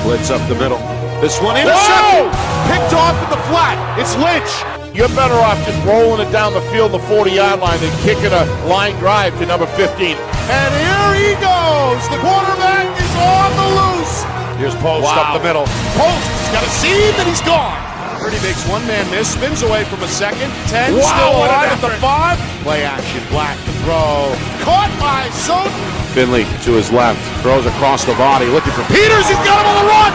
Blitz up the middle. This one intercepted. Picked off in the flat. It's Lynch. You're better off just rolling it down the field, the 40-yard line, than kicking a line drive to number 15. And here he goes. The quarterback is on the loose. Here's Post up the middle. Post has got a seam and he's gone. Purdy makes one man miss, spins away from a second. 10, still alive at the 5. Play action, Black to throw. Caught by Soden. Finley to his left, throws across the body, looking for Peters. He's got him on the run.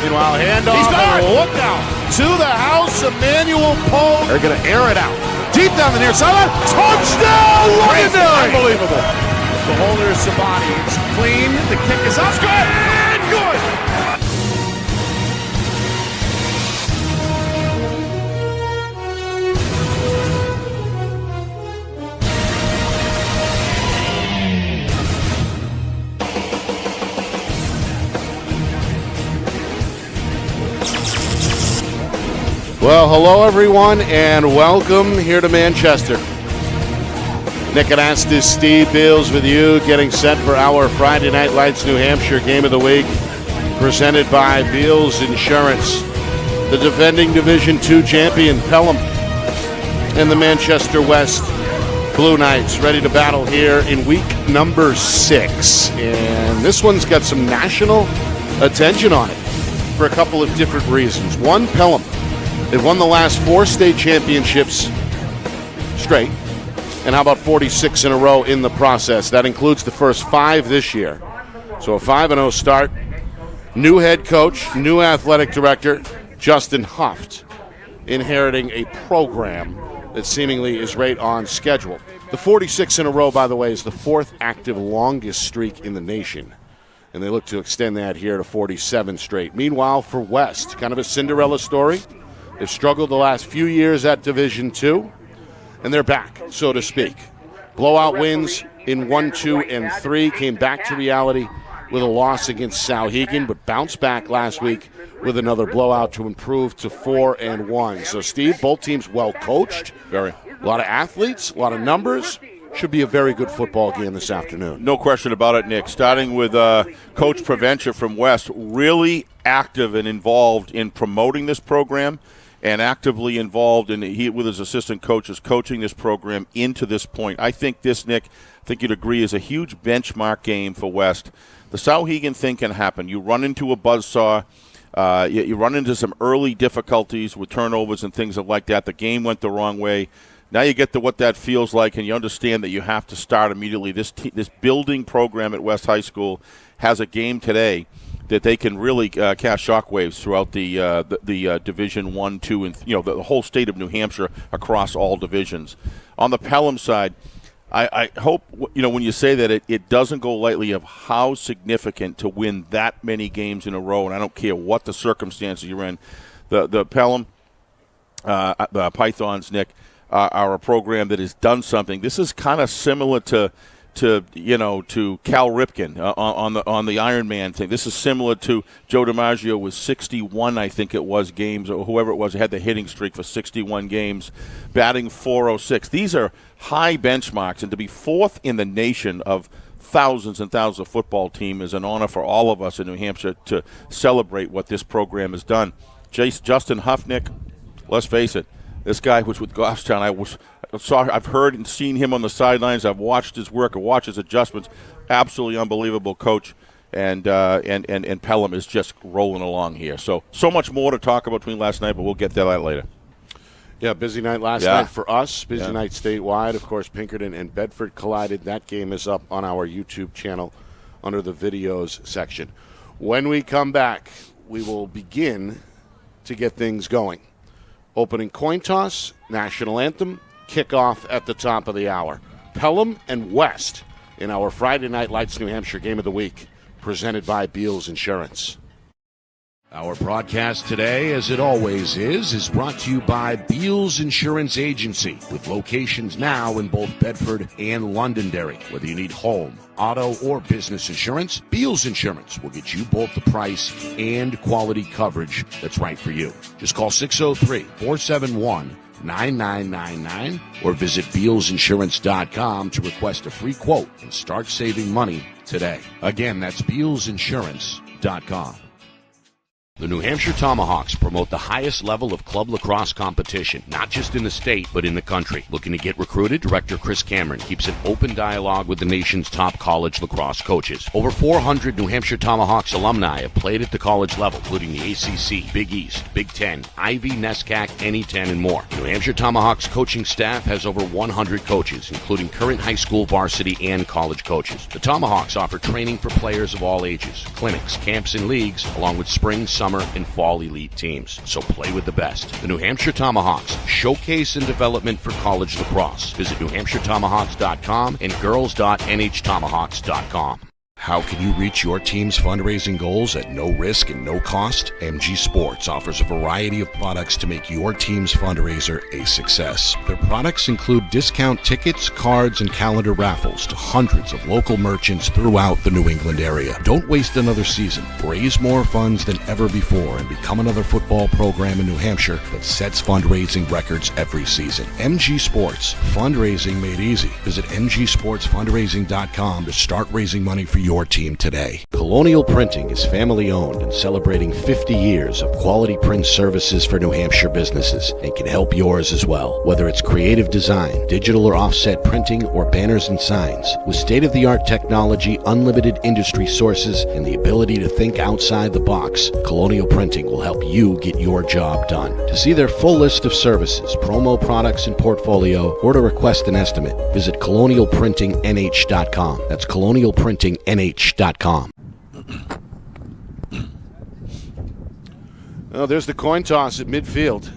Meanwhile, handoff. Look out. To the house, Emmanuel Poe. They're going to air it out. Deep down the near sideline. Touchdown! Legendary! Unbelievable. The holder is Sabani. It's clean. The kick is up. Good! And good! Well, hello everyone, and welcome here to Manchester. Nick Anastas, Steve Beals with you, getting set for our Friday Night Lights New Hampshire Game of the Week, presented by Beals Insurance. The defending Division II champion, Pelham, and the Manchester West Blue Knights, ready to battle here in week number 6. And this one's got some national attention on it for a couple of different reasons. One, Pelham. They've won the last 4 state championships straight, and how about 46 in a row in the process? That includes the first 5 this year. So a 5-0 start. New head coach, new athletic director, Justin Huft, inheriting a program that seemingly is right on schedule. The 46 in a row, by the way, is the 4th active longest streak in the nation, and they look to extend that here to 47 straight. Meanwhile, for West, kind of a Cinderella story. They've struggled the last few years at Division II, and they're back, so to speak. Blowout wins in 1, 2, and 3 came back to reality with a loss against Souhegan, but bounced back last week with another blowout to improve to 4 and 1. So, Steve, both teams well coached. Very. A lot of athletes, a lot of numbers. Should be a very good football game this afternoon. No question about it, Nick. Starting with Coach Preventure from West, really active and involved in promoting this program, and actively involved in he with his assistant coaches coaching this program into this point. I think this, Nick, I think you'd agree, is a huge benchmark game for West. The Souhegan thing can happen. You run into a buzzsaw. You run into some early difficulties with turnovers and things like that. The game went the wrong way. Now you get to what that feels like, and you understand that you have to start immediately. This building program at West High School has a game today that they can really cast shockwaves throughout the Division 1, 2, and the whole state of New Hampshire across all divisions. On the Pelham side, I hope when you say that it doesn't go lightly of how significant to win that many games in a row, and I don't care what the circumstances you're in. The Pelham, the Pythons, Nick, are a program that has done something. This is kind of similar to Cal Ripken on the Iron Man thing. This is similar to Joe DiMaggio with 61, I think it was, games, or whoever it was had the hitting streak for 61 games, batting .406. These are high benchmarks, and to be 4th in the nation of thousands and thousands of football team is an honor for all of us in New Hampshire to celebrate what this program has done. Justin Huffnick, let's face it, this guy was with Goffstown. I've heard and seen him on the sidelines. I've watched his work. I've watched his adjustments. Absolutely unbelievable coach, and Pelham is just rolling along here. So much more to talk about between last night, but we'll get to that later. Yeah, busy night last night for us. Busy night statewide. Of course, Pinkerton and Bedford collided. That game is up on our YouTube channel under the videos section. When we come back, we will begin to get things going. Opening coin toss, national anthem, kickoff at the top of the hour. Pelham and West in our Friday Night Lights New Hampshire Game of the Week, presented by Beals Insurance. Our broadcast today, as it always is brought to you by Beals Insurance Agency, with locations now in both Bedford and Londonderry. Whether you need home, auto, or business insurance, Beals Insurance will get you both the price and quality coverage that's right for you. Just call 603-471-9999 or visit BealsInsurance.com to request a free quote and start saving money today. Again, that's BealsInsurance.com. The New Hampshire Tomahawks promote the highest level of club lacrosse competition, not just in the state, but in the country. Looking to get recruited? Director Chris Cameron keeps an open dialogue with the nation's top college lacrosse coaches. Over 400 New Hampshire Tomahawks alumni have played at the college level, including the ACC, Big East, Big Ten, Ivy, NESCAC, NE10, and more. The New Hampshire Tomahawks coaching staff has over 100 coaches, including current high school varsity and college coaches. The Tomahawks offer training for players of all ages, clinics, camps, and leagues, along with spring, summer, and fall elite teams. So play with the best. The New Hampshire Tomahawks, showcase and development for college lacrosse. Visit NewHampshireTomahawks.com and girls.nhtomahawks.com. How can you reach your team's fundraising goals at no risk and no cost? MG Sports offers a variety of products to make your team's fundraiser a success. Their products include discount tickets, cards, and calendar raffles to hundreds of local merchants throughout the New England area. Don't waste another season. Raise more funds than ever before and become another football program in New Hampshire that sets fundraising records every season. MG Sports, fundraising made easy. Visit mgsportsfundraising.com to start raising money for your team today. Colonial Printing is family owned and celebrating 50 years of quality print services for New Hampshire businesses and can help yours as well. Whether it's creative design, digital or offset printing, or banners and signs, with state-of-the-art technology, unlimited industry sources, and the ability to think outside the box, Colonial Printing will help you get your job done. To see their full list of services, promo products, and portfolio, or to request an estimate, visit colonialprintingnh.com. That's colonialprintingnh.com. Well, there's the coin toss at midfield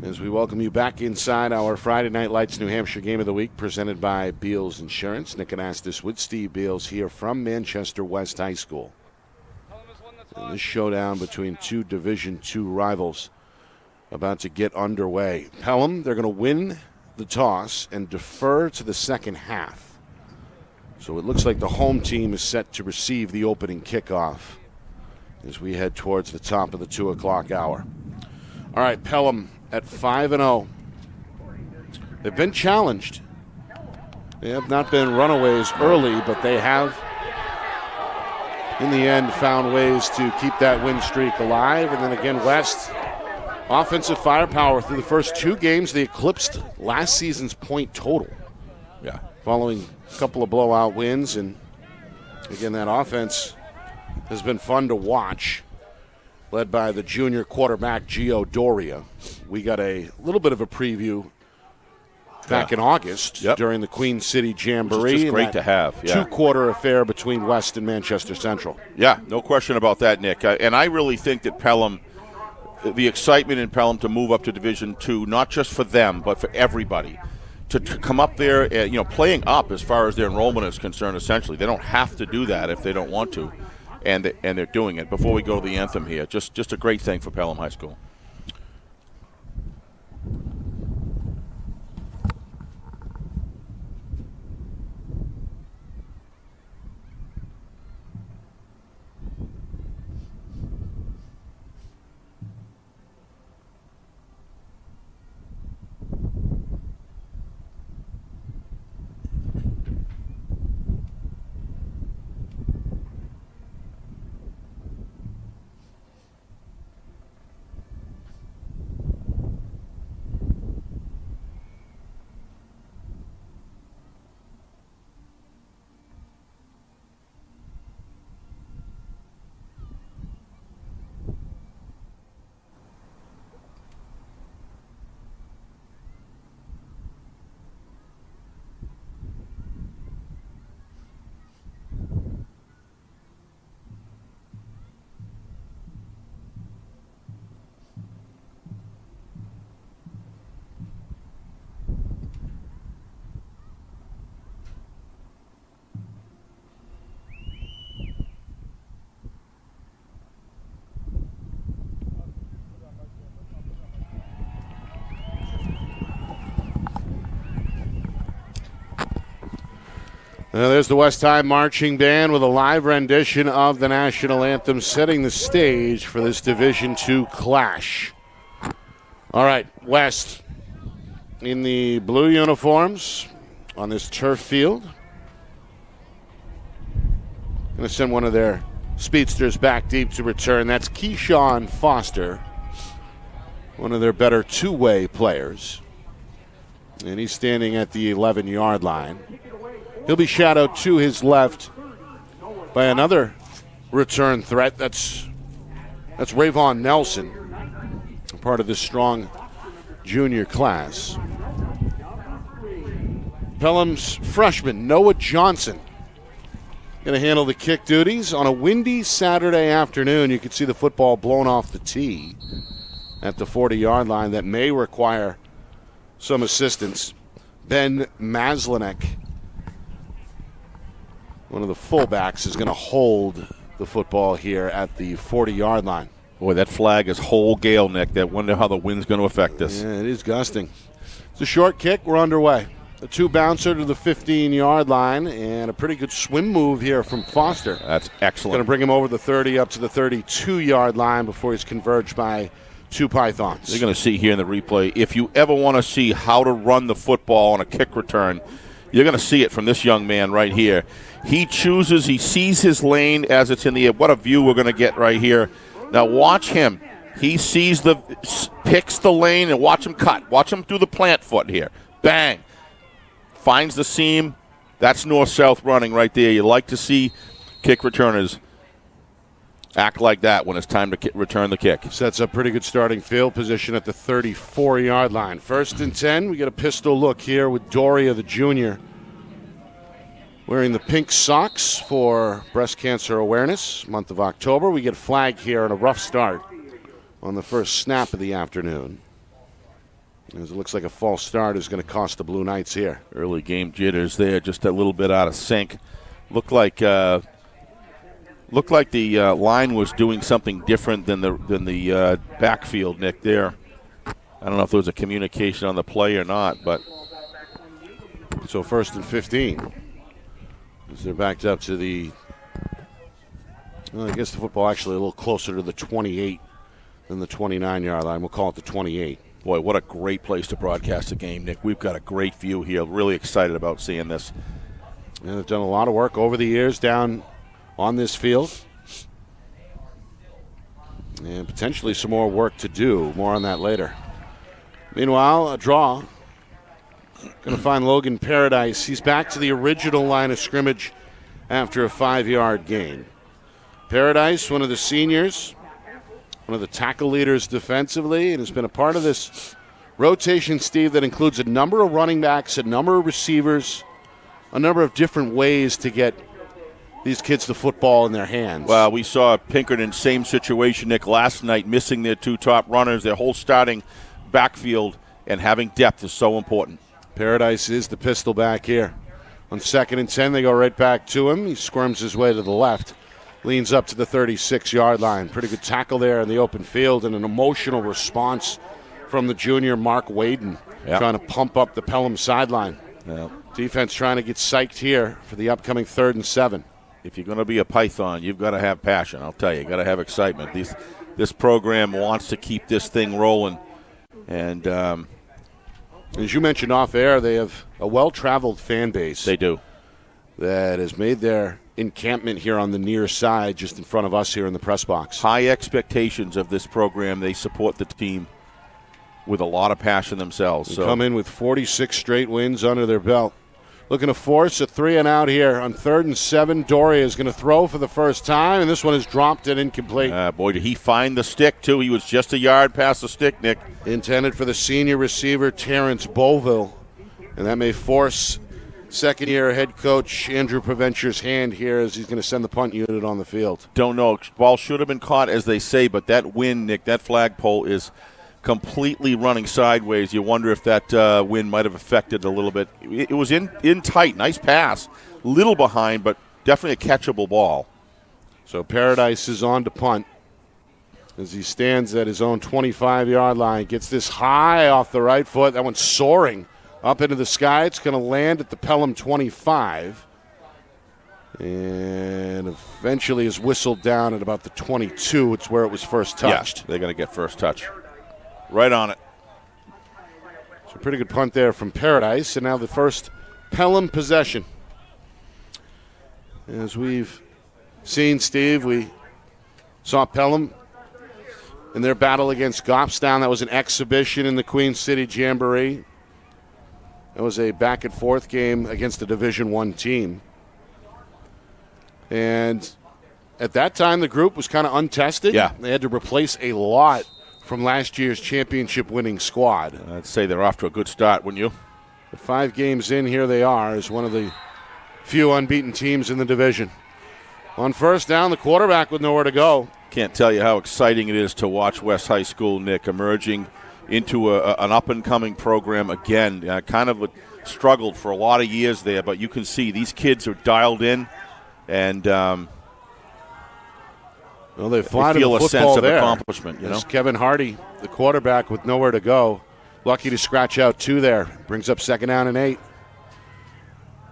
as we welcome you back inside our Friday Night Lights New Hampshire Game of the Week presented by Beals Insurance. Nick Anastas with Steve Beals here from Manchester West High School. And this showdown between two Division II rivals about to get underway. Pelham, they're going to win the toss and defer to the second half. So it looks like the home team is set to receive the opening kickoff as we head towards the top of the 2 o'clock hour. All right, Pelham at 5-0. They've been challenged. They have not been runaways early, but they have, in the end, found ways to keep that win streak alive. And then again, West, offensive firepower through the first 2 games. They eclipsed last season's point total. Yeah. Following a couple of blowout wins, and again, that offense has been fun to watch, led by the junior quarterback Gio Doria. We got a little bit of a preview back in August during the Queen City Jamboree. Which is just great to have. Yeah. 2-quarter affair between West and Manchester Central. Yeah, no question about that, Nick. And I really think that Pelham, the excitement in Pelham to move up to Division II, not just for them, but for everybody, to come up there, playing up as far as their enrollment is concerned, essentially. They don't have to do that if they don't want to, and they're doing it. Before we go to the anthem here, just a great thing for Pelham High School. There's the West High Marching Band with a live rendition of the national anthem, setting the stage for this Division II clash. All right, West in the blue uniforms on this turf field. Going to send one of their speedsters back deep to return. That's Keyshawn Foster, one of their better two-way players. And he's standing at the 11-yard line. He'll be shadowed to his left by another return threat. That's Rayvon Nelson, part of this strong junior class. Pelham's freshman, Noah Johnson, going to handle the kick duties on a windy Saturday afternoon. You can see the football blown off the tee at the 40-yard line. That may require some assistance. Ben Maslinek, one of the fullbacks, is going to hold the football here at the 40-yard line. Boy, that flag is whole gale, Nick. I wonder how the wind's going to affect this. Yeah, it is gusting. It's a short kick. We're underway. A two-bouncer to the 15-yard line, and a pretty good swim move here from Foster. That's excellent. Going to bring him over the 30 up to the 32-yard line before he's converged by two Pythons. You're going to see here in the replay, if you ever want to see how to run the football on a kick return, you're going to see it from this young man right here. He sees his lane as it's in the air. What a view we're going to get right here. Now watch him. He picks the lane, and watch him cut. Watch him do the plant foot here. Bang. Finds the seam. That's north-south running right there. You like to see kick returners act like that when it's time to return the kick. Sets up pretty good starting field position at the 34-yard line. 1st and 10. We get a pistol look here with Doria, the junior, wearing the pink socks for breast cancer awareness month of October. We get a flag here and a rough start on the first snap of the afternoon, as it looks like a false start is going to cost the Blue Knights here. Early game jitters there, just a little bit out of sync. Looked like the line was doing something different than the backfield, Nick, there. I don't know if there was a communication on the play or not, but. So 1st and 15. As they're backed up to the, well, I guess the football actually a little closer to the 28 than the 29-yard line. We'll call it the 28. Boy, what a great place to broadcast a game, Nick. We've got a great view here. Really excited about seeing this. And they've done a lot of work over the years down on this field. And potentially some more work to do. More on that later. Meanwhile, a draw. Going to find Logan Paradise. He's back to the original line of scrimmage after a 5-yard gain. Paradise, one of the seniors, one of the tackle leaders defensively, and has been a part of this rotation, Steve, that includes a number of running backs, a number of receivers, a number of different ways to get these kids the football in their hands. Well, we saw Pinkerton, same situation, Nick, last night, missing their two top runners, their whole starting backfield, and having depth is so important. Paradise is the pistol back here. On 2nd and 10, they go right back to him. He squirms his way to the left, leans up to the 36-yard line. Pretty good tackle there in the open field, and an emotional response from the junior Mark Waden, trying to pump up the Pelham sideline. Yep. Defense trying to get psyched here for the upcoming 3rd and 7. If you're going to be a Python, you've got to have passion. I'll tell you, got to have excitement. This program wants to keep this thing rolling, and as you mentioned off air, they have a well-traveled fan base. They do. That has made their encampment here on the near side, just in front of us here in the press box. High expectations of this program. They support the team with a lot of passion themselves. They come in with 46 straight wins under their belt. Looking to force a 3-and-out here on 3rd and 7. Doria is going to throw for the first time, and this one is dropped and incomplete. Boy, did he find the stick, too. He was just a yard past the stick, Nick. Intended for the senior receiver, Terrence Boville, and that may force second-year head coach Andrew Provencher's hand here as he's going to send the punt unit on the field. Don't know. Ball should have been caught, as they say, but that wind, Nick, that flagpole is completely running sideways. You wonder if that wind might have affected a little bit. It was in tight. Nice pass. Little behind, but definitely a catchable ball. So Paradise is on to punt as he stands at his own 25-yard line. Gets this high off the right foot. That one's soaring up into the sky. It's going to land at the Pelham 25. And eventually is whistled down at about the 22. It's where it was first touched. Yeah, they're going to get first touch. Right on it. So a pretty good punt there from Paradise. And now the first Pelham possession. As we've seen, Steve, we saw Pelham in their battle against Goffstown. That was an exhibition in the Queen City Jamboree. It was a back-and-forth game against a Division I team. And at that time, the group was kind of untested. Yeah. They had to replace a lot from last year's championship-winning squad. I'd say they're off to a good start, wouldn't you? But 5 games in, here they are as one of the few unbeaten teams in the division. On first down, the quarterback with nowhere to go. Can't tell you how exciting it is to watch West High School, Nick, emerging into an up-and-coming program again. Kind of struggled for a lot of years there, but you can see these kids are dialed in, and they fly to feel the a football sense of there. accomplishment. There's Kevin Hardy, the quarterback, with nowhere to go. Lucky to scratch out 2 there. Brings up second down and 8.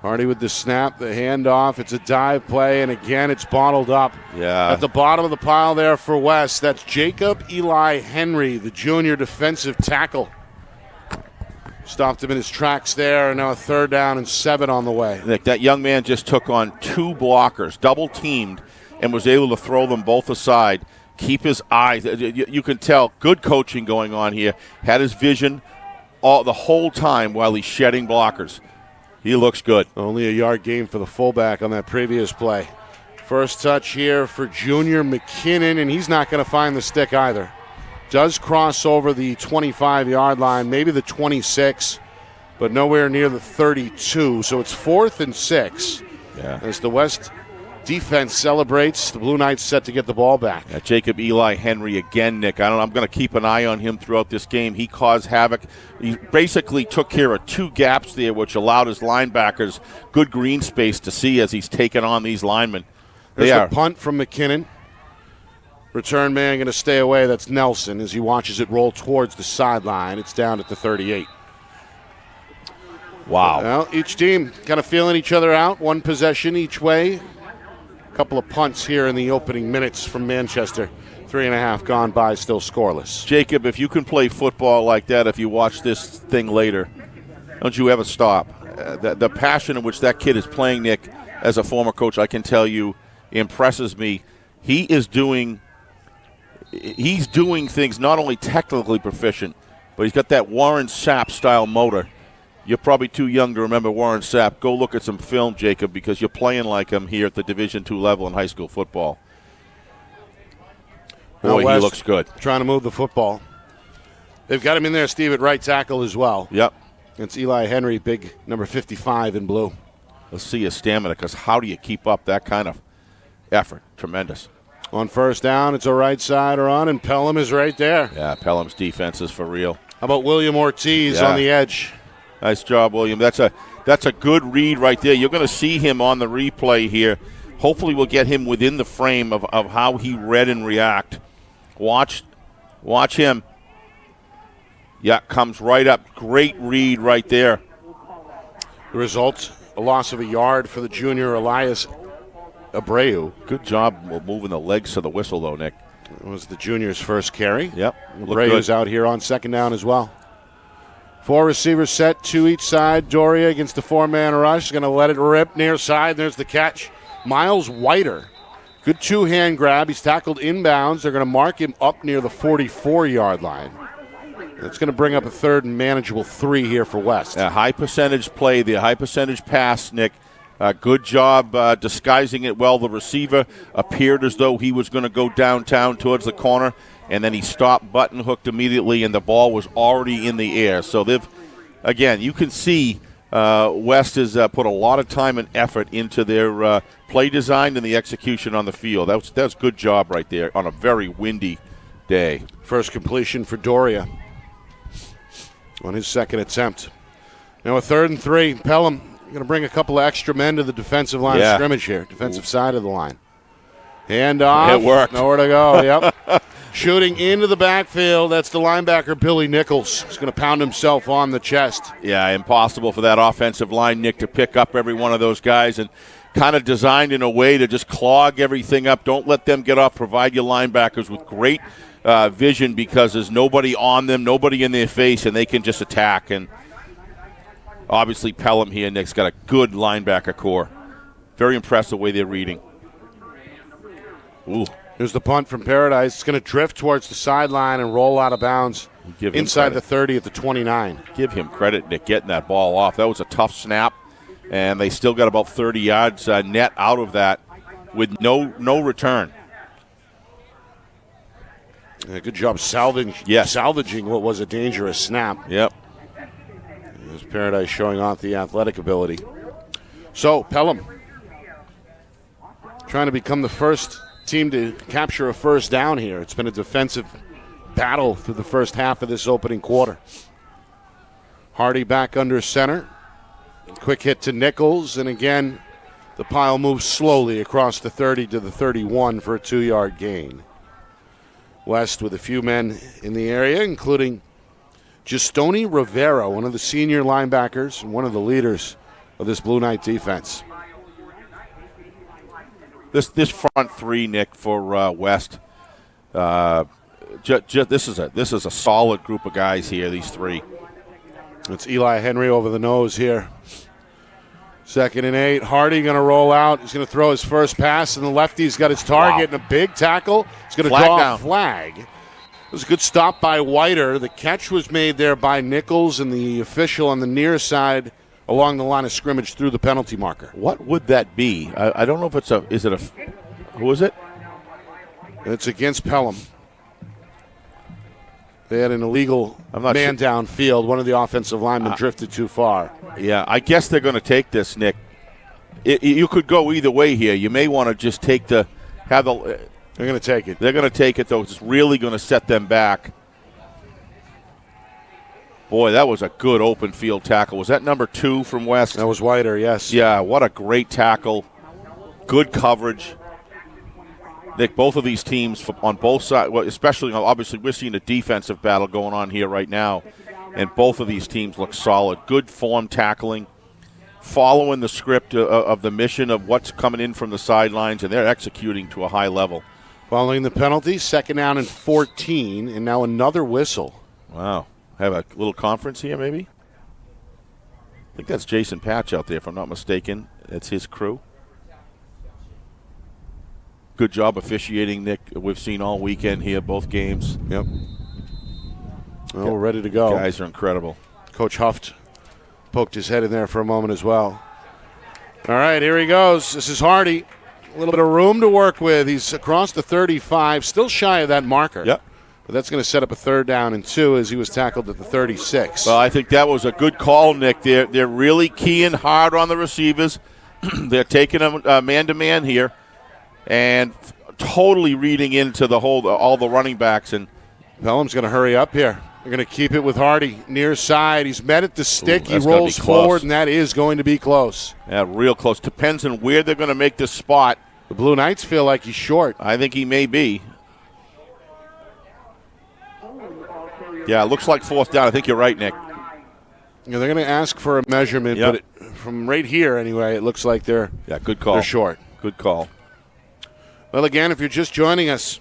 Hardy with the snap, the handoff. It's a dive play, and again, it's bottled up. Yeah. At the bottom of the pile there for West, that's Jacob Eli Henry, the junior defensive tackle. Stopped him in his tracks there, and now a 3rd down and 7 on the way. Nick, that young man just took on 2 blockers, double-teamed, and was able to throw them both aside. Keep his eyes. You can tell good coaching going on here. Had his vision the whole time while he's shedding blockers. He looks good. Only a yard gain for the fullback on that previous play. First touch here for junior McKinnon, and he's not going to find the stick either. Does cross over the 25-yard line, maybe the 26, but nowhere near the 32. So it's 4th and 6. Yeah. As the West defense celebrates, the Blue Knights set to get the ball back. Jacob Eli Henry again, Nick. I'm going to keep an eye on him throughout this game. He caused havoc. He basically took care of 2 gaps there, which allowed his linebackers good green space to see as he's taken on these linemen. There's the punt from McKinnon. Return man going to stay away. That's Nelson as he watches it roll towards the sideline. It's down at the 38. Wow. Well, each team kind of feeling each other out. 1 possession each way. Couple of punts here in the opening minutes from Manchester. 3.5 gone by, still scoreless. Jacob, if you can play football like that, if you watch this thing later, don't you ever stop. The passion in which that kid is playing, Nick, as a former coach, I can tell you, impresses me. He's doing things not only technically proficient, but he's got that Warren Sapp-style motor. You're probably too young to remember Warren Sapp. Go look at some film, Jacob, because you're playing like him here at the Division II level in high school football. Boy, he looks good. Trying to move the football. They've got him in there, Steve, at right tackle as well. Yep. It's Eli Henry, big number 55 in blue. Let's see his stamina, because how do you keep up that kind of effort? Tremendous. On first down, it's a right side run, and Pelham is right there. Yeah, Pelham's defense is for real. How about William Ortiz on the edge? Nice job, William. That's a good read right there. You're going to see him on the replay here. Hopefully we'll get him within the frame of how he read and react. Watch him. Yeah, comes right up. Great read right there. The result, a loss of a yard for the junior Elias Abreu. Good job moving the legs to the whistle, though, Nick. It was the junior's first carry. Yep. Abreu's out here on second down as well. 4 receivers set, 2 each side. Doria against the 4-man rush. Going to let it rip near side. There's the catch. Miles Whiter. Good 2-hand grab. He's tackled inbounds. They're going to mark him up near the 44-yard line. It's going to bring up a 3rd and manageable 3 here for West. A high percentage play, the high percentage pass, Nick. Good job disguising it well. The receiver appeared as though he was going to go downtown towards the corner, and then he stopped, button hooked immediately, and the ball was already in the air. So again, you can see West has put a lot of time and effort into their play design and the execution on the field. That's good job right there on a very windy day. First completion for Doria on his second attempt. Now a 3rd and 3. Pelham going to bring a couple of extra men to the defensive line of scrimmage here, defensive side of the line. Hand off. It worked. Nowhere to go. Yep. Shooting into the backfield. That's the linebacker, Billy Nichols. He's going to pound himself on the chest. Yeah, impossible for that offensive line, Nick, to pick up every one of those guys, and kind of designed in a way to just clog everything up. Don't let them get off. Provide your linebackers with great vision, because there's nobody on them, nobody in their face, and they can just attack. And obviously Pelham here, Nick's got a good linebacker core. Very impressed the way they're reading. Ooh. Here's the punt from Paradise. It's going to drift towards the sideline and roll out of bounds inside the 30 at the 29. Give him credit, Nick, getting that ball off. That was a tough snap, and they still got about 30 yards net out of that with no return. Yeah, good job salvaging what was a dangerous snap. Yep. There's Paradise showing off the athletic ability. So, Pelham trying to become the first team to capture a first down here. It's been a defensive battle through the first half of this opening quarter. Hardy back under center. Quick hit to Nichols, and again, the pile moves slowly across the 30 to the 31 for a 2-yard gain. West with a few men in the area, including Gistoni Rivera, one of the senior linebackers and one of the leaders of this Blue Knight defense. This front three, Nick, for West. This is a solid group of guys here. These three. It's Eli Henry over the nose here. 2nd and 8. Hardy going to roll out. He's going to throw his first pass, and the lefty's got his target and a big tackle. He's going to draw a flag. It was a good stop by Whiter. The catch was made there by Nichols, and the official on the near side along the line of scrimmage through the penalty marker. What would that be? I don't know if it's who is it? It's against Pelham. They had an illegal man downfield. One of the offensive linemen drifted too far. Yeah, I guess they're going to take this, Nick. You could go either way here. You may want to just take They're going to take it. They're going to take it, though. It's really going to set them back. Boy, that was a good open field tackle. Was that number 2 from West? That was Whiter, yes. Yeah, what a great tackle. Good coverage. Nick, both of these teams on both sides, well, especially, obviously, we're seeing a defensive battle going on here right now, and both of these teams look solid. Good form tackling, following the script of the mission of what's coming in from the sidelines, and they're executing to a high level. Following the penalty, 2nd down and 14, and now another whistle. Wow. Have a little conference here, maybe? I think that's Jason Patch out there, if I'm not mistaken. That's his crew. Good job officiating, Nick. We've seen all weekend here, both games. Yep. Well, we're ready to go. Guys are incredible. Coach Huft poked his head in there for a moment as well. All right, here he goes. This is Hardy. A little bit of room to work with. He's across the 35, still shy of that marker. Yep. But that's going to set up a 3rd down and 2 as he was tackled at the 36. Well, I think that was a good call, Nick. They're really keying hard on the receivers. They're taking them man-to-man here and totally reading into all the running backs. And Pelham's going to hurry up here. They're going to keep it with Hardy near side. He's met at the stick. Ooh, he rolls forward, and that is going to be close. Yeah, real close. Depends on where they're going to make this spot. The Blue Knights feel like he's short. I think he may be. Yeah, it looks like 4th down. I think you're right, Nick. Yeah, they're going to ask for a measurement, but from right here anyway, it looks like good call. They're short. Good call. Well, again, if you're just joining us,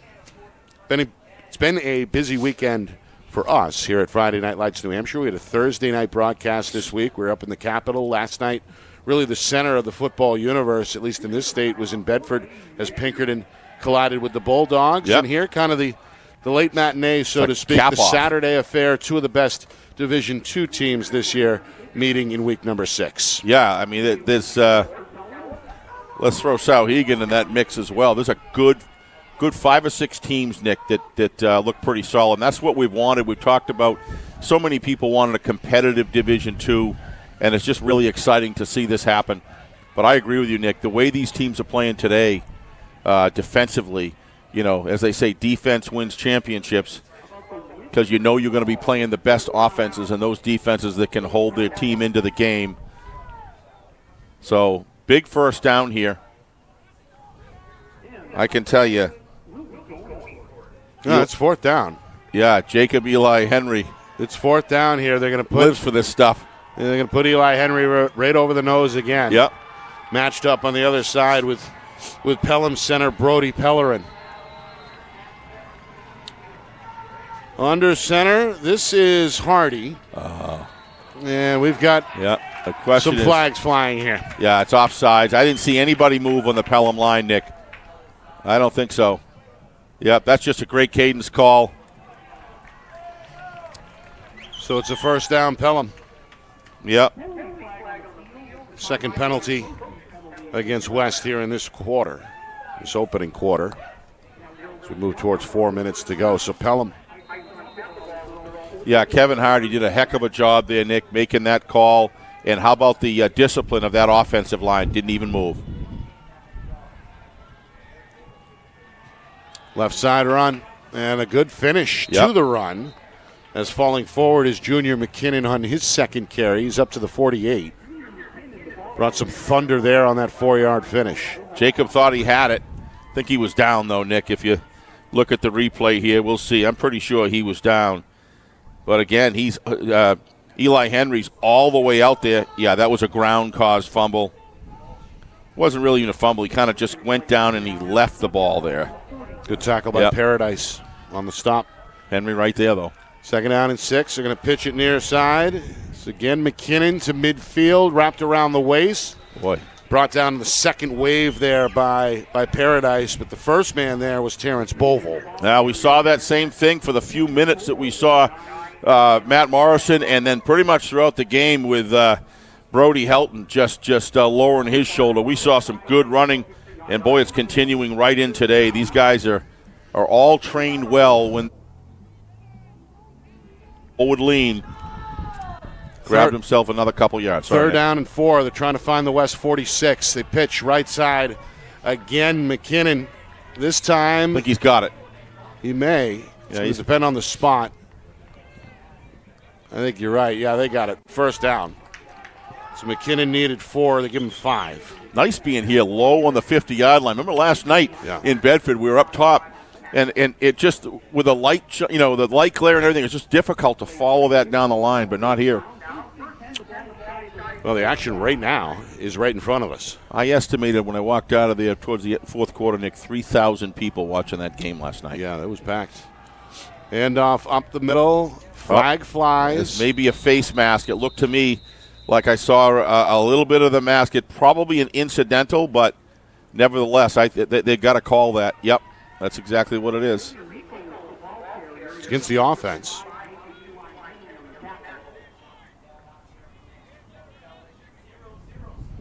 it's been a busy weekend for us here at Friday Night Lights New Hampshire. We had a Thursday night broadcast this week. We were up in the Capitol last night. Really the center of the football universe, at least in this state, was in Bedford as Pinkerton collided with the Bulldogs. Yep. And here, kind of the late matinee, so to speak, the Saturday affair. 2 of the best Division II teams this year meeting in week number 6. Yeah, I mean, let's throw Souhegan in that mix as well. There's a good 5 or 6 teams, Nick, that look pretty solid. And that's what we've wanted. We've talked about so many people wanted a competitive Division II, and it's just really exciting to see this happen. But I agree with you, Nick. The way these teams are playing today defensively, as they say, defense wins championships because you're going to be playing the best offenses and those defenses that can hold their team into the game. So, big 1st down here. I can tell you. No, it's 4th down. Yeah, Jacob Eli Henry. It's 4th down here. They're going to lives for this stuff. They're going to put Eli Henry right over the nose again. Yep. Matched up on the other side with Pelham center Brody Pellerin. Under center, this is Hardy. And we've got some flags flying here. Yeah, it's offsides. I didn't see anybody move on the Pelham line, Nick. I don't think so. Yep, that's just a great cadence call. So it's a first down, Pelham. Yep. Second penalty against West here in this quarter, this opening quarter. As we move towards 4 minutes to go. So Pelham. Yeah, Kevin Hardy did a heck of a job there, Nick, making that call. And how about the discipline of that offensive line? Didn't even move. Left side run and a good finish to the run. As falling forward is Junior McKinnon on his second carry. He's up to the 48. Brought some thunder there on that 4-yard finish. Jacob thought he had it. I think he was down, though, Nick. If you look at the replay here, we'll see. I'm pretty sure he was down. But, again, he's Eli Henry's all the way out there. Yeah, that was a ground-caused fumble. Wasn't really even a fumble. He kind of just went down and he left the ball there. Good tackle by Paradise on the stop. Henry right there, though. Second down and 6. They're going to pitch it near side. It's again McKinnon to midfield, wrapped around the waist. Boy. Brought down to the second wave there by Paradise, but the first man there was Terrence Bovell. Now, we saw that same thing for the few minutes that we saw Matt Morrison, and then pretty much throughout the game with Brody Helton just lowering his shoulder. We saw some good running, and, boy, it's continuing right in today. These guys are all trained well when forward lean. Grabbed himself another couple yards. Third down and 4. They're trying to find the West 46. They pitch right side again. McKinnon this time. I think he's got it. He may. It's going to depend on the spot. I think you're right. Yeah, they got it. First down. So McKinnon needed 4. They give him 5. Nice being here low on the 50-yard line. Remember last night in Bedford, we were up top. And it just, with the light, the light glare and everything, it's just difficult to follow that down the line, but not here. Well, the action right now is right in front of us. I estimated when I walked out of there towards the fourth quarter, Nick, 3,000 people watching that game last night. Yeah, that was packed. Hand off up the middle. Flag flies. It's maybe a face mask. It looked to me like I saw a little bit of the mask. It probably an incidental, but nevertheless, they got to call that. Yep. That's exactly what it is. It's against the offense.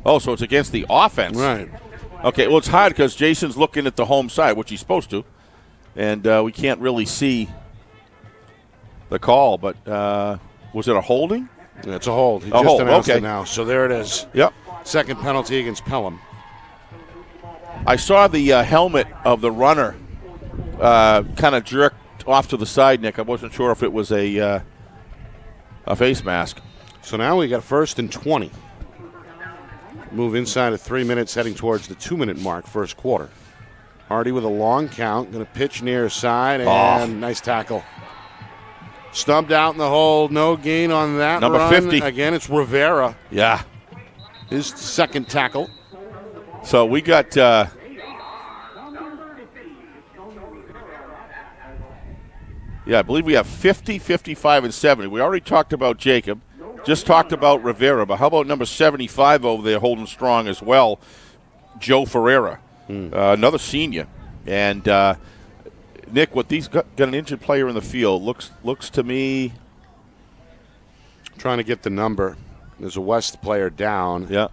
Oh, so it's against the offense. Right. Okay, well, it's hard because Jason's looking at the home side, which he's supposed to, and we can't really see the call, but was it a holding? Yeah, it's a hold. He just announced it now, so there it is. Yep. Second penalty against Pelham. I saw the helmet of the runner kind of jerked off to the side, Nick. I wasn't sure if it was a face mask. So now we got 1st and 20. Move inside of 3 minutes, heading towards the 2-minute mark, first quarter. Hardy with a long count, going to pitch near side, and nice tackle. Stubbed out in the hole, no gain on that Number run. 50. Again, it's Rivera. Yeah. His second tackle. So we got I believe we have 50, 55, and 70. We already talked about Jacob. Just talked about Rivera, but how about number 75 over there holding strong as well, Joe Ferreira, another senior. And, Nick, what these got an injured player in the field, looks to me. Trying to get the number. There's a West player down. Yeah.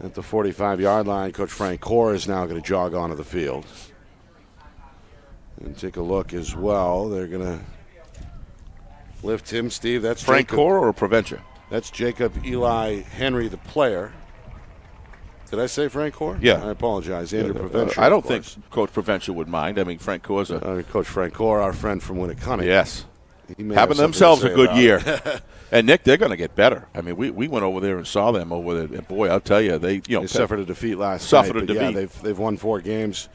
At the 45-yard line, Coach Frank Core is now going to jog onto the field. And take a look as well. They're going to lift him, Steve. That's Frank Jacob. Core or Prevention? That's Jacob Eli Henry, the player. Did I say Frank Core? Yeah. I apologize. Andrew Prevention. I don't think Coach Prevention would mind. I mean, Frank Core's Coach Frank Core, our friend from Winnicott. Yes. Having themselves a good year. And, Nick, they're going to get better. I mean, we went over there and saw them over there. And, boy, I'll tell you, they suffered a defeat last night. Yeah, they've won 4 games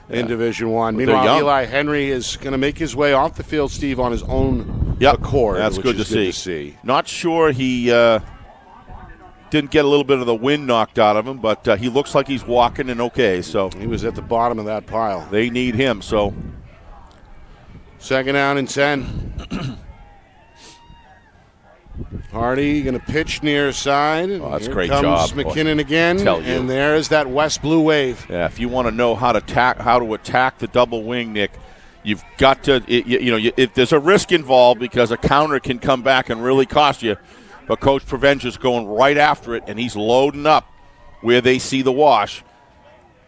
in Division I. Meanwhile, Eli Henry is going to make his way off the field, Steve, on his own accord. That's which good is to see. Not sure he didn't get a little bit of the wind knocked out of him, but he looks like he's walking and okay. So he was at the bottom of that pile. They need him. So second down and 10. Hardy going to pitch near side. Oh, that's a Here great comes job. McKinnon again, and there's that West Blue Wave. Yeah, if you want to know how to attack the double wing, Nick, you've got to. If there's a risk involved because a counter can come back and really cost you, but Coach Prevention's going right after it, and he's loading up where they see the wash.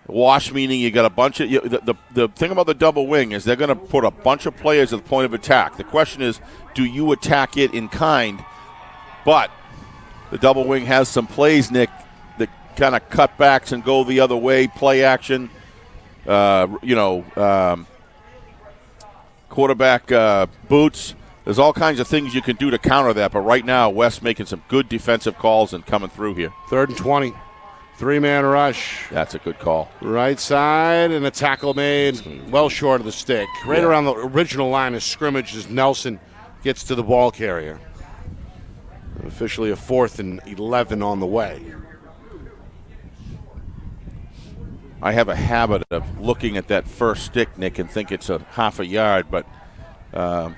Wash meaning you got a bunch of the thing about the double wing is they're going to put a bunch of players at the point of attack. The question is, do you attack it in kind? But the double wing has some plays, Nick, that kind of cutbacks and go the other way, play action. Quarterback boots. There's all kinds of things you can do to counter that. But right now, West making some good defensive calls and coming through here. 3rd and 20. 3-man rush. That's a good call. Right side, and a tackle made well short of the stick. Right around the original line of scrimmage as Nelson gets to the ball carrier. Officially a 4th and 11 on the way. I have a habit of looking at that first stick, Nick, and think it's a half a yard, but that's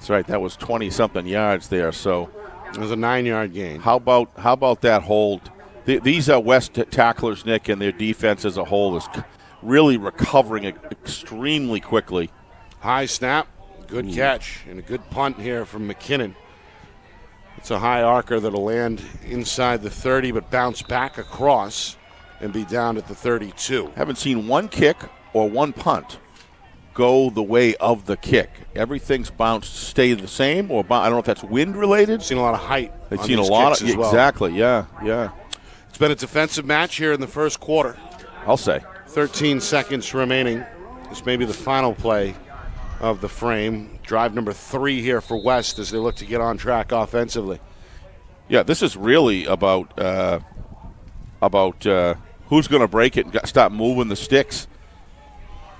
right. That was 20-something yards there, so it was a 9-yard gain. How about that hold? These are West tacklers, Nick, and their defense as a whole is really recovering extremely quickly. High snap, good catch, and a good punt here from McKinnon. It's a high arcer that'll land inside the 30, but bounce back across and be down at the 32. Haven't seen one kick or one punt go the way of the kick. Everything's bounced, stay the same, or I don't know if that's wind related. Seen a lot of height. They've seen a lot of exactly. Yeah. It's been a defensive match here in the first quarter. I'll say 13 seconds remaining. This may be the final play of the frame. Drive number 3 here for West as they look to get on track offensively. Yeah, this is really about who's going to break it and stop moving the sticks.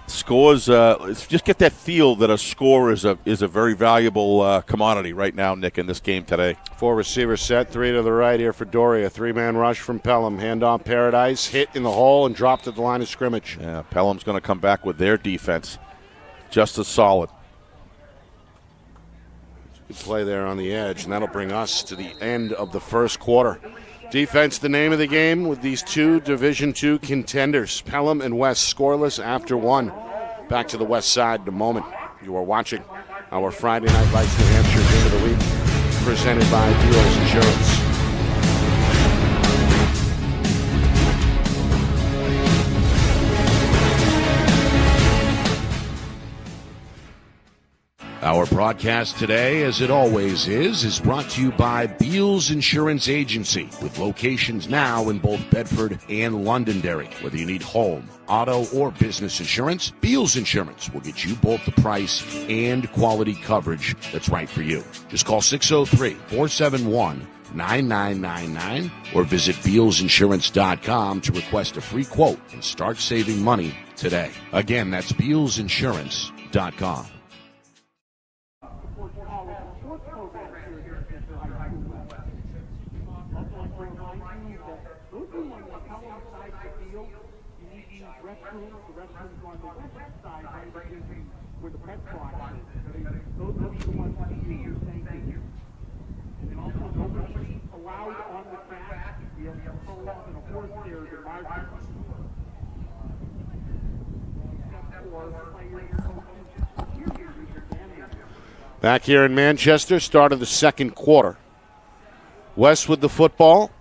Scores, just get that feel that a score is a very valuable commodity right now, Nick, in this game today. 4 receivers set, 3 to the right here for Doria. 3-man rush from Pelham. Handoff Paradise, hit in the hole and dropped at the line of scrimmage. Yeah, Pelham's going to come back with their defense just as solid. Good play there on the edge, and that'll bring us to the end of the first quarter. Defense, the name of the game with these two Division II contenders. Pelham and West scoreless after 1. Back to the West side in a moment. You are watching our Friday Night Lights New Hampshire Game of the Week, presented by Beals Insurance. Our broadcast today, as it always is brought to you by Beals Insurance Agency, with locations now in both Bedford and Londonderry. Whether you need home, auto, or business insurance, Beals Insurance will get you both the price and quality coverage that's right for you. Just call 603-471-9999 or visit BealsInsurance.com to request a free quote and start saving money today. Again, that's BealsInsurance.com. Back here in Manchester, start of the second quarter. West with the football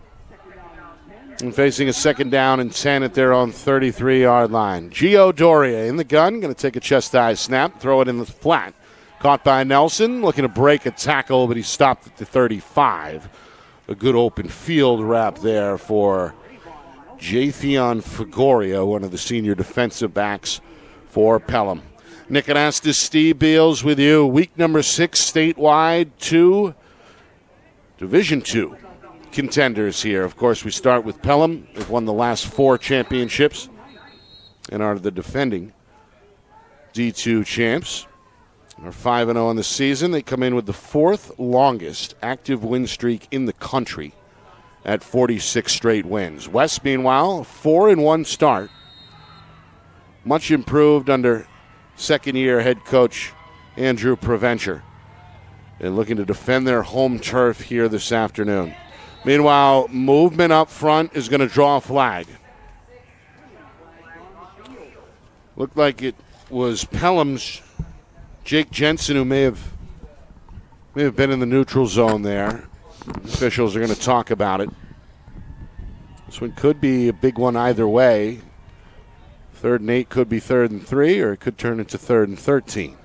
and facing a 2nd down and 10 at their own 33-yard line. Gio Doria in the gun, going to take a chest-high snap, throw it in the flat. Caught by Nelson, looking to break a tackle, but he stopped at the 35. A good open field wrap there for Jathion Fagoria, one of the senior defensive backs for Pelham. Nick Anastas, Steve Beals with you. Week number 6 statewide, 2 Division II contenders here. Of course, we start with Pelham. They've won the last 4 championships and are the defending D2 champs. They're 5-0 in the season. They come in with the 4th longest active win streak in the country at 46 straight wins. West, meanwhile, 4-1 start. Much improved under second-year head coach Andrew Preventure. and looking to defend their home turf here this afternoon. Meanwhile, movement up front is going to draw a flag. Looked like it was Pelham's Jake Jensen who may have been in the neutral zone there. Officials are going to talk about it. This one could be a big one either way. 3rd and 8 could be 3rd and 3, or it could turn into 3rd and 13.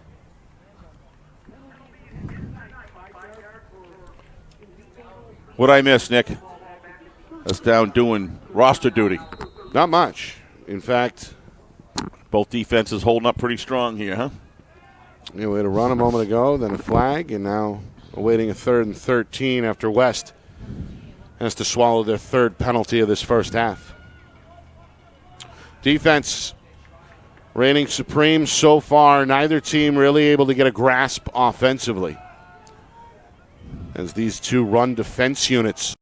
What'd I miss, Nick? That's down doing roster duty. Not much. In fact, both defenses holding up pretty strong here, huh? We had a run a moment ago, then a flag, and now awaiting a 3rd and 13 after West has to swallow their 3rd penalty of this first half. Defense reigning supreme so far. Neither team really able to get a grasp offensively, as these two run defense units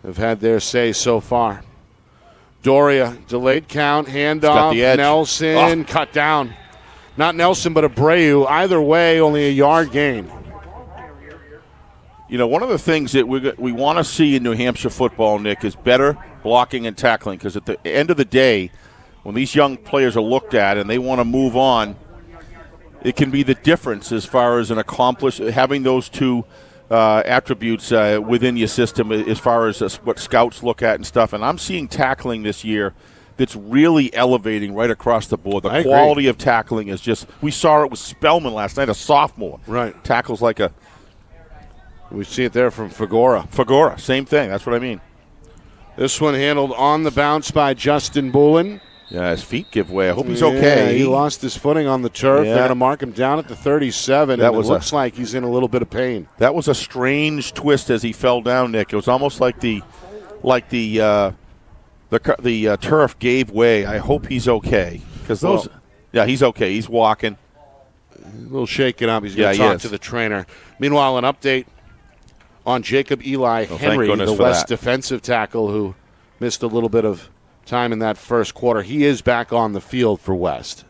have had their say so far. Doria, delayed count, handoff, Nelson, cut down. Not Nelson, but Abreu. Either way, only a yard gain. You know, one of the things that we want to see in New Hampshire football, Nick, is better blocking and tackling, because at the end of the day, when these young players are looked at and they want to move on, it can be the difference as far as having those two attributes within your system as far as what scouts look at and stuff. And I'm seeing tackling this year that's really elevating right across the board. The quality of tackling is just – we saw it with Spellman last night, a sophomore. Right. Tackles like a – we see it there from Fagora. Fagora, same thing. That's what I mean. This one handled on the bounce by Justin Bullen. Yeah, his feet give way. I hope he's okay. He lost his footing on the turf. They're going to mark him down at the 37, and it looks like he's in a little bit of pain. That was a strange twist as he fell down, Nick. It was almost like the turf gave way. I hope he's okay, because he's okay. He's walking. A little shaken up. He's going to talk to the trainer. Meanwhile, an update on Jacob Eli Henry, the West defensive tackle who missed a little bit of time in that first quarter. He is back on the field for West.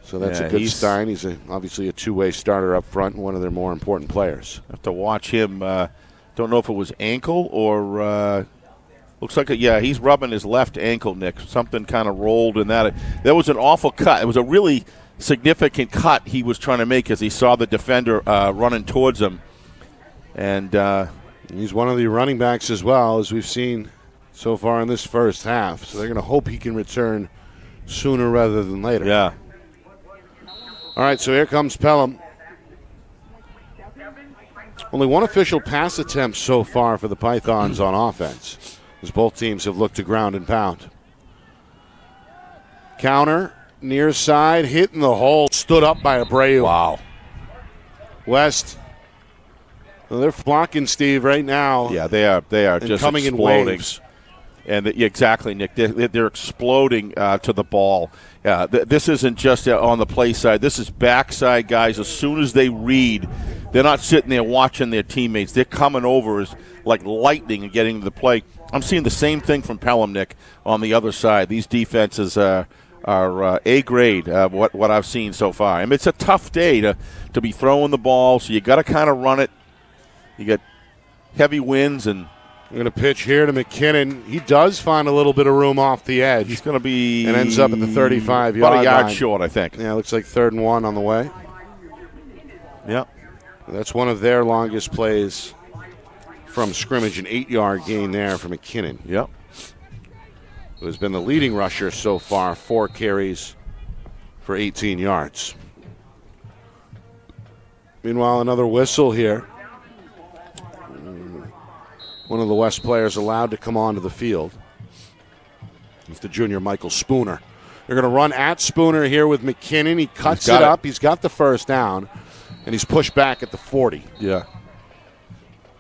So that's a good sign. He's obviously a two-way starter up front and one of their more important players. Have to watch him. Don't know if it was ankle or looks like he's rubbing his left ankle, Nick. Something kind of rolled in that. That was an awful cut. It was a really significant cut he was trying to make as he saw the defender running towards him. And he's one of the running backs as well, as we've seen so far in this first half. So they're going to hope he can return sooner rather than later. Yeah. All right, so here comes Pelham. Only one official pass attempt so far for the Pythons on offense, as both teams have looked to ground and pound. Counter, near side, hitting the hole, stood up by Abreu. Wow. West. Well, they're flocking, Steve, right now. Yeah, they are just coming exploding. In waves. And exactly, Nick. They're exploding to the ball. This isn't just on the play side. This is backside guys. As soon as they read, they're not sitting there watching their teammates. They're coming over as like lightning and getting to the play. I'm seeing the same thing from Pelham, Nick, on the other side. These defenses are A grade, what I've seen so far. I mean, it's a tough day to be throwing the ball, so you got to kind of run it. You get heavy winds and – I'm going to pitch here to McKinnon. He does find a little bit of room off the edge. He's going to be... And ends up at the 35-yard line. About a yard short, I think. Yeah, looks like 3rd and 1 on the way. Yeah. That's one of their longest plays from scrimmage, an 8-yard gain there for McKinnon. Yep. Who has been the leading rusher so far, 4 carries for 18 yards. Meanwhile, another whistle here. One of the West players allowed to come onto the field. It's the junior Michael Spooner. They're going to run at Spooner here with McKinnon. He cuts it up. He's got the first down, and he's pushed back at the 40. Yeah.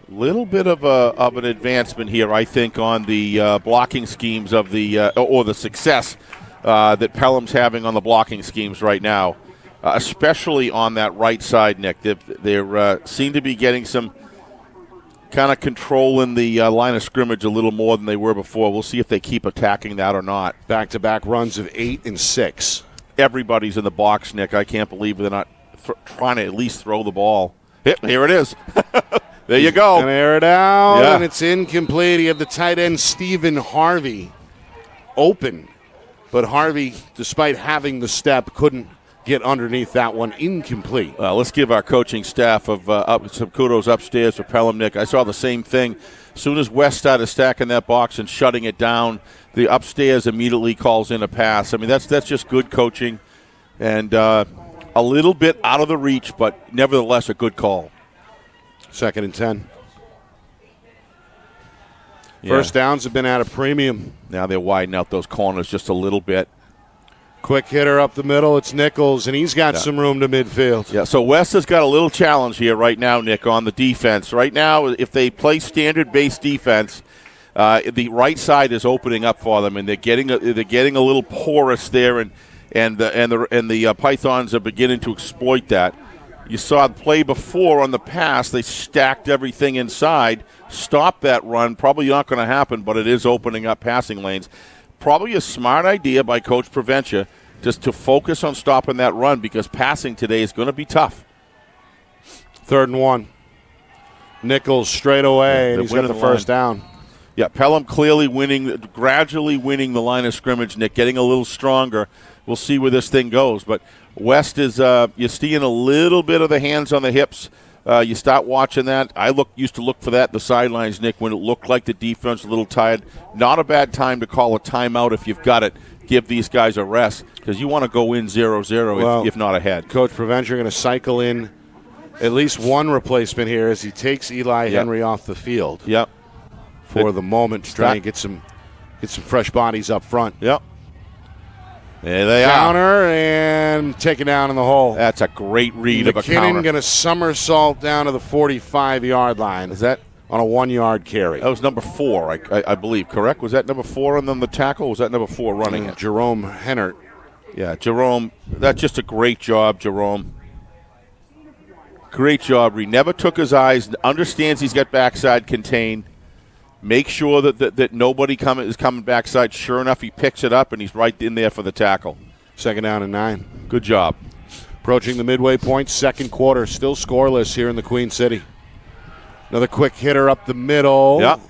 Little bit of an advancement here, I think, on the blocking schemes of or the success that Pelham's having on the blocking schemes right now, especially on that right side, Nick. They seem to be getting some kind of controlling the line of scrimmage a little more than they were before. We'll see if they keep attacking that or not. Back-to-back runs of 8 and 6. Everybody's in the box, Nick. I can't believe they're not trying to at least throw the ball. Here it is. There you go. And air it out, and it's incomplete. You have the tight end, Stephen Harvey, open. But Harvey, despite having the step, couldn't get underneath that one. Incomplete. Let's give our coaching staff some kudos upstairs for Pelham, Nick. I saw the same thing. As soon as West started stacking that box and shutting it down, the upstairs immediately calls in a pass. I mean, that's just good coaching. And a little bit out of the reach, but nevertheless a good call. 2nd and 10. First downs have been at a premium. Now they're widening out those corners just a little bit. Quick hitter up the middle. It's Nichols, and he's got some room to midfield. Yeah, so West has got a little challenge here right now, Nick, on the defense. Right now, if they play standard-based defense, the right side is opening up for them, and they're getting a little porous there, and the Pythons are beginning to exploit that. You saw the play before on the pass. They stacked everything inside, stopped that run. Probably not going to happen, but it is opening up passing lanes. Probably a smart idea by Coach Proventia just to focus on stopping that run because passing today is going to be tough. 3rd and 1. Nichols straight away, and he's got the first down. Yeah, Pelham clearly gradually winning the line of scrimmage, Nick, getting a little stronger. We'll see where this thing goes. But West is you're seeing a little bit of the hands on the hips. You start watching that. I used to look for that the sidelines, Nick, when it looked like the defense was a little tired. Not a bad time to call a timeout if you've got it. Give these guys a rest because you want to go in 0-0 if not ahead. Coach Provencher going to cycle in at least one replacement here as he takes Eli Henry off the field. Yep. For the moment to try and get some fresh bodies up front. Yep. There they Counter and taken down in the hole. That's a great read of a counter. McKinnon going to somersault down to the 45-yard line. Is that on a 1-yard carry? That was number 4, I believe, correct? Was that number 4 and then the tackle? Or was that number 4 running it? Jerome Hennert. Yeah, Jerome. That's just a great job, Jerome. Great job. He never took his eyes. Understands he's got backside contained. Make sure that nobody is coming backside. Sure enough, he picks it up, and he's right in there for the tackle. 2nd down and 9. Good job. Approaching the midway point, 2nd quarter. Still scoreless here in the Queen City. Another quick hitter up the middle. Yep.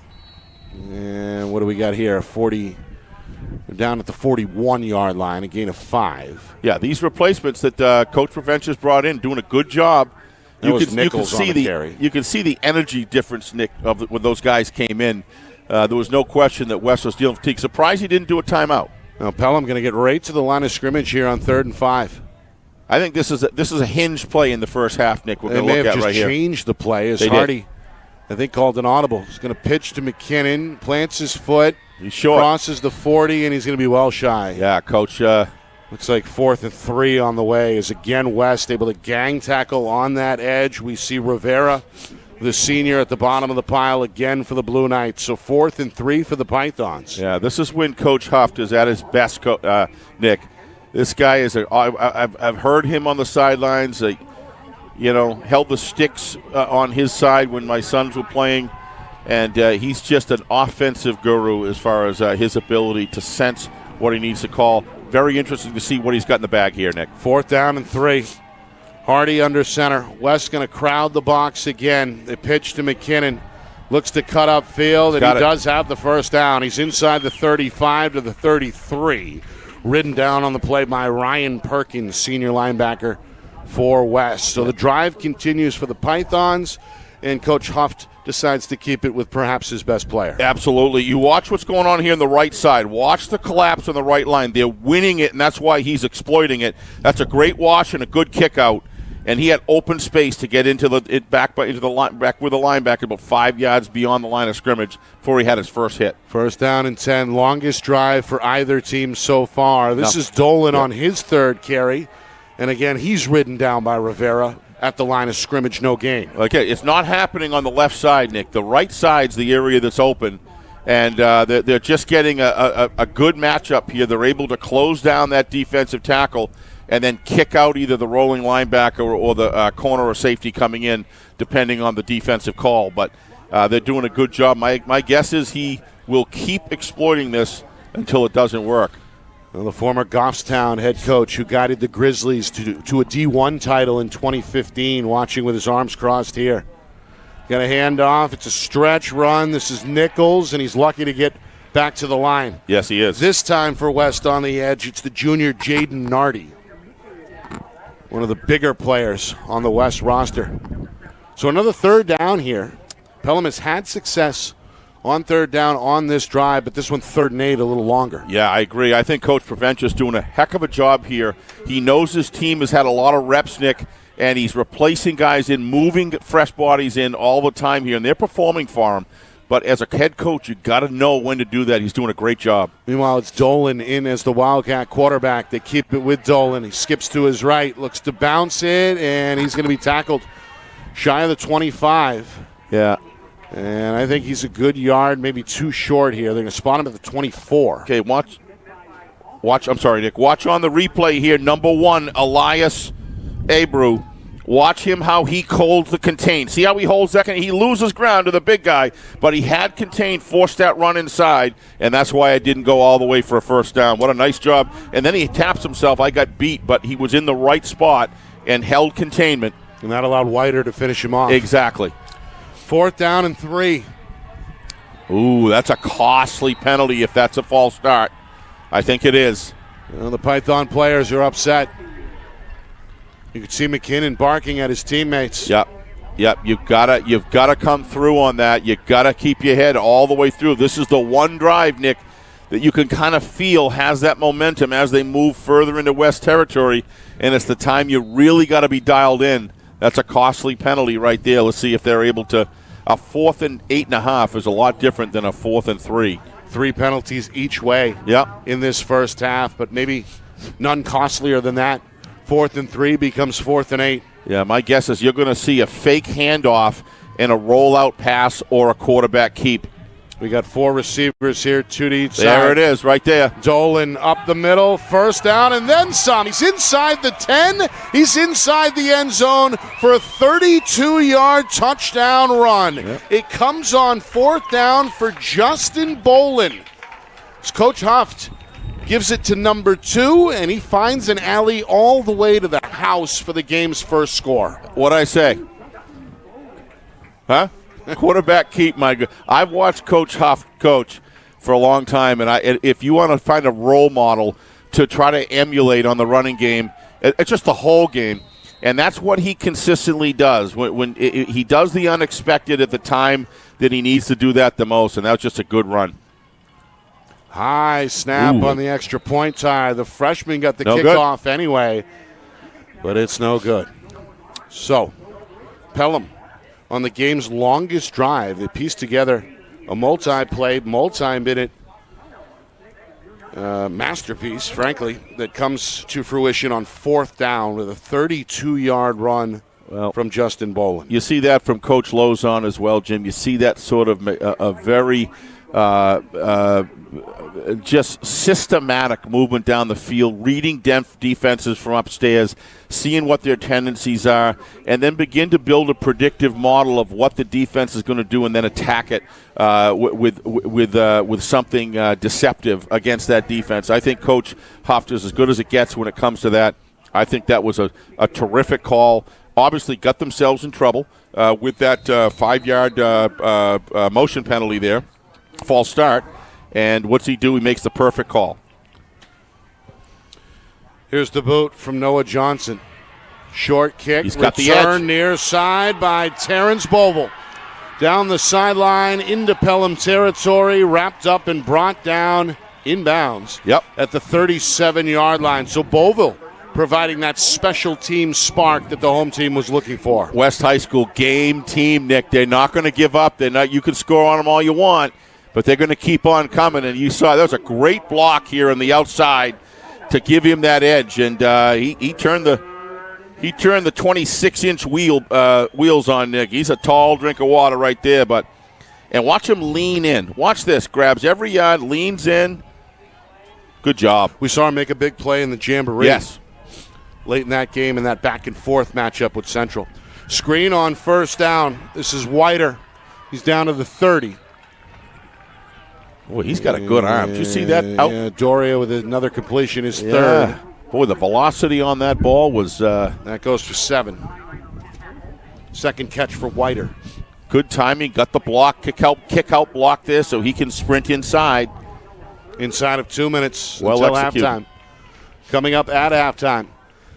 And what do we got here? 40. We're down at the 41-yard line, a gain of 5. Yeah, these replacements that Coach Provencher's brought in, doing a good job. You can see the energy difference, Nick, when those guys came in. There was no question that West was dealing with fatigue. Surprised he didn't do a timeout. Now Pelham going to get right to the line of scrimmage here on 3rd and 5. I think this is a hinge play in the first half, Nick. We're going to look at right here. They may have just changed the play as Hardy, I think, called an audible. He's going to pitch to McKinnon, plants his foot, he's short, crosses the 40, and he's going to be well shy. Yeah, Coach. Looks like 4th and 3 on the way as again West able to gang tackle on that edge. We see Rivera, the senior, at the bottom of the pile again for the Blue Knights. So 4th and 3 for the Pythons. Yeah, this is when Coach Huft is at his best, Nick. This guy is I've heard him on the sidelines. Held the sticks on his side when my sons were playing, and he's just an offensive guru as far as his ability to sense what he needs to call. Very interesting to see what he's got in the bag here, Nick. 4th down and 3. Hardy under center. West going to crowd the box again. They pitch to McKinnon. Looks to cut up field, and he does have the first down. He's inside the 35 to the 33. Ridden down on the play by Ryan Perkins, senior linebacker for West. So the drive continues for the Pythons, and Coach Huft decides to keep it with perhaps his best player. Absolutely. You watch what's going on here on the right side. Watch the collapse on the right line. They're winning it, and that's why he's exploiting it. That's a great wash and a good kick out. And he had open space to get back where the linebacker, about 5 yards beyond the line of scrimmage before he had his first hit. 1st down and 10. Longest drive for either team so far. This is Dolan on his 3rd carry. And again, he's ridden down by Rivera at the line of scrimmage, no gain. Okay, it's not happening on the left side, Nick. The right side's the area that's open, and they're just getting a good matchup here. They're able to close down that defensive tackle and then kick out either the rolling linebacker or the corner or safety coming in, depending on the defensive call. But they're doing a good job. My guess is he will keep exploiting this until it doesn't work. Well, the former Goffstown head coach who guided the Grizzlies to a D1 title in 2015, watching with his arms crossed here. Got a handoff. It's a stretch run. This is Nichols, and he's lucky to get back to the line. Yes, he is. This time for West on the edge, it's the junior Jaden Nardi, one of the bigger players on the West roster. So another third down here. Pelham has had success on third down on this drive, but this one 3rd and 8, a little longer. Yeah, I agree. I think Coach Provencher's doing a heck of a job here. He knows his team has had a lot of reps, Nick, and he's replacing guys in, moving fresh bodies in all the time here, and they're performing for him. But as a head coach, you got to know when to do that. He's doing a great job. Meanwhile, it's Dolan in as the Wildcat quarterback. They keep it with Dolan. He skips to his right, looks to bounce it, and he's going to be tackled shy of the 25. Yeah. And I think he's a good yard, maybe too short here. They're going to spot him at the 24. Okay, watch. I'm sorry, Nick. Watch on the replay here. Number 1, Elias Abreu. Watch him how he holds the contain. See how he holds that? He loses ground to the big guy, but he had contained, forced that run inside, and that's why I didn't go all the way for a first down. What a nice job. And then he taps himself. I got beat, but he was in the right spot and held containment. And that allowed Whiter to finish him off. Exactly. 4th down and 3. Ooh, that's a costly penalty if that's a false start. I think it is. Well, the Python players are upset. You can see McKinnon barking at his teammates. Yep. You've gotta come through on that. You gotta keep your head all the way through. This is the one drive, Nick, that you can kind of feel has that momentum as they move further into West territory, and it's the time you really got to be dialed in. That's a costly penalty right there. Let's see if they're able to. A 4th and 8.5 is a lot different than a 4th and 3. 3 penalties each way in this first half, but maybe none costlier than that. 4th and 3 becomes 4th and 8. Yeah, my guess is you're going to see a fake handoff and a rollout pass or a quarterback keep. We got 4 receivers here, 2 to each side. There it is, right there. Dolan up the middle, first down, and then some. He's inside the 10. He's inside the end zone for a 32-yard touchdown run. Yep. It comes on 4th down for Justin Boland. As Coach Huft gives it to number 2, and he finds an alley all the way to the house for the game's first score. What'd I say? Huh? Quarterback keep, my good. I've watched Coach Huff coach for a long time, and if you want to find a role model to try to emulate on the running game, it's just the whole game, and that's what he consistently does. When he does the unexpected at the time that he needs to do that the most, and that was just a good run. High snap on the extra point tie. The freshman got the kickoff anyway, but it's no good. So, Pelham on the game's longest drive. They pieced together a multi-play, multi-minute masterpiece, frankly, that comes to fruition on 4th down with a 32-yard run from Justin Boland. You see that from Coach Lozon as well, Jim. You see that sort of a very just systematic movement down the field, reading defenses from upstairs, seeing what their tendencies are, and then begin to build a predictive model of what the defense is going to do, and then attack it with something deceptive against that defense. I think Coach Huft is as good as it gets when it comes to that. I think that was a terrific call. Obviously got themselves in trouble with that 5-yard motion penalty there. False start, and what's he do? He makes the perfect call. Here's the boot from Noah Johnson. Short kick. He's got the edge. Near side by Terrence Bovell. Down the sideline into Pelham territory, wrapped up and brought down inbounds at the 37-yard line. So Bovell providing that special team spark that the home team was looking for. West High School game team, Nick. They're not going to give up. They're not. You can score on them all you want, but they're going to keep on coming. And you saw there was a great block here on the outside to give him that edge, and he turned the 26-inch wheels on Nick. He's a tall drink of water right there, and watch him lean in. Watch this. Grabs every yard, leans in. Good job. We saw him make a big play in the Jamboree. Yes. Late in that game in that back-and-forth matchup with Central. Screen on first down. This is Whiter. He's down to the 30. Boy, he's got a good arm. Did you see that? Yeah, Doria with another completion, his third. Boy, the velocity on that ball was... that goes for 7. Second catch for Whiter. Good timing. Got the block, kick out block there so he can sprint inside. Inside of 2 minutes Well until executed. halftime. Coming up at halftime.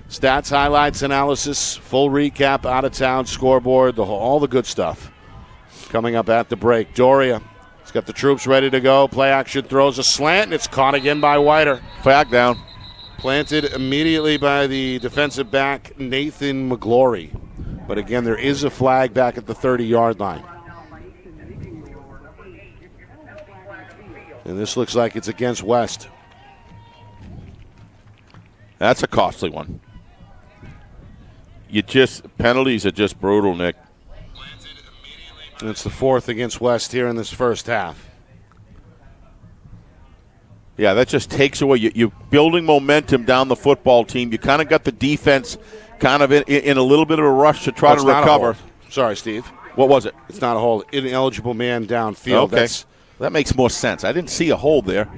Stats, highlights, analysis, full recap, out-of-town scoreboard, all the good stuff. Coming up at the break. Doria. He's got the troops ready to go. Play action, throws a slant, and it's caught again by Whiter. Flag down. Planted immediately by the defensive back, Nathan McGlory. But again, there is a flag back at the 30-yard line. And this looks like it's against West. That's a costly one. Penalties are just brutal, Nick. And it's the 4th against West here in this first half. Yeah, that just takes away. You're building momentum down the football team. You kind of got the defense kind of in a little bit of a rush to try to recover. Sorry, Steve. What was it? It's not a hold. Ineligible man downfield. Okay. That makes more sense. I didn't see a hold there.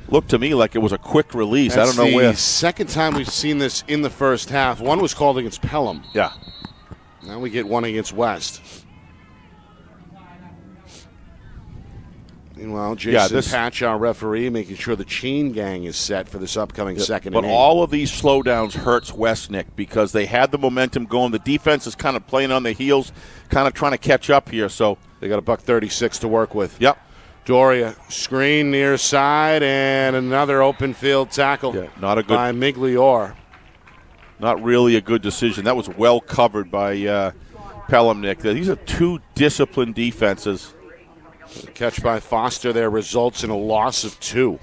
Looked to me like it was a quick release. I don't know where. That's the second time we've seen this in the first half. One was called against Pelham. Yeah. Now we get one against West. Meanwhile, Jason Patch, our referee, making sure the chain gang is set for this upcoming second But and 8. all of these slowdowns hurts West, Nick, because they had the momentum going. The defense is kind of playing on their heels, kind of trying to catch up here. So they got a $136 to work with. Yep. Doria, screen near side, and another open field tackle by Miglior. Not really a good decision. That was well covered by Pelham, Nick. These are two disciplined defenses. The catch by Foster there results in a loss of 2.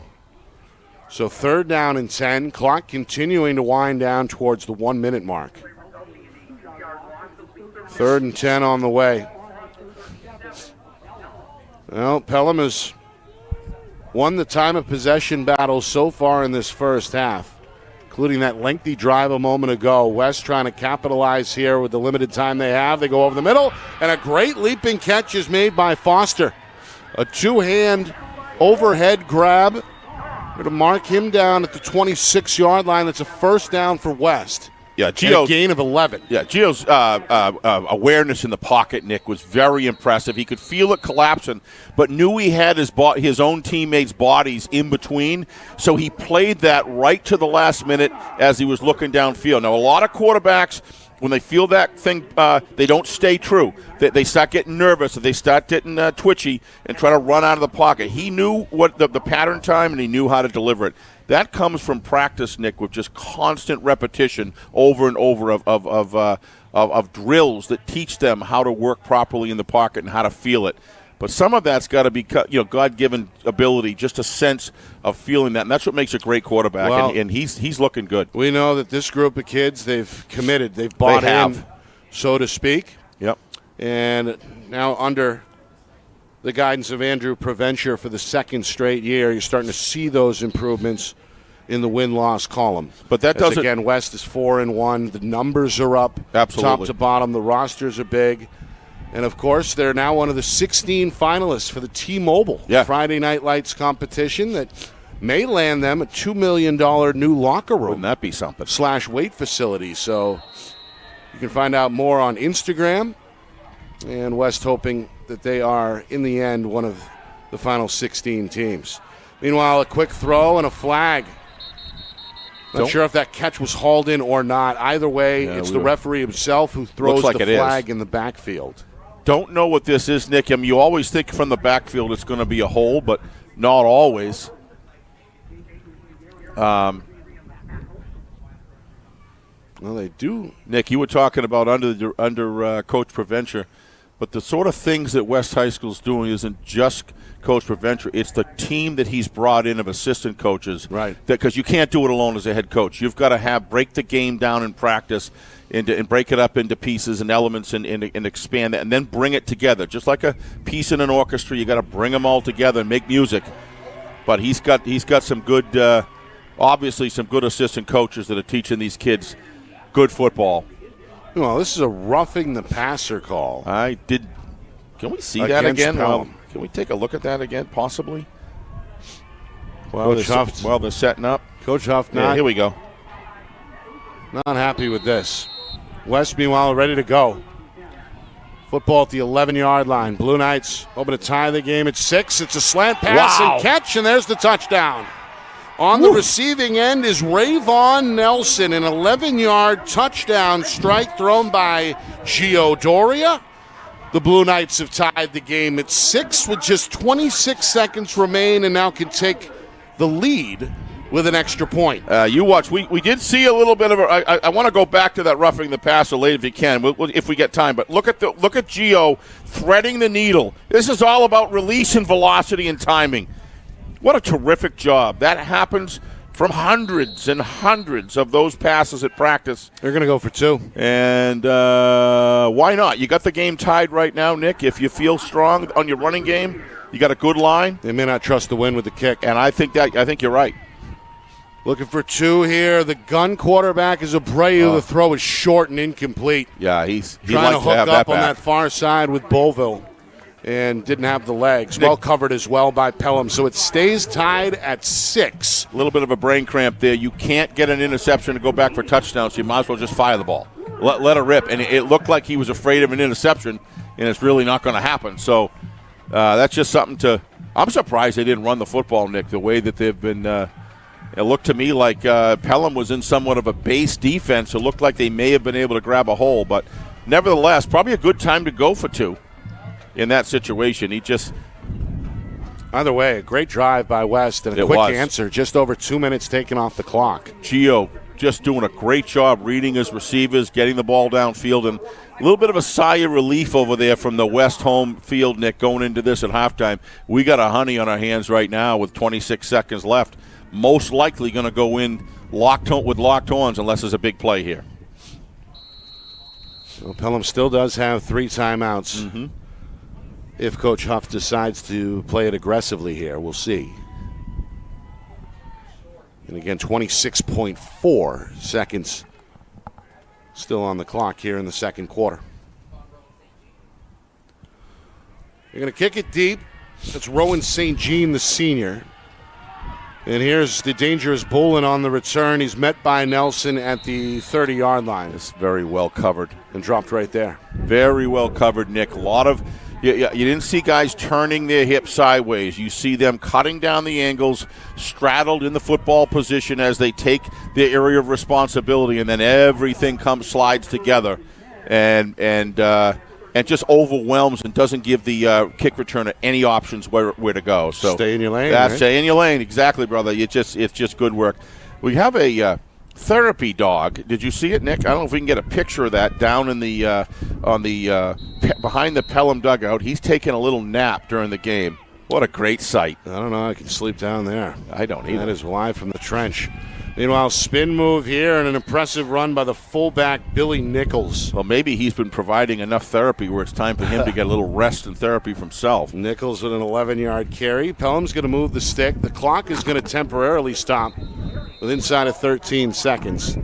So 3rd down and 10. Clock continuing to wind down towards the 1-minute mark. 3rd and 10 on the way. Well, Pelham has won the time of possession battle so far in this first half, including that lengthy drive a moment ago. West trying to capitalize here with the limited time they have. They go over the middle, and a great leaping catch is made by Foster. A 2-hand overhead grab. We're going to mark him down at the 26-yard line. That's a first down for West. Yeah, Gio's gain of 11. Yeah, Gio's awareness in the pocket, Nick, was very impressive. He could feel it collapsing, but knew he had his own teammates' bodies in between, so he played that right to the last minute as he was looking downfield. Now, a lot of quarterbacks, when they feel that thing, they don't stay true. They start getting nervous, they start getting twitchy and try to run out of the pocket. He knew what the pattern time, and he knew how to deliver it. That comes from practice, Nick, with just constant repetition over and over of drills that teach them how to work properly in the pocket and how to feel it. But some of that's got to be, God-given ability, just a sense of feeling that, and that's what makes a great quarterback. Well, and he's looking good. We know that this group of kids, they've committed, they've bought in, so to speak. Yep. And now under the guidance of Andrew Preventure for the 2nd straight year, you're starting to see those improvements in the win-loss column. But that doesn't. Again, West is 4-1. The numbers are up, absolutely, top to bottom. The rosters are big. And, of course, they're now one of the 16 finalists for the T-Mobile Friday Night Lights competition that may land them a $2 million new locker room. Wouldn't that be something? / weight facility. So you can find out more on Instagram. And West hoping that they are, in the end, one of the final 16 teams. Meanwhile, a quick throw and a flag. Not sure if that catch was hauled in or not. Either way, it's the referee himself who throws the flag in the backfield. Don't know what this is, Nick. I mean, you always think from the backfield it's going to be a hole, but not always. Well, they do. Nick, you were talking about under Coach Preventure, but the sort of things that West High School is doing isn't just Coach Preventure. It's the team that he's brought in of assistant coaches. Right. Because you can't do it alone as a head coach. You've got to break the game down in practice and break it up into pieces and elements and expand that and then bring it together. Just like a piece in an orchestra, you got to bring them all together and make music. But he's got some good, obviously some good assistant coaches that are teaching these kids good football. Well, this is a roughing the passer call. Can we see that again? Can we take a look at that again, possibly? Well, they're setting up. Coach Huff Here we go. Not happy with this. West, meanwhile, ready to go. Football at the 11-yard line. Blue Knights hoping to tie the game at 6. It's a slant pass and catch, and there's the touchdown. On the receiving end is Rayvon Nelson, an 11-yard touchdown strike thrown by Gio Doria. The Blue Knights have tied the game at 6 with just 26 seconds remain and now can take the lead with an extra point. You watch. We did see a little bit of I want to go back to that roughing the passer late if you can, if we get time. But look at Gio threading the needle. This is all about release and velocity and timing. What a terrific job. That happens from hundreds and hundreds of those passes at practice. They're going to go for 2. And why not? You got the game tied right now, Nick. If you feel strong on your running game, you got a good line. They may not trust the win with the kick. And I think you're right. Looking for 2 here. The gun quarterback is Abreu. The throw is short and incomplete. Yeah, he trying to hook up on that far side with Beauville and didn't have the legs. Well covered as well by Pelham. So it stays tied at 6. A little bit of a brain cramp there. You can't get an interception to go back for a touchdown, so you might as well just fire the ball. Let it rip. And it looked like he was afraid of an interception, and it's really not going to happen. So that's just something to – I'm surprised they didn't run the football, Nick, the way that they've been it looked to me like Pelham was in somewhat of a base defense. It looked like they may have been able to grab a hole. But nevertheless, probably a good time to go for 2 in that situation. Either way, a great drive by West and a quick answer. Just over 2 minutes taken off the clock. Gio just doing a great job reading his receivers, getting the ball downfield, and a little bit of a sigh of relief over there from the West home field, Nick, going into this at halftime. We got a honey on our hands right now with 26 seconds left. Most likely going to go in locked horns unless there's a big play here. Well, Pelham still does have 3 timeouts. Mm-hmm. If Coach Huff decides to play it aggressively here, we'll see. And again, 26.4 seconds still on the clock here in the second quarter. They're going to kick it deep. That's Rowan St. Jean, the senior. And here's the dangerous Bolin on the return. He's met by Nelson at the 30-yard line. It's very well covered. And dropped right there. Very well covered, Nick. A lot of you didn't see guys turning their hips sideways. You see them cutting down the angles, straddled in the football position as they take their area of responsibility, and then everything slides together and just overwhelms and doesn't give the kick returner any options where to go. So stay in your lane. That's right? Stay in your lane, exactly, brother. It's just good work. We have a therapy dog. Did you see it, Nick? I don't know if we can get a picture of that down in the behind the Pelham dugout. He's taking a little nap during the game. What a great sight. I don't know. I can sleep down there. I don't either. That is live from the trench. Meanwhile, spin move here and an impressive run by the fullback, Billy Nichols. Well, maybe he's been providing enough therapy where it's time for him to get a little rest and therapy from himself. Nichols with an 11-yard carry. Pelham's going to move the stick. The clock is going to temporarily stop with inside of 13 seconds.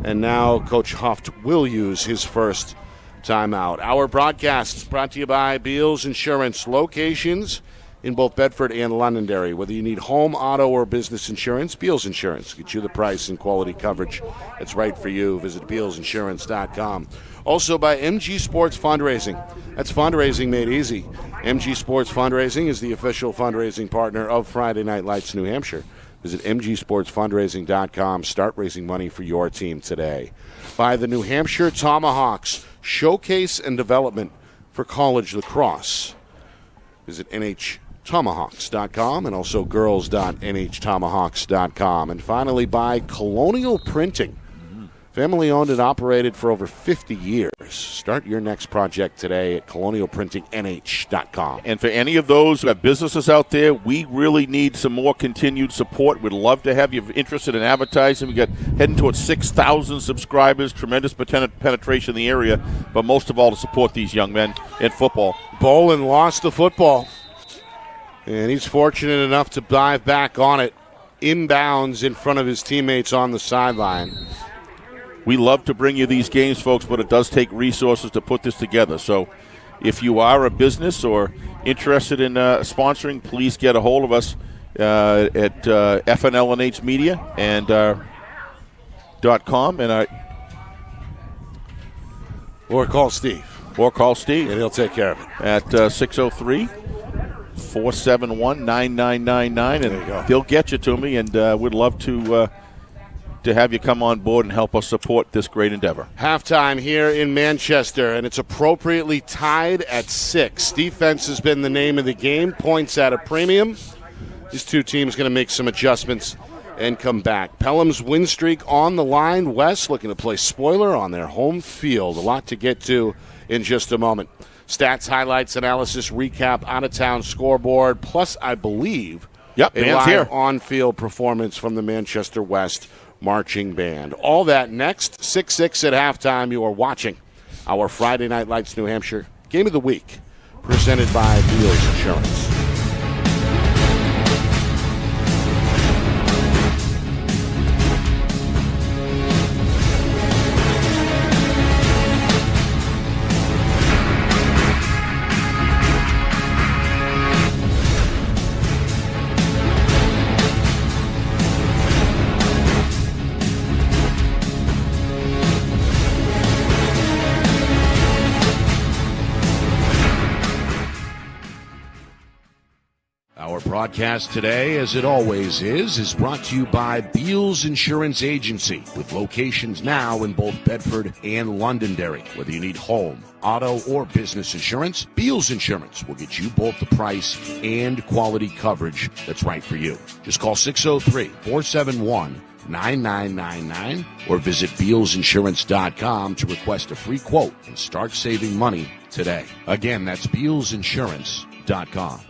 And now Coach Huff will use his first timeout. Our broadcast is brought to you by Beals Insurance. Locations in both Bedford and Londonderry. Whether you need home, auto, or business insurance, Beals Insurance gets you the price and quality coverage that's right for you. Visit BealsInsurance.com. Also by MG Sports Fundraising. That's fundraising made easy. MG Sports Fundraising is the official fundraising partner of Friday Night Lights New Hampshire. Visit MGSportsFundraising.com. Start raising money for your team today. By the New Hampshire Tomahawks, showcase and development for college lacrosse. Visit NHTomahawks.com and also girls.NHTomahawks.com. And finally, by Colonial Printing. Family owned and operated for over 50 years. Start your next project today at colonialprintingnh.com. And for any of those who have businesses out there, we really need some more continued support. We'd love to have you interested in advertising. We got heading towards 6,000 subscribers, tremendous penetration in the area, but most of all to support these young men in football. Bolin lost the football, and he's fortunate enough to dive back on it inbounds in front of his teammates on the sideline. We love to bring you these games, folks, but it does take resources to put this together. So if you are a business or interested in sponsoring, please get a hold of us. at FNLNH Media and .com, and Or call Steve. Steve. And he'll take care of it. At 603-471-9999. There you go. And they'll get you to me, and we'd love to have you come on board and help us support this great endeavor. Halftime here in Manchester, and it's appropriately tied at 6. Defense has been the name of the game. Points at a premium. These two teams going to make some adjustments and come back. Pelham's win streak on the line. West looking to play spoiler on their home field. A lot to get to in just a moment. Stats, highlights, analysis, recap, out-of-town scoreboard, plus, I believe, a live here. on-field performance from the Manchester West Marching Band. All that next. 6-6 at halftime. You are watching our Friday Night Lights New Hampshire Game of the Week, presented by Beals Insurance. Our broadcast today, as it always is brought to you by Beals Insurance Agency, with locations now in both Bedford and Londonderry. Whether you need home, auto, or business insurance, Beals Insurance will get you both the price and quality coverage that's right for you. Just call 603-471-9999 or visit BealsInsurance.com to request a free quote and start saving money today. Again, that's BealsInsurance.com.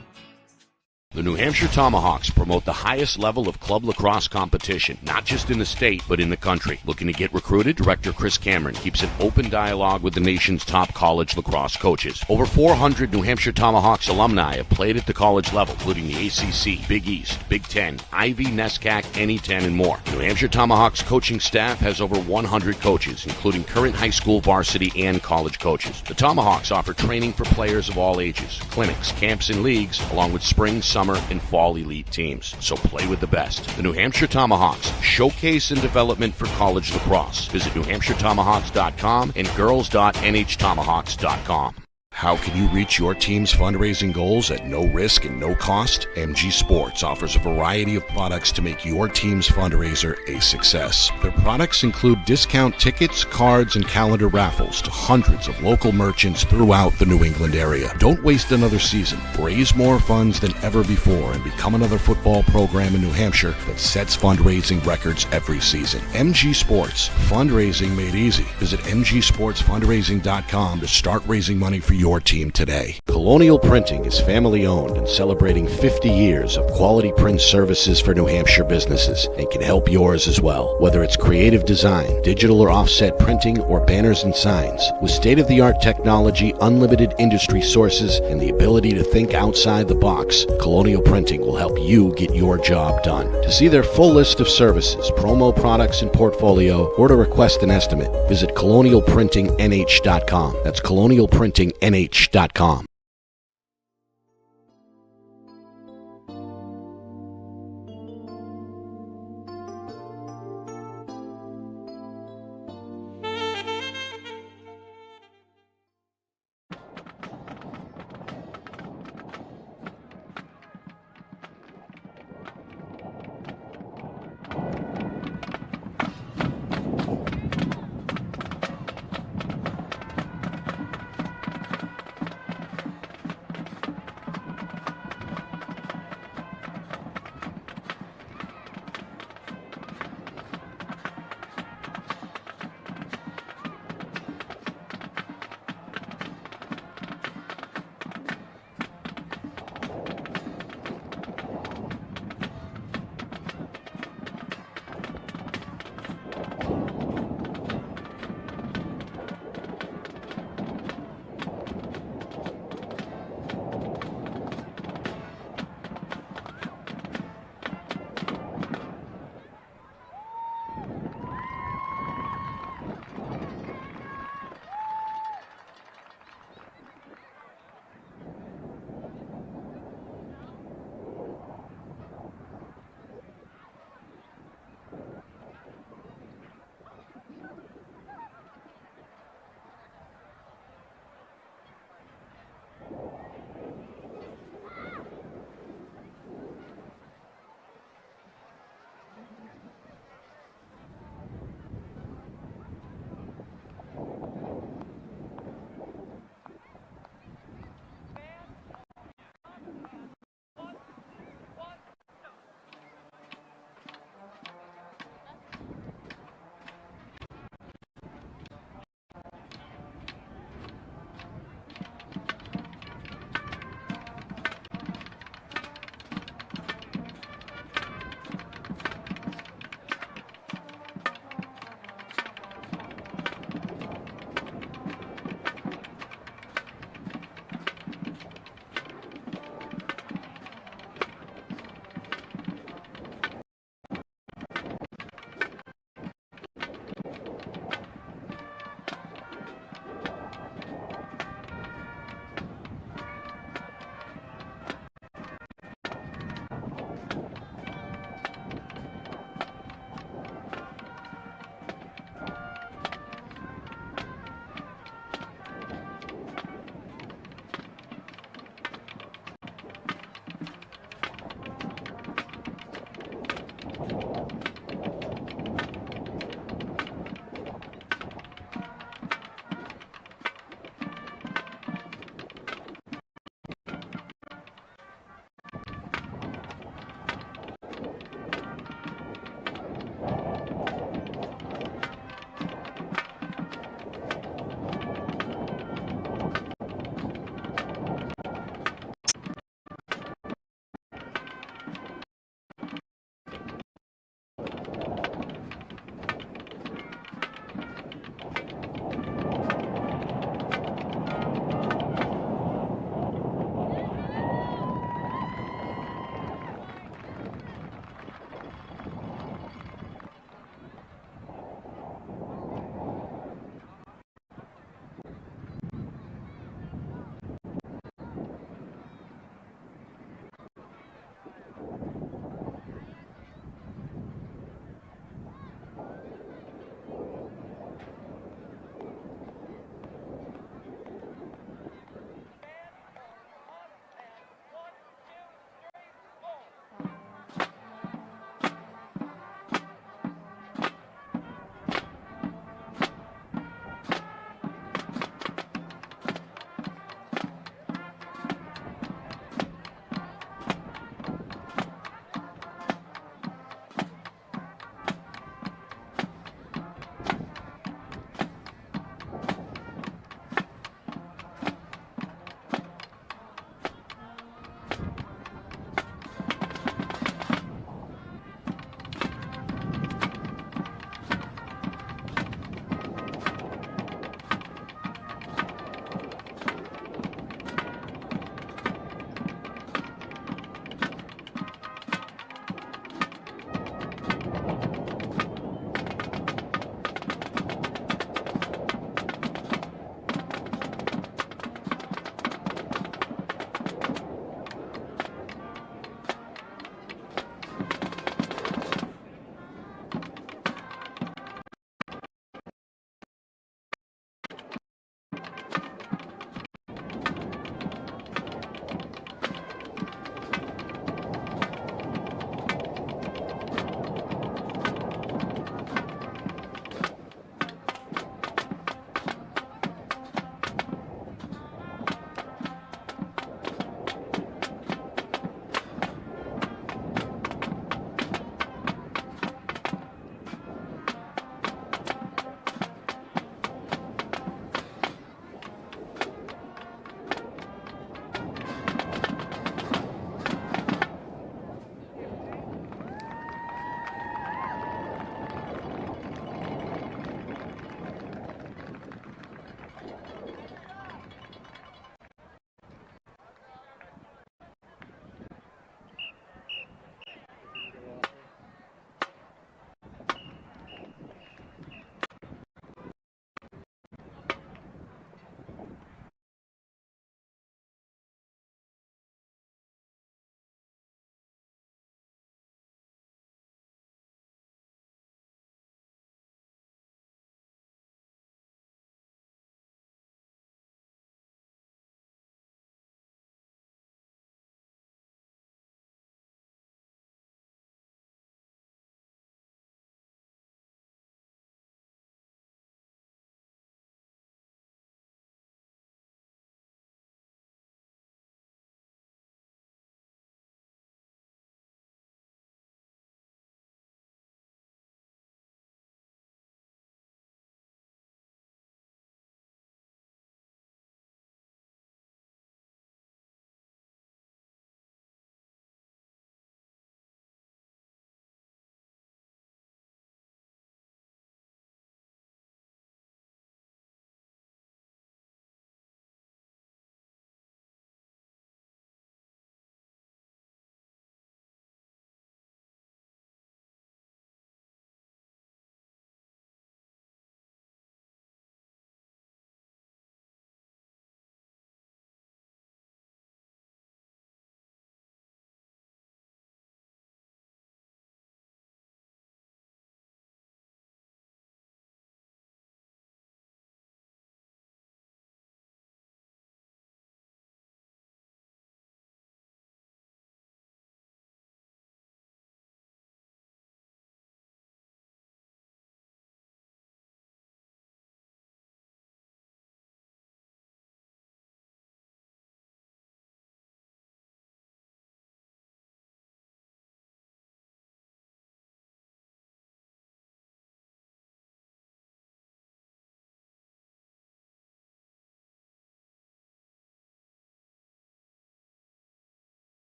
The New Hampshire Tomahawks promote the highest level of club lacrosse competition, not just in the state, but in the country. Looking to get recruited? Director Chris Cameron keeps an open dialogue with the nation's top college lacrosse coaches. Over 400 New Hampshire Tomahawks alumni have played at the college level, including the ACC, Big East, Big Ten, Ivy, NESCAC, NE10, and more. New Hampshire Tomahawks coaching staff has over 100 coaches, including current high school, varsity, and college coaches. The Tomahawks offer training for players of all ages, clinics, camps, and leagues, along with spring, summer, and fall elite teams. So play with the best. The New Hampshire Tomahawks, showcase and development for college lacrosse. Visit NewHampshireTomahawks.com and girls.nhtomahawks.com. How can you reach your team's fundraising goals at no risk and no cost? MG Sports offers a variety of products to make your team's fundraiser a success. Their products include discount tickets, cards, and calendar raffles to hundreds of local merchants throughout the New England area. Don't waste another season. Raise more funds than ever before and become another football program in New Hampshire that sets fundraising records every season. MG Sports, fundraising made easy. Visit mgsportsfundraising.com to start raising money for your team today. Colonial Printing is family owned and celebrating 50 years of quality print services for New Hampshire businesses and can help yours as well. Whether it's creative design, digital or offset printing, or banners and signs, with state-of-the-art technology, unlimited industry sources, and the ability to think outside the box, Colonial Printing will help you get your job done. To see their full list of services, promo products, and portfolio, or to request an estimate, visit colonialprintingnh.com. That's colonialprintingnh.com.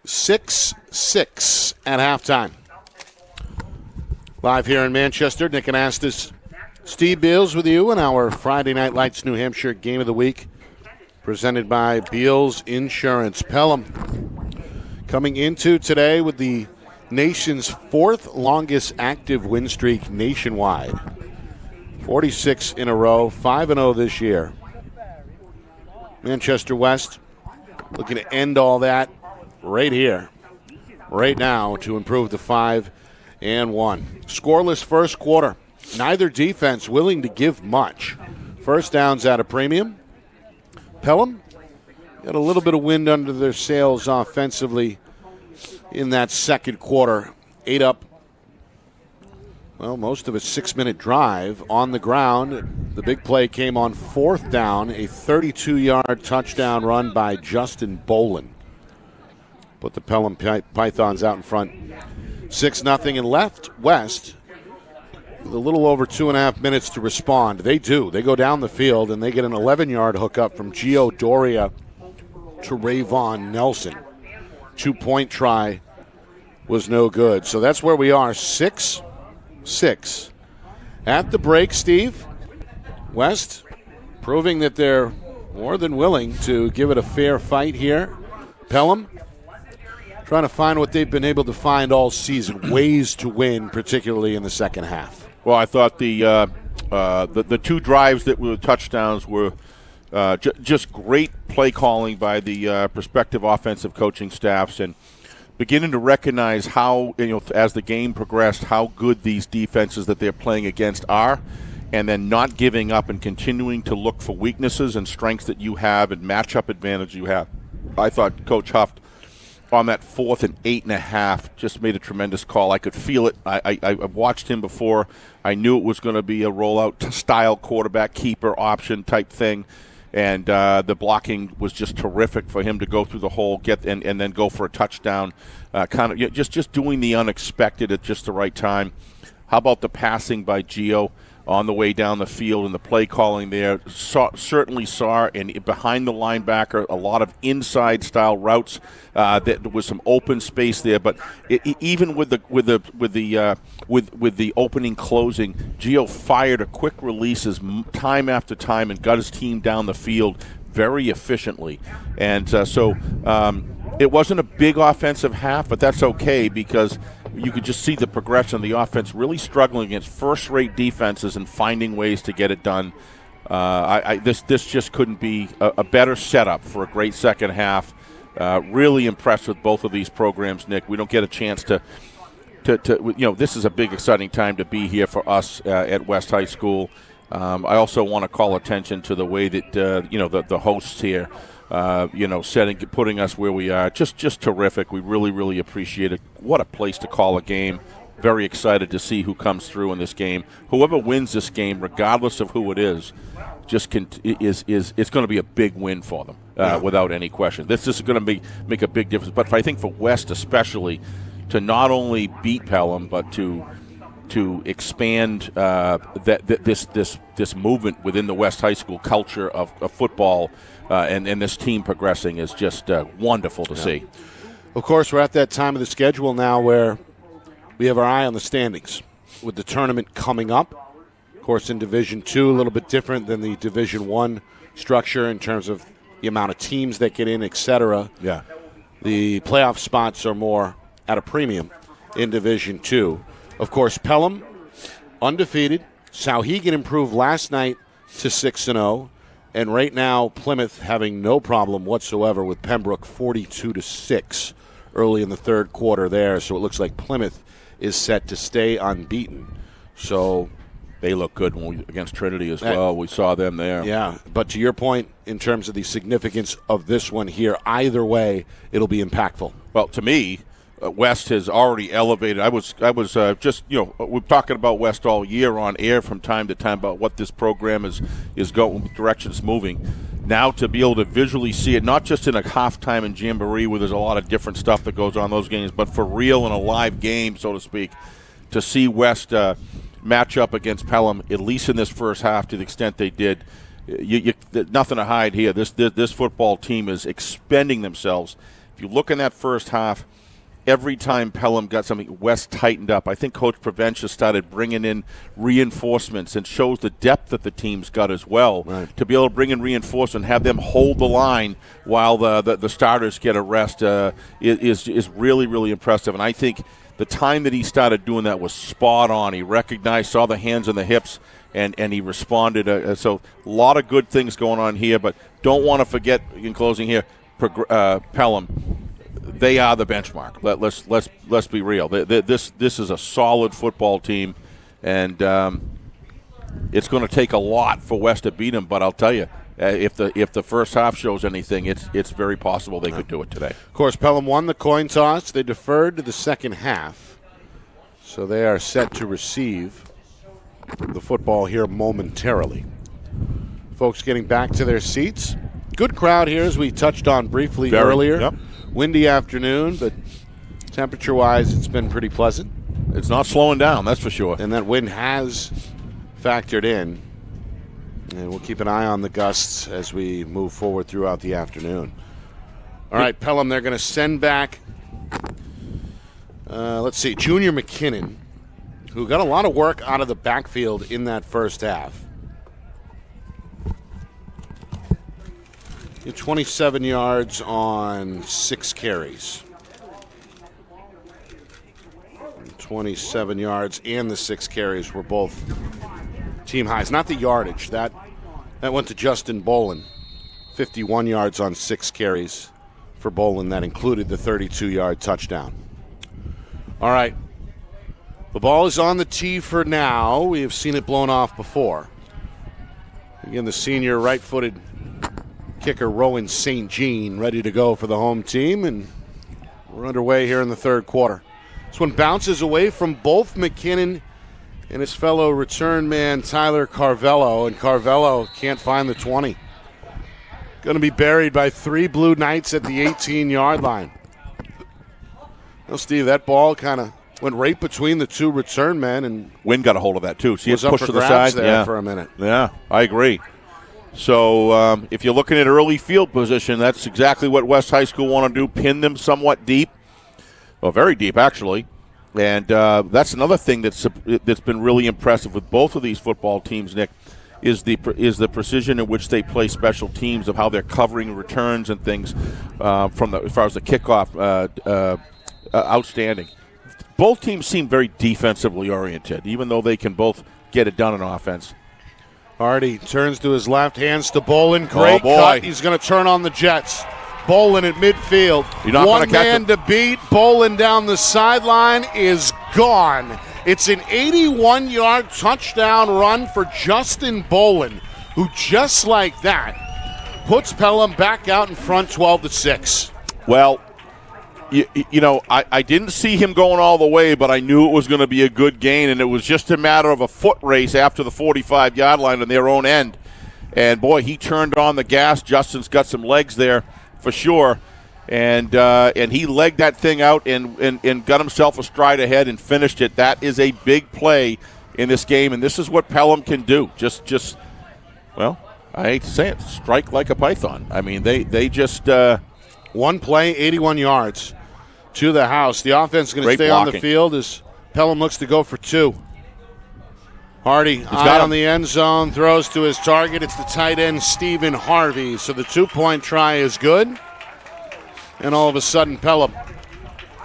6-6 at halftime. Live here in Manchester, Nick Anastas, Steve Beals with you in our Friday Night Lights New Hampshire Game of the Week, presented by Beals Insurance. Pelham coming into today with the nation's fourth longest active win streak nationwide. 46 in a row, 5-0 this year. Manchester West looking to end all that right here, right now, to improve to 5-1. Scoreless first quarter. Neither defense willing to give much. First downs at a premium. Pelham got a little bit of wind under their sails offensively in that second quarter. 8 up. Well, most of a 6-minute drive on the ground. The big play came on fourth down, a 32-yard touchdown run by Justin Bolin. Put the Pelham Pythons out in front 6-0, and left West with a little over 2.5 minutes to respond. They do. They go down the field, and they get an 11-yard hookup from Gio Doria to Rayvon Nelson. 2-point try was no good. So that's where we are, 6-6. At the break, Steve, West proving that they're more than willing to give it a fair fight here. Pelham trying to find what they've been able to find all season, ways to win, particularly in the second half. Well, I thought the two drives that were touchdowns were just great play calling by the prospective offensive coaching staffs, and beginning to recognize how, as the game progressed, how good these defenses that they're playing against are, and then not giving up and continuing to look for weaknesses and strengths that you have and matchup advantage you have. I thought Coach Huff on that 4th and 8.5 just made a tremendous call. I could feel it. I've watched him before. I knew it was going to be a rollout style quarterback keeper option type thing, and the blocking was just terrific for him to go through the hole, and then go for a touchdown. Just doing the unexpected at just the right time. How about the passing by Gio on the way down the field, and the play calling there? Certainly saw, and behind the linebacker, a lot of inside style routes. There was some open space there, but even with the opening closing, Gio fired a quick releases time after time and got his team down the field very efficiently. And so it wasn't a big offensive half, but that's okay, because you could just see the progression of the offense really struggling against first-rate defenses and finding ways to get it done. This just couldn't be a better setup for a great second half. Really impressed with both of these programs, Nick. We don't get a chance to this is a big, exciting time to be here for us at West High School. I also want to call attention to the way that the hosts here, putting us where we are. Just terrific. We really, really appreciate it. What a place to call a game. Very excited to see who comes through in this game. Whoever wins this game, regardless of who it is, it's going to be a big win for them, without any question. This is going to make a big difference. But I think for West especially, to not only beat Pelham, but to expand this movement within the West High School culture of football, and this team progressing is just wonderful to see. Of course, we're at that time of the schedule now where we have our eye on the standings with the tournament coming up. Of course, in Division II, a little bit different than the Division I structure in terms of the amount of teams that get in, etc. Yeah. The playoff spots are more at a premium in Division II. Of course, Pelham, undefeated. Sauhegan improved last night to 6-0. And right now, Plymouth having no problem whatsoever with Pembroke 42-6 early in the third quarter there. So it looks like Plymouth is set to stay unbeaten. So they look good against Trinity as well. We saw them there. Yeah, but to your point, in terms of the significance of this one here, either way, it'll be impactful. Well, to me, West has already elevated. I was just we're talking about West all year on air from time to time about what this program is going, what direction it's moving. Now to be able to visually see it, not just in a halftime and jamboree where there's a lot of different stuff that goes on in those games, but for real in a live game, so to speak, to see West match up against Pelham, at least in this first half, to the extent they did. Nothing to hide here. This football team is expending themselves if you look in that first half, every time Pelham got something, West tightened up. I think Coach Provencher started bringing in reinforcements, and shows the depth that the team's got as well. Right. To be able to bring in reinforcements and have them hold the line while the starters get a rest is really, really impressive. And I think the time that he started doing that was spot on. He recognized, saw the hands and the hips, and he responded. So a lot of good things going on here, but don't want to forget, in closing here, Pelham. They are the benchmark. Let's be real. This is a solid football team, and it's going to take a lot for West to beat them. But I'll tell you, if the first half shows anything, it's very possible they could do it today. Of course, Pelham won the coin toss. They deferred to the second half, so they are set to receive the football here momentarily. Folks getting back to their seats. Good crowd here, as we touched on briefly earlier. Yep. Windy afternoon, but temperature-wise, it's been pretty pleasant. It's not slowing down, that's for sure. And that wind has factored in. And we'll keep an eye on the gusts as we move forward throughout the afternoon. All right, Pelham, they're going to send back, let's see, Junior McKinnon, who got a lot of work out of the backfield in that first half. 27 yards on 6 carries. 27 yards and the 6 carries were both team highs. Not the yardage. That went to Justin Bolin. 51 yards on 6 carries for Bolin. That included the 32-yard touchdown. All right. The ball is on the tee for now. We have seen it blown off before. Again, the senior right-footed kicker Rowan St. Jean ready to go for the home team, and we're underway here in the third quarter. This one bounces away from both McKinnon and his fellow return man Tyler Carvello, and Carvello can't find the 20. Going to be buried by 3 Blue Knights at the 18-yard line. Well, Steve, that ball kind of went right between the 2 return men, and Wind got a hold of that too. See, was it's pushed up for to the grabs side there for a minute. Yeah, I agree. So if you're looking at early field position, that's exactly what West High School want to do, pin them somewhat deep. Well, very deep, actually. And that's another thing that's been really impressive with both of these football teams, Nick, is the precision in which they play special teams, of how they're covering returns and things as far as the kickoff, outstanding. Both teams seem very defensively oriented, even though they can both get it done on offense. Hardy turns to his left, hands to Bolin. Great cut. He's going to turn on the Jets. Bolin at midfield. One man to beat. Bolin down the sideline is gone. It's an 81-yard touchdown run for Justin Bolin, who just like that puts Pelham back out in front 12-6. Well, you know, I didn't see him going all the way, but I knew it was going to be a good gain, and it was just a matter of a foot race after the 45-yard line on their own end. And, boy, he turned on the gas. Justin's got some legs there for sure. And he legged that thing out and got himself a stride ahead and finished it. That is a big play in this game, and this is what Pelham can do. Just well, I hate to say it, strike like a python. I mean, they just one play, 81 yards to the house. The offense is going to stay on the field as Pelham looks to go for 2. Hardy eye on the end zone, throws to his target. It's the tight end, Stephen Harvey. So the 2-point try is good. And all of a sudden, Pelham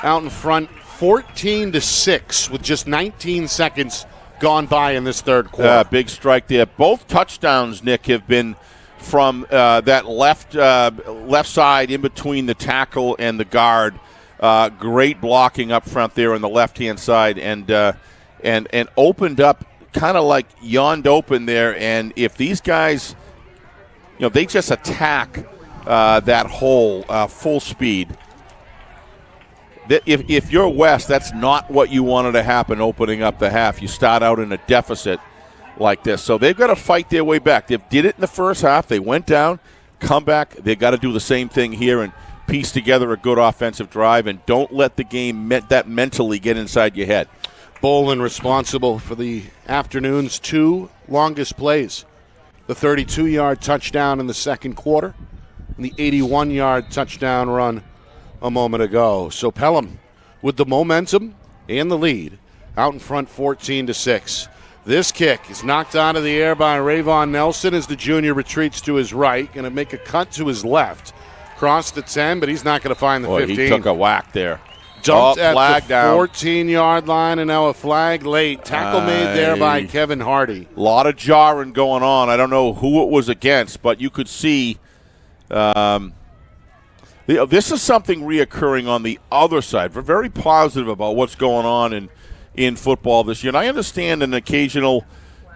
out in front 14-6 with just 19 seconds gone by in this third quarter. Big strike there. Both touchdowns, Nick, have been from that left side in between the tackle and the guard. Great blocking up front there on the left-hand side, and opened up, kind of like yawned open there. And if these guys, they just attack that hole full speed. If you're West, that's not what you wanted to happen opening up the half. You start out in a deficit like this. So they've got to fight their way back. They did it in the first half. They went down, come back. They've got to do the same thing here and piece together a good offensive drive, and don't let the game that mentally get inside your head. Bolin responsible for the afternoon's 2 longest plays. The 32-yard touchdown in the second quarter and the 81-yard touchdown run a moment ago. So Pelham with the momentum and the lead out in front 14-6. This kick is knocked out of the air by Rayvon Nelson as the junior retreats to his right. Going to make a cut to his left. Cross the 10, but he's not going to find the 15. He took a whack there. Dumped at flag the down. 14-yard line, and now a flag late. Tackle made there by Kevin Hardy. A lot of jarring going on. I don't know who it was against, but you could see this is something reoccurring on the other side. We're very positive about what's going on in football this year. And I understand an occasional,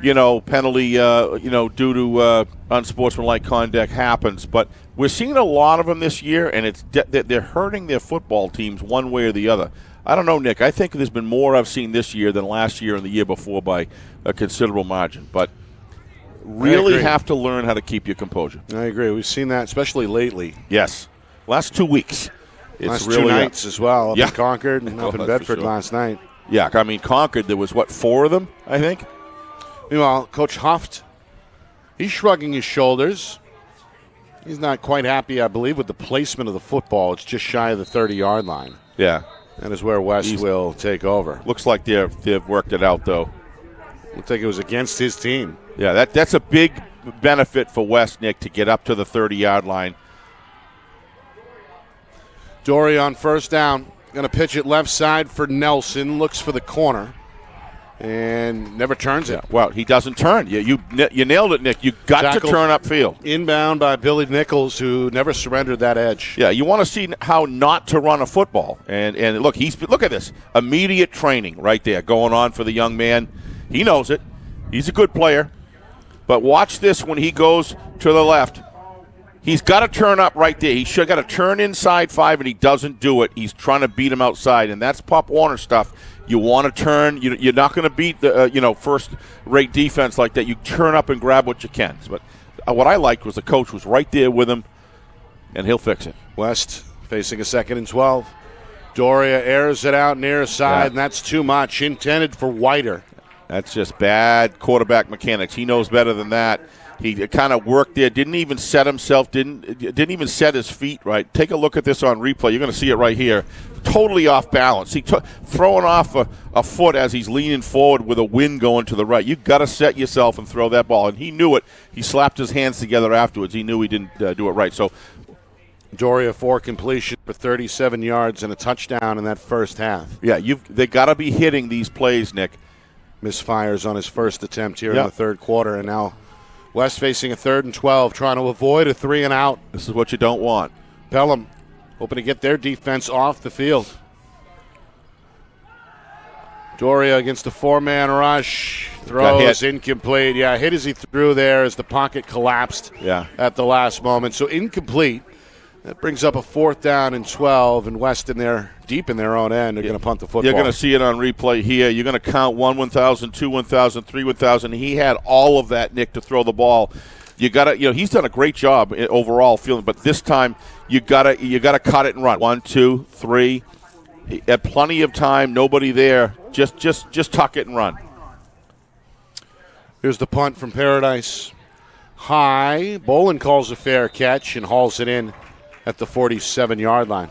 penalty, due to unsportsmanlike conduct happens, but we're seeing a lot of them this year, and they're hurting their football teams one way or the other. I don't know, Nick. I think there's been more I've seen this year than last year and the year before by a considerable margin. But really have to learn how to keep your composure. I agree. We've seen that, especially lately. Yes. Last 2 weeks. Last really 2 nights as well. Up in Concord and up in Bedford last night. Yeah, I mean, Concord, there was, 4 of them, I think? Meanwhile, Coach Huft, he's shrugging his shoulders. He's not quite happy, I believe, with the placement of the football. It's just shy of the 30-yard line. Yeah. That is where West will take over. Looks like they've worked it out, though. Looks like it was against his team. Yeah, that's a big benefit for West, Nick, to get up to the 30-yard line. Dory on first down. Going to pitch it left side for Nelson. Looks for the corner. And never turns it. Well, he doesn't turn. You nailed it, Nick. You got Tackled to turn upfield. Inbound by Billy Nichols, who never surrendered that edge. Yeah, you want to see how not to run a football. And look, look at this. Immediate training right there going on for the young man. He knows it. He's a good player. But watch this when he goes to the left. He's got to turn up right there. He should got to turn inside 5, and he doesn't do it. He's trying to beat him outside, and that's Pop Warner stuff. You want to turn. You're not going to beat the first-rate defense like that. You turn up and grab what you can. But what I liked was the coach was right there with him, and he'll fix it. West facing a 2nd and 12. Doria airs it out near side, and that's too much. Intended for Whiter. That's just bad quarterback mechanics. He knows better than that. He kind of worked there, didn't even set himself, didn't even set his feet right. Take a look at this on replay. You're going to see it right here. Totally off balance. He throwing off a foot as he's leaning forward with a wind going to the right. You've got to set yourself and throw that ball. And he knew it. He slapped his hands together afterwards. He knew he didn't do it right. So Doria 4 completion for 37 yards and a touchdown in that first half. Yeah, they got to be hitting these plays, Nick. Misfires on his first attempt here in the third quarter, and now West facing a 3rd and 12, trying to avoid a 3 and out. This is what you don't want. Pelham hoping to get their defense off the field. Doria against a 4-man rush. Throws incomplete. Yeah, hit as he threw there as the pocket collapsed at the last moment. So incomplete. That brings up a 4th down and 12, and West deep in their own end. They're going to punt the football. You're going to see it on replay here. You're going to count 1 1,000, 2 1,000, 3 1,000. He had all of that, Nick, to throw the ball. You got to, he's done a great job overall fielding, but this time you got to cut it and run. 1, 2, 3. At plenty of time, nobody there. Just tuck it and run. Here's the punt from Paradise. High. Bolin calls a fair catch and hauls it in at the 47-yard line.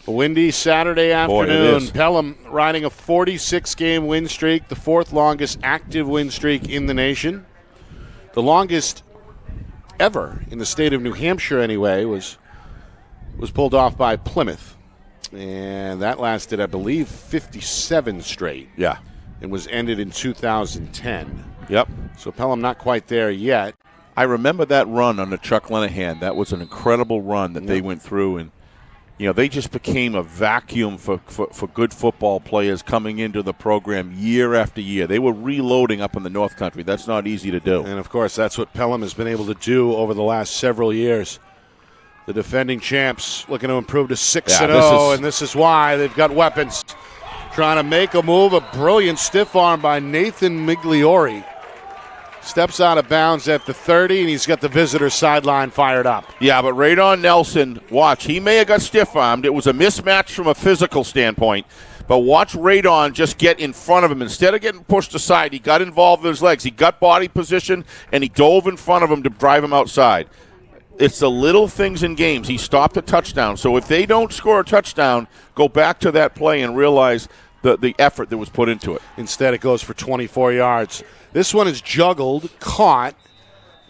A windy Saturday afternoon. Pelham riding a 46-game win streak, the 4th longest active win streak in the nation. The longest ever in the state of New Hampshire, anyway, was pulled off by Plymouth. And that lasted, I believe, 57 straight. Yeah. And was ended in 2010. Yep. So Pelham not quite there yet. I remember that run under Chuck Lenahan. That was an incredible run that they went through, and they just became a vacuum for good football players coming into the program year after year. They were reloading up in the North Country. That's not easy to do. And, of course, that's what Pelham has been able to do over the last several years. The defending champs looking to improve to 6-0, and this is why they've got weapons. Trying to make a move, a brilliant stiff arm by Nathan Migliori. Steps out of bounds at the 30, and he's got the visitor sideline fired up. Yeah, but Radon Nelson, watch, he may have got stiff-armed. It was a mismatch from a physical standpoint. But watch Radon just get in front of him. Instead of getting pushed aside, he got involved with his legs. He got body position, and he dove in front of him to drive him outside. it's the little things in games. He stopped a touchdown. So if they don't score a touchdown, go back to that play and realize the effort that was put into it. Instead, it goes for 24 yards. This one is juggled, caught,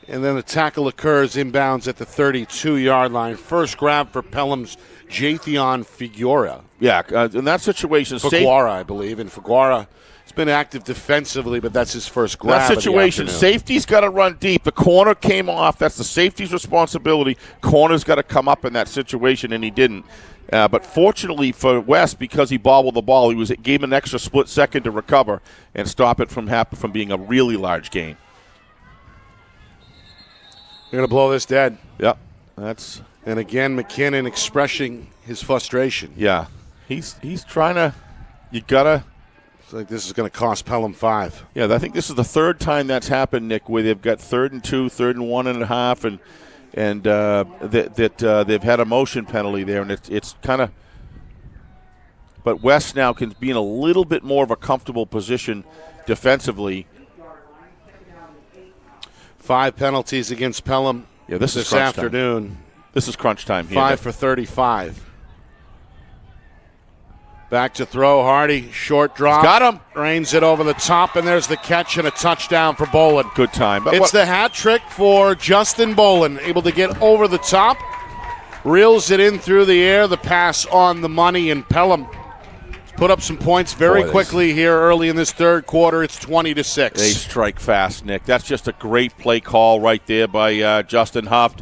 and then the tackle occurs inbounds at the 32-yard line. First grab for Pelham's Jathion Figueroa. Yeah, in that situation, Figueroa, I believe. And Figueroa has been active defensively, but that's his first grab. That situation, safety's got to run deep. The corner came off. That's the safety's responsibility. Corner's got to come up in that situation, and he didn't. But fortunately for West, because he bobbled the ball, it gave him an extra split second to recover and stop it from being a really large gain. They're going to blow this dead. Yep. And again, McKinnon expressing his frustration. Yeah. He's trying to – you got to – It's like this is going to cost Pelham 5. Yeah, I think this is the third time that's happened, Nick, where they've got 3rd and 2, 3rd and 1.5, and they've had a motion penalty there, and it's kind of – but West now can be in a little bit more of a comfortable position defensively. 5 penalties against Pelham this afternoon. Time. This is crunch time here. 5 for 35. Back to throw, Hardy, short drop. Got him. Rains it over the top, and there's the catch and a touchdown for Bolin. Good time. It's the hat trick for Justin Bolin, able to get over the top, reels it in through the air, the pass on the money, and Pelham put up some points very quickly here early in this third quarter. It's 20-6. They strike fast, Nick. That's just a great play call right there by Justin Huft.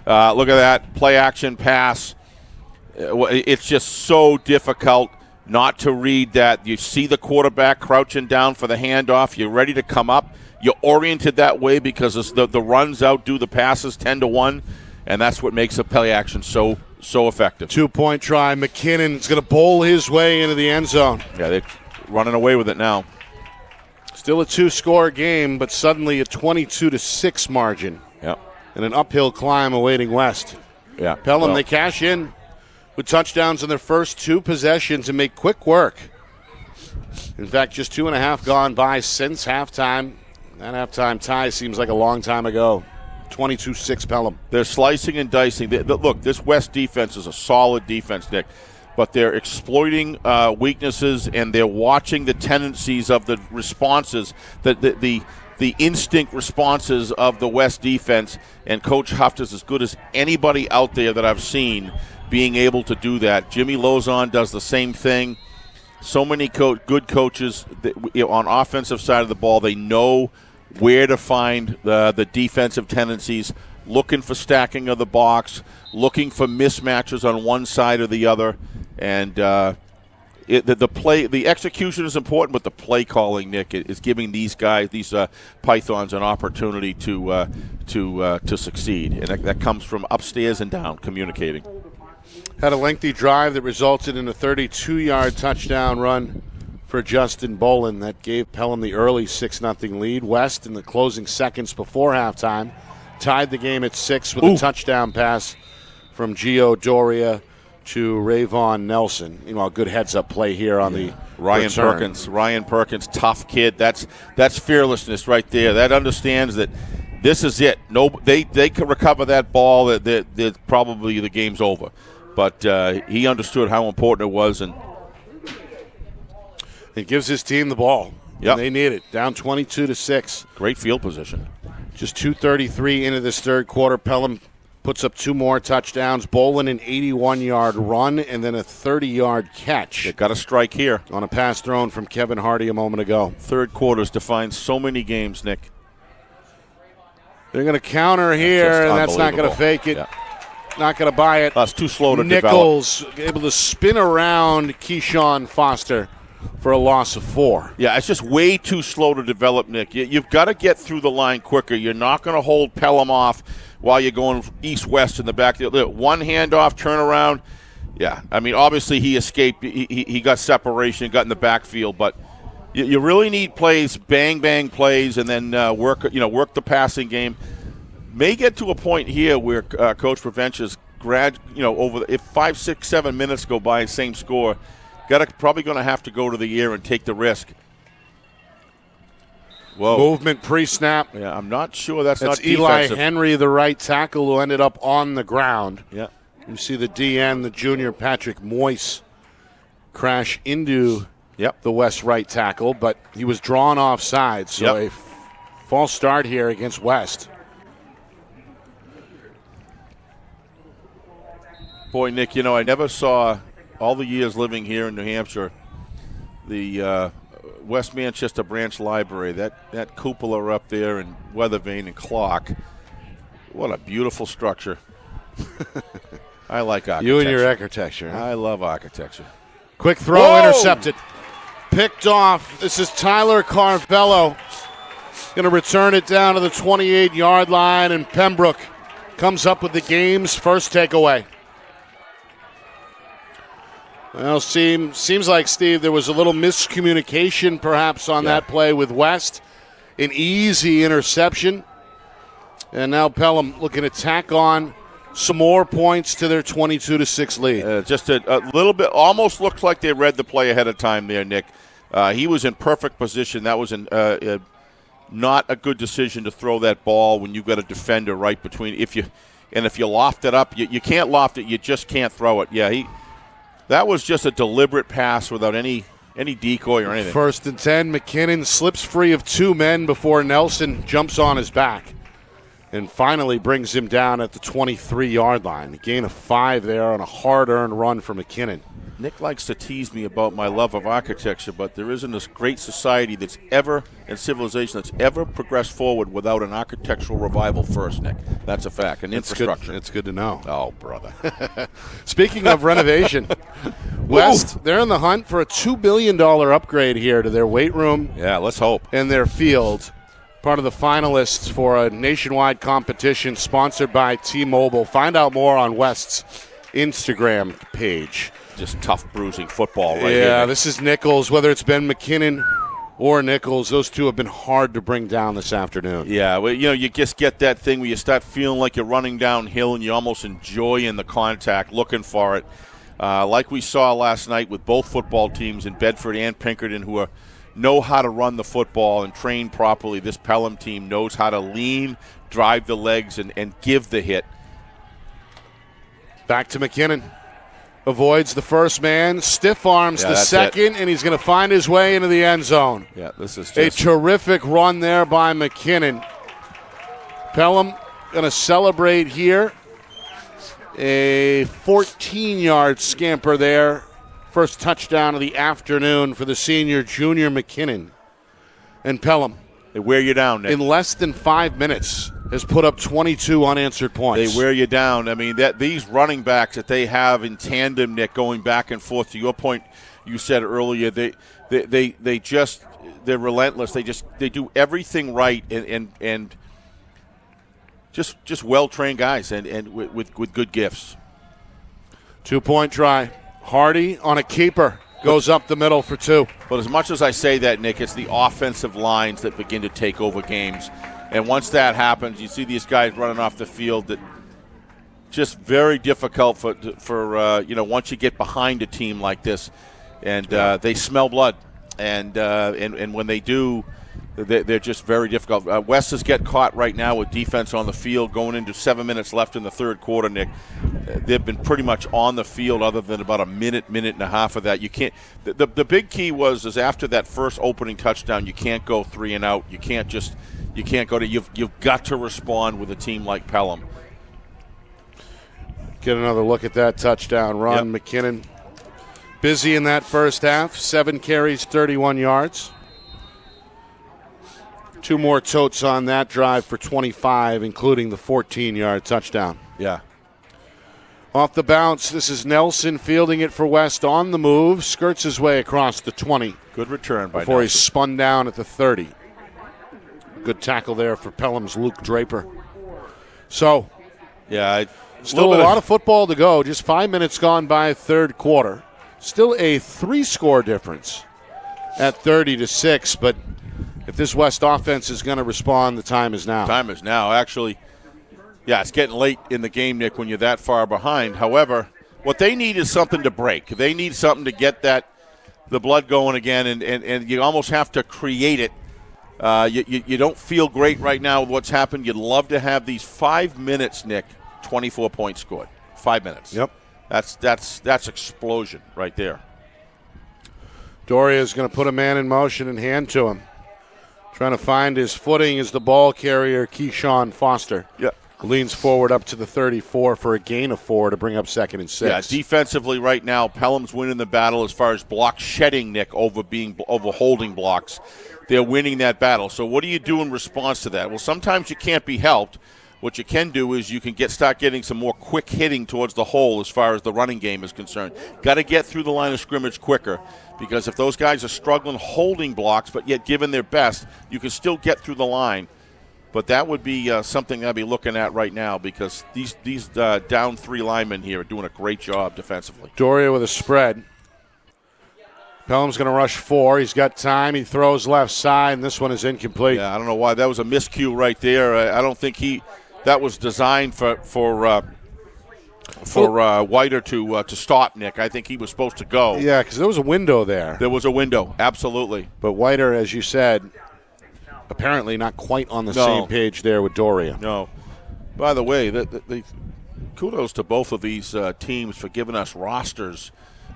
Look at that play action pass. It's just so difficult not to read that. You see the quarterback crouching down for the handoff. You're ready to come up. You're oriented that way because the runs outdo the passes 10-1, and that's what makes the play action so effective. 2-point try. McKinnon's going to bowl his way into the end zone. Yeah, they're running away with it now. Still a 2-score game, but suddenly a 22-6 margin. Yeah. And an uphill climb awaiting West. Yeah. Pelham, they cash in with touchdowns in their first 2 possessions and make quick work. In fact, just 2.5 gone by since halftime. That halftime tie seems like a long time ago. 22-6 Pelham. They're slicing and dicing. Look, this West defense is a solid defense, Nick, but they're exploiting weaknesses, and they're watching the tendencies of the responses, the instinct responses of the West defense, and Coach Huft is as good as anybody out there that I've seen being able to do that. Jimmy Lozon does the same thing. So many good coaches on offensive side of the ball, they know where to find the defensive tendencies, looking for stacking of the box, looking for mismatches on one side or the other, and the execution is important, but the play calling, Nick, is giving these guys, these Pythons, an opportunity to succeed, and that comes from upstairs and down, communicating. Had a lengthy drive that resulted in a 32-yard touchdown run for Justin Bolin that gave Pelham the early 6-0 lead. West, in the closing seconds before halftime, tied the game at 6 with a touchdown pass from Gio Doria to Rayvon Nelson. A good heads-up play here on the return. Ryan Perkins, tough kid. That's fearlessness right there. That understands that this is it. No, they can recover that ball. That probably the game's over. But he understood how important it was, and it gives his team the ball. Yep. They need it. Down 22-6. Great field position. Just 2:33 into this third quarter. Pelham puts up 2 more touchdowns. Bolin an 81-yard run and then a 30-yard catch. They got a strike here on a pass thrown from Kevin Hardy a moment ago. Third quarters define so many games, Nick. They're going to counter here, and that's not going to fake it. Yeah. Not going to buy it. That's too slow to Nichols develop. Able to spin around Keyshawn Foster for a loss of 4. Yeah, it's just way too slow to develop, Nick. You've got to get through the line quicker. You're not going to hold Pelham off while you're going east-west in the back. One handoff, turnaround. Yeah, I mean, obviously he escaped. He got separation, got in the backfield, but you really need plays, bang plays, and then work the passing game. May get to a point here where Coach Provencher's if 5, 6, 7 minutes go by, same score, probably going to have to go to the air and take the risk. Whoa. Movement pre-snap. Yeah, I'm not sure that's That's not Eli defensive. Henry, the right tackle, who ended up on the ground. Yeah. You see the DN, the junior Patrick Moyse, crash into the West right tackle, but he was drawn offside, so a false start here against West. Boy, Nick, I never saw, all the years living here in New Hampshire, the West Manchester Branch Library, that cupola up there in weather vane and clock. What a beautiful structure. I like architecture. You and your architecture. Huh? I love architecture. Quick throw, intercepted. Picked off. This is Tyler Carvello. Going to return it down to the 28-yard line, and Pembroke comes up with the game's first takeaway. Well, seems like, Steve, there was a little miscommunication perhaps on that play with West. An easy interception. And now Pelham looking to tack on some more points to their 22-6 lead. Just a little bit, almost looks like they read the play ahead of time there, Nick. He was in perfect position. That was not a good decision to throw that ball when you've got a defender right between. If you loft it up, you can't loft it. You just can't throw it. Yeah, that was just a deliberate pass without any decoy or anything. 1st and 10, McKinnon slips free of 2 men before Nelson jumps on his back and finally brings him down at the 23-yard line. A gain of 5 there on a hard-earned run for McKinnon. Nick likes to tease me about my love of architecture, but there isn't this great society and civilization that's ever progressed forward without an architectural revival first, Nick. That's a fact. And infrastructure. It's good to know. Oh, brother. Speaking of renovation, West, they're in the hunt for a $2 billion upgrade here to their weight room. Yeah, let's hope. And their field. Part of the finalists for a nationwide competition sponsored by T-Mobile. Find out more on West's Instagram page. Just tough bruising football right here. Yeah, this is Nichols. Whether it's been McKinnon or Nichols, those two have been hard to bring down this afternoon. Yeah, well, you just get that thing where you start feeling like you're running downhill and you're almost enjoying the contact, looking for it. Like we saw last night with both football teams in Bedford and Pinkerton, who know how to run the football and train properly. This Pelham team knows how to lean, drive the legs, and give the hit. Back to McKinnon. Avoids the first man, stiff arms the second, and he's going to find his way into the end zone. Yeah, this is a terrific run there by McKinnon. Pelham going to celebrate here. A 14-yard scamper there. First touchdown of the afternoon for the senior junior McKinnon. And Pelham, they wear you down, Nick. In less than 5 minutes, has put up 22 unanswered points. They wear you down. I mean, these running backs that they have in tandem, Nick, going back and forth. To your point, you said earlier, they're relentless. They do everything right and just well-trained guys and with good gifts. 2-point try. Hardy on a keeper. Goes up the middle for 2. But as much as I say that, Nick, it's the offensive lines that begin to take over games. And once that happens, you see these guys running off the field that just very difficult for once you get behind a team like this. And they smell blood. And when they do, they're just very difficult. West is getting caught right now with defense on the field going into 7 minutes left in the third quarter, Nick. They've been pretty much on the field other than about a minute and a half of that. You can't. The big key is after that first opening touchdown, you can't go 3 and out. You can't go to. You've got to respond with a team like Pelham. Get another look at that touchdown run. Yep. McKinnon busy in that first half. 7 carries, 31 yards. 2 more totes on that drive for 25, including the 14-yard touchdown. Yeah. Off the bounce, this is Nelson fielding it for West on the move. Skirts his way across the 20. Good return by before Nelson. He's spun down at the 30. Good tackle there for Pelham's Luke Draper. So, still a lot of football to go. Just 5 minutes gone by third quarter. Still a 3-score difference at 30-6, but if this West offense is going to respond, the time is now. Time is now. Actually, it's getting late in the game, Nick, when you're that far behind. However, what they need is something to break. They need something to get the blood going again, and you almost have to create it You don't feel great right now with what's happened. You'd love to have these 5 minutes, Nick, 24 points scored. 5 minutes. Yep. That's explosion right there. Doria is going to put a man in motion and hand to him. Trying to find his footing is the ball carrier, Keyshawn Foster. Yep. Leans forward up to the 34 for a gain of 4 to bring up 2nd and 6. Yeah, defensively right now, Pelham's winning the battle as far as block shedding, Nick, over holding blocks. They're winning that battle. So what do you do in response to that? Well, sometimes you can't be helped. What you can do is you can start getting some more quick hitting towards the hole as far as the running game is concerned. Got to get through the line of scrimmage quicker, because if those guys are struggling holding blocks but yet giving their best, you can still get through the line. But that would be something I'd be looking at right now, because these down 3 linemen here are doing a great job defensively. Doria with a spread. Pelham's going to rush 4. He's got time. He throws left side, and this one is incomplete. Yeah, I don't know why. That was a miscue right there. I don't think that was designed for Whiter to stop, Nick. I think he was supposed to go. Yeah, because there was a window there. There was a window, absolutely. But Whiter, as you said, apparently not quite on the same page there with Doria. No. By the way, the kudos to both of these teams for giving us rosters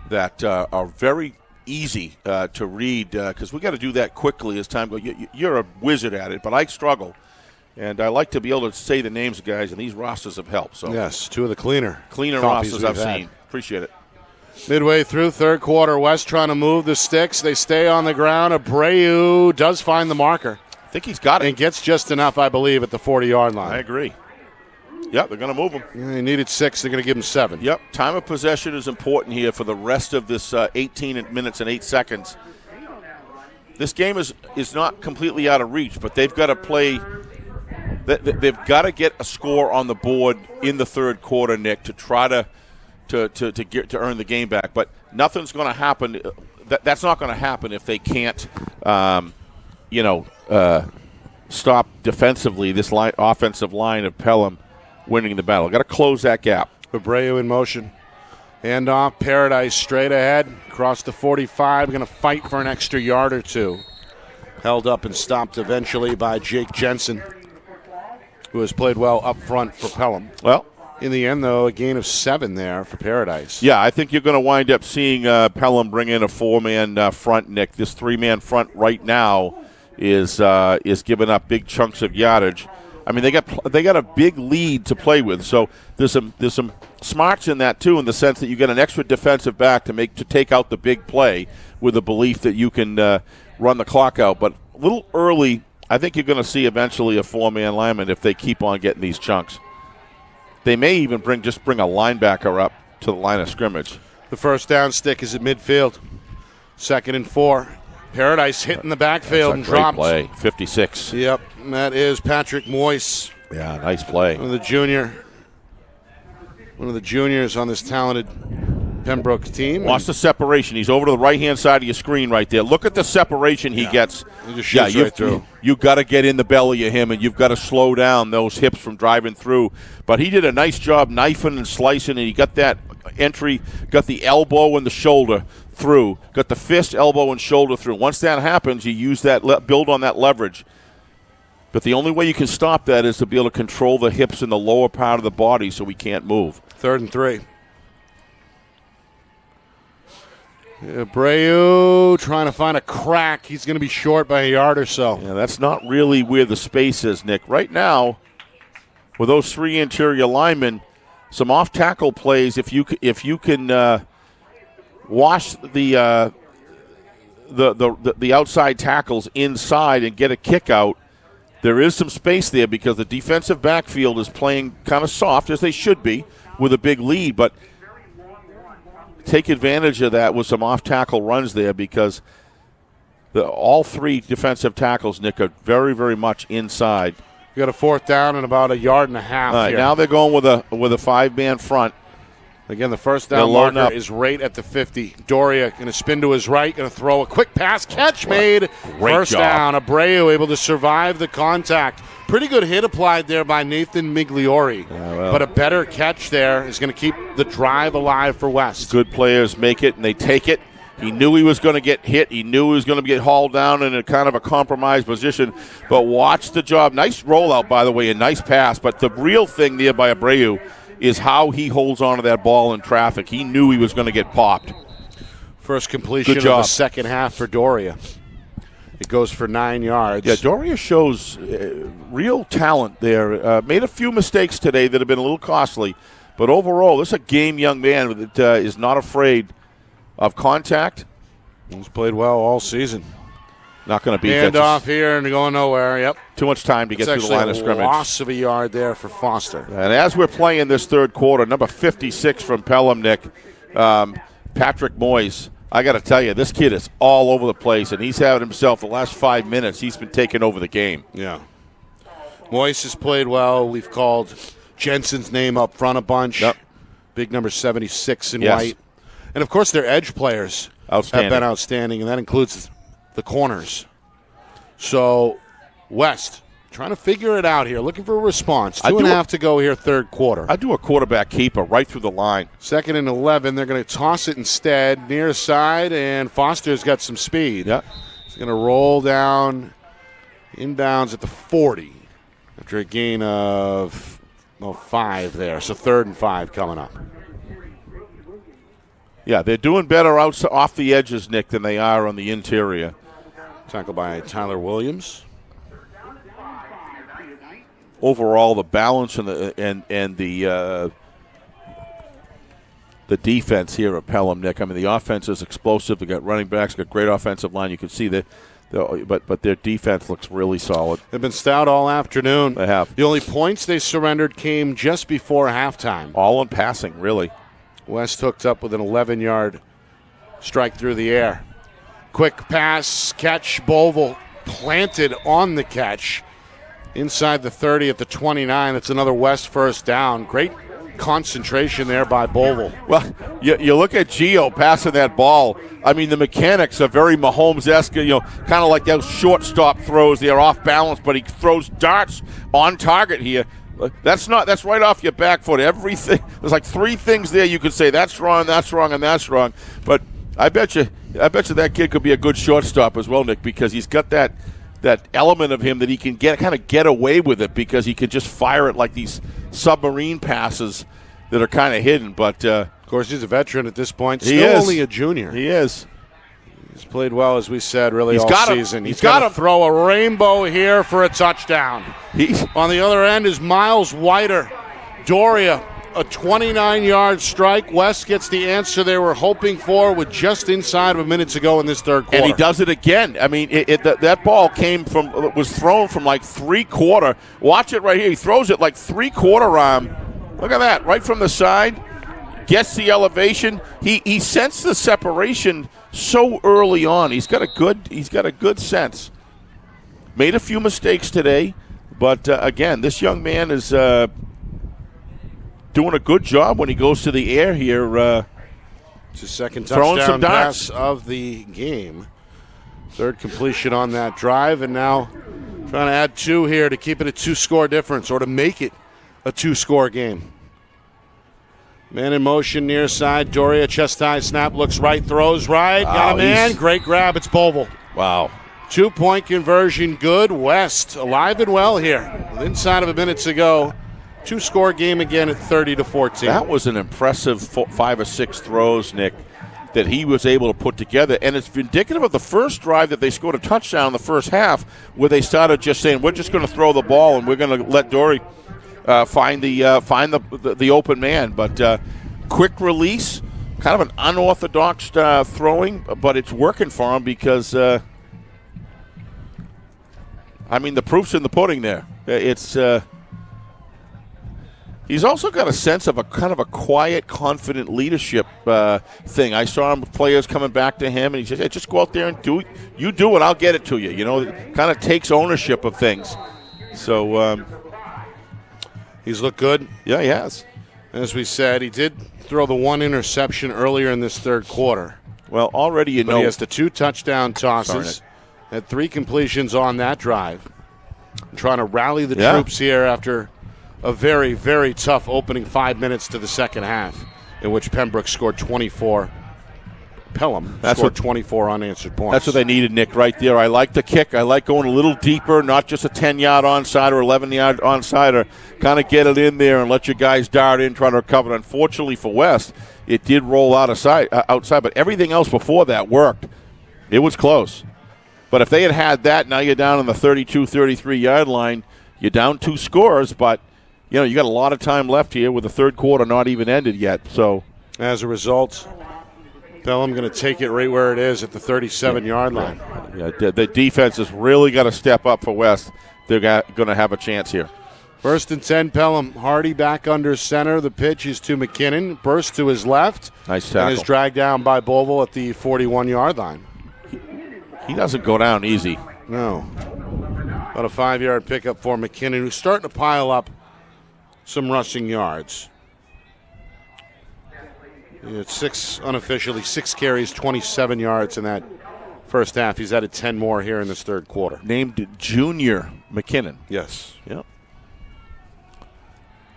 that are very easy to read, because we got to do that quickly as time goes. You're a wizard at it, but I struggle. And I like to be able to say the names of guys, and these rosters have helped. So yes, 2 of the cleaner rosters I've seen. Appreciate it. Midway through third quarter, West trying to move the sticks. They stay on the ground. Abreu does find the marker. I think he's got it. And gets just enough, I believe, at the 40-yard line. I agree. Yep, they're going to move him. Yeah, he needed 6. They're going to give him 7. Yep, time of possession is important here for the rest of this 18 minutes and 8 seconds. This game is not completely out of reach, but they've got to play. They've got to get a score on the board in the third quarter, Nick, to try to earn the game back. But nothing's going to happen. That's not going to happen if they can't, stop defensively this offensive line of Pelham winning the battle. Got to close that gap. Abreu in motion. Hand off, Paradise straight ahead, across the 45, going to fight for an extra yard or 2. Held up and stopped eventually by Jake Jensen, who has played well up front for Pelham. Well, in the end, though, a gain of 7 there for Paradise. Yeah, I think you're going to wind up seeing Pelham bring in a 4-man front, Nick. This 3-man front right now is giving up big chunks of yardage. I mean, they got a big lead to play with, so there's some smarts in that too, in the sense that you get an extra defensive back to take out the big play with the belief that you can run the clock out. But a little early, I think you're going to see eventually a 4-man lineman if they keep on getting these chunks. They may even bring a linebacker up to the line of scrimmage. The first down stick is at midfield. 2nd and 4. Paradise hitting the backfield and dropped. Great play, 56. Yep, and that is Patrick Moyce. Yeah, nice play. One of the juniors on this talented Pembroke team. Watch the separation. He's over to the right-hand side of your screen right there. Look at the separation he gets. He just shoots right through. You've got to get in the belly of him, and you've got to slow down those hips from driving through. But he did a nice job knifing and slicing, and he got that entry, got the elbow and the shoulder through, got the fist, elbow, and shoulder through. Once that happens, you use that, build on that leverage. But the only way you can stop that is to be able to control the hips in the lower part of the body so he can't move. 3rd and 3. Abreu trying to find a crack. He's going to be short by a yard or so. Yeah, that's not really where the space is, Nick. Right now, with those 3 interior linemen, some off-tackle plays, if you can wash the outside tackles inside and get a kick out, there is some space there because the defensive backfield is playing kind of soft, as they should be, with a big lead. But take advantage of that with some off-tackle runs there, because all 3 defensive tackles, Nick, are very, very much inside. You got a 4th down and about a yard and a half. All right, now they're going with a 5-man front. Again, the first down marker is right at the 50. Doria going to spin to his right, going to throw a quick pass. Catch made. First down. Abreu able to survive the contact. Pretty good hit applied there by Nathan Migliori. But a better catch there is going to keep the drive alive for West. Good players make it, and they take it. He knew he was going to get hit. He knew he was going to get hauled down in a kind of a compromised position. But watch the job. Nice rollout, by the way, and nice pass. But the real thing there by Abreu is how he holds on to that ball in traffic. He knew he was going to get popped. First completion of the second half for Doria. It goes for 9 yards. Yeah, Doria shows real talent there. Made a few mistakes today that have been a little costly. But overall, this is a game young man that is not afraid of contact. He's played well all season. Not going to beat hand off here and going nowhere. Yep. Too much time to get through the line of scrimmage. Loss of a yard there for Foster. And as we're playing this third quarter, number 56 from Pelham, Nick, Patrick Moyes. I got to tell you, this kid is all over the place, and he's having himself the last 5 minutes. He's been taking over the game. Yeah. Moyes has played well. We've called Jensen's name up front a bunch. Yep. Big number 76 in white. And, of course, their edge players have been outstanding, and that includes the corners. So, West trying to figure it out here, looking for a response. 2.5 to go here, third quarter. I do a quarterback keeper right through the line. 2nd and 11. They're going to toss it instead near side, and Foster's got some speed. Yeah. He's going to roll down inbounds at the 40 after a gain of 5 there. So 3rd and 5 coming up. Yeah, they're doing better off the edges, Nick, than they are on the interior. Tackled by Tyler Williams. Overall, the balance and the defense here at Pelham, Nick. I mean, the offense is explosive. They got running backs, got great offensive line. You can see that, but their defense looks really solid. They've been stout all afternoon. They have. The only points they surrendered came just before halftime. All in passing, really. West hooked up with an 11-yard strike through the air. Quick pass, catch. Bovell planted on the catch. Inside the 30 at the 29. That's another West first down. Great concentration there by Bovell. Well, you look at Gio passing that ball. I mean, the mechanics are very Mahomes-esque, kind of like those shortstop throws. They're off balance, but he throws darts on target here. That's right off your back foot. Everything. There's like 3 things there you could say, that's wrong, and that's wrong. But I bet you that kid could be a good shortstop as well, Nick, because he's got that element of him that he can get away with it because he could just fire it like these submarine passes that are kind of hidden. But of course, he's a veteran at this point. Still only a junior. He is. He's played well, as we said, really all season. He's got to throw a rainbow here for a touchdown. On the other end is Miles Whiter. Doria, a 29-yard strike. West gets the answer they were hoping for with just inside of a minute to go in this third quarter. And he does it again. I mean, that ball was thrown from like 3/4. Watch it right here. He throws it like 3/4 arm. Look at that, right from the side. Gets the elevation. He sensed the separation so early on. He's got a good sense. Made a few mistakes today, but again, this young man is doing a good job when he goes to the air here. It's his second touchdown pass of the game. Third completion on that drive, and now trying to add 2 here to keep it a 2-score difference or to make it a 2-score game. Man in motion near side. Doria, chest high snap, looks right, throws right. Got a man. Great grab. It's Bovell. Wow. 2-point conversion. Good. West alive and well here. With inside of a minute to go. 2-score game again at 30-14. That was an impressive 5 or 6 throws, Nick, that he was able to put together. And it's indicative of the first drive that they scored a touchdown in the first half where they started just saying, we're just going to throw the ball and we're going to let Dory find the open man. But quick release, kind of an unorthodox throwing, but it's working for him because, the proof's in the pudding there. He's also got a sense of a kind of a quiet, confident leadership thing. I saw players coming back to him, and he says, hey, just go out there and do it. You do it, I'll get it to you. Kind of takes ownership of things. So he's looked good. Yeah, he has. As we said, he did throw the 1 interception earlier in this third quarter. Well, already he has the 2 touchdown tosses. Had 3 completions on that drive. Trying to rally the troops here after a very, very tough opening 5 minutes to the second half in which Pembroke scored 24 Pelham That's scored what 24 unanswered points. That's what they needed, Nick, right there. I like the kick. I like going a little deeper, not just a 10-yard onside or 11-yard onside, or kind of get it in there and let your guys dart in, try to recover it. Unfortunately for West, it did roll outside, but everything else before that worked. It was close. But if they had that, now you're down on the 32, 33-yard line. You're down 2 scores, but you got a lot of time left here with the third quarter not even ended yet. So as a result, Pelham going to take it right where it is at the 37-yard line. Yeah, the defense has really got to step up for West. They're going to have a chance here. 1st and 10, Pelham. Hardy back under center. The pitch is to McKinnon. Burst to his left. Nice tackle. And is dragged down by Bovell at the 41-yard line. He doesn't go down easy. No. About a 5-yard pickup for McKinnon, who's starting to pile up some rushing yards. It's unofficially 6 carries, 27 yards in that first half. He's added 10 more here in this third quarter. Named Junior McKinnon. Yes. Yep.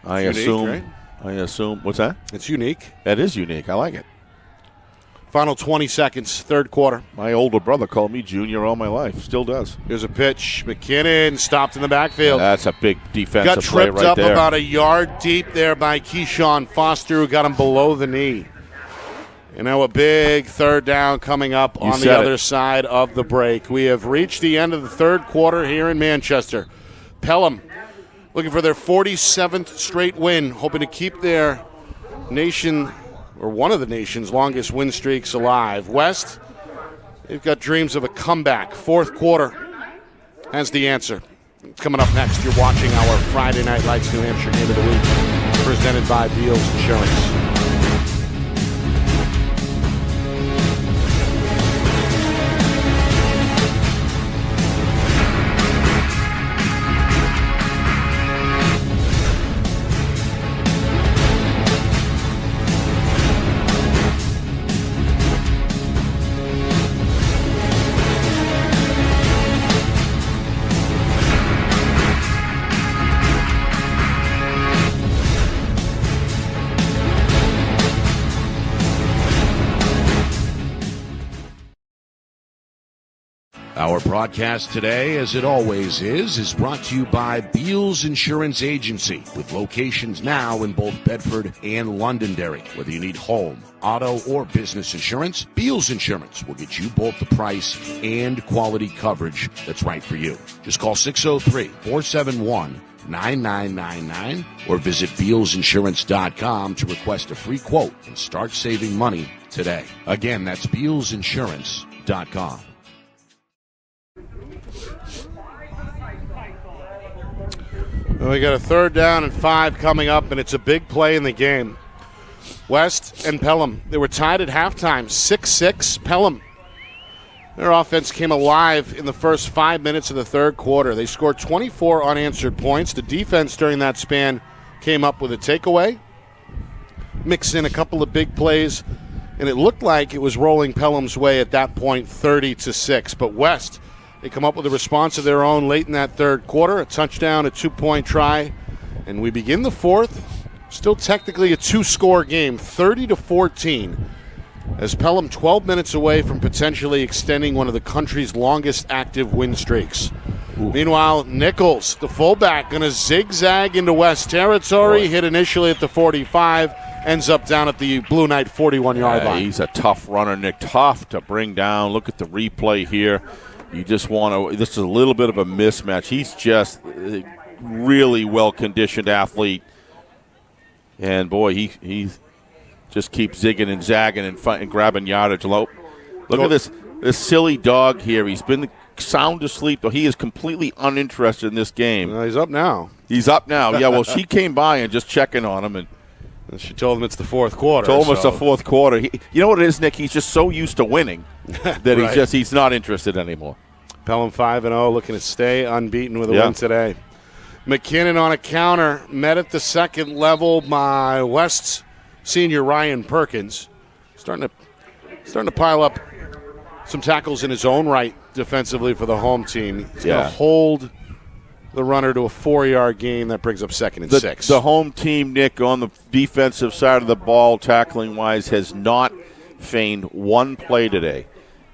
It's unique, right? I assume. What's that? It's unique. That is unique. I like it. Final 20 seconds, third quarter. My older brother called me Junior all my life. Still does. Here's a pitch. McKinnon stopped in the backfield. That's a big defensive play right there. Got tripped up about a yard deep there by Keyshawn Foster, who got him below the knee. And now a big third down coming up on the other side of the break. We have reached the end of the third quarter here in Manchester. Pelham looking for their 47th straight win, hoping to keep their nation or one of the nation's longest win streaks alive. West, they've got dreams of a comeback. Fourth quarter has the answer. Coming up next, you're watching our Friday Night Lights New Hampshire Game of the Week, presented by Beals Insurance. Our broadcast today, as it always is brought to you by Beals Insurance Agency, with locations now in both Bedford and Londonderry. Whether you need home, auto, or business insurance, Beals Insurance will get you both the price and quality coverage that's right for you. Just call 603-471-9999 or visit BealsInsurance.com to request a free quote and start saving money today. Again, that's BealsInsurance.com. Well, we got a 3rd down and 5 coming up, and it's a big play in the game. West and Pelham, they were tied at halftime, 6-6. Pelham, their offense came alive in the first 5 minutes of the third quarter. They scored 24 unanswered points. The defense during that span came up with a takeaway, mix in a couple of big plays, and it looked like it was rolling Pelham's way at that point, 30-6. But West, they come up with a response of their own late in that third quarter, a touchdown, a 2-point try, and we begin the fourth. Still technically a 2-score game, 30-14, as Pelham 12 minutes away from potentially extending one of the country's longest active win streaks. Ooh. Meanwhile, Nichols, the fullback, going to zigzag into West territory, hit initially at the 45, ends up down at the Blue Knight 41-yard line. He's a tough runner, Nick, tough to bring down. Look at the replay here. You just want to – this is a little bit of a mismatch. He's just a really well-conditioned athlete. And, boy, he just keeps zigging and zagging and grabbing yardage low. Look at this silly dog here. He's been sound asleep, though. He is completely uninterested in this game. He's up now. He's up now. Yeah, well, she came by and just checking on him. And she told him it's the fourth quarter. It's the fourth quarter. You know what it is, Nick? He's just so used to winning that right. he's not interested anymore. Pelham 5-0, looking to stay unbeaten with a win today. McKinnon on a counter, met at the second level by West's senior Ryan Perkins. Starting to pile up some tackles in his own right defensively for the home team. He's going to hold the runner to a 4-yard gain. That brings up 2nd and 6. The home team, Nick, on the defensive side of the ball, tackling-wise, has not feigned one play today.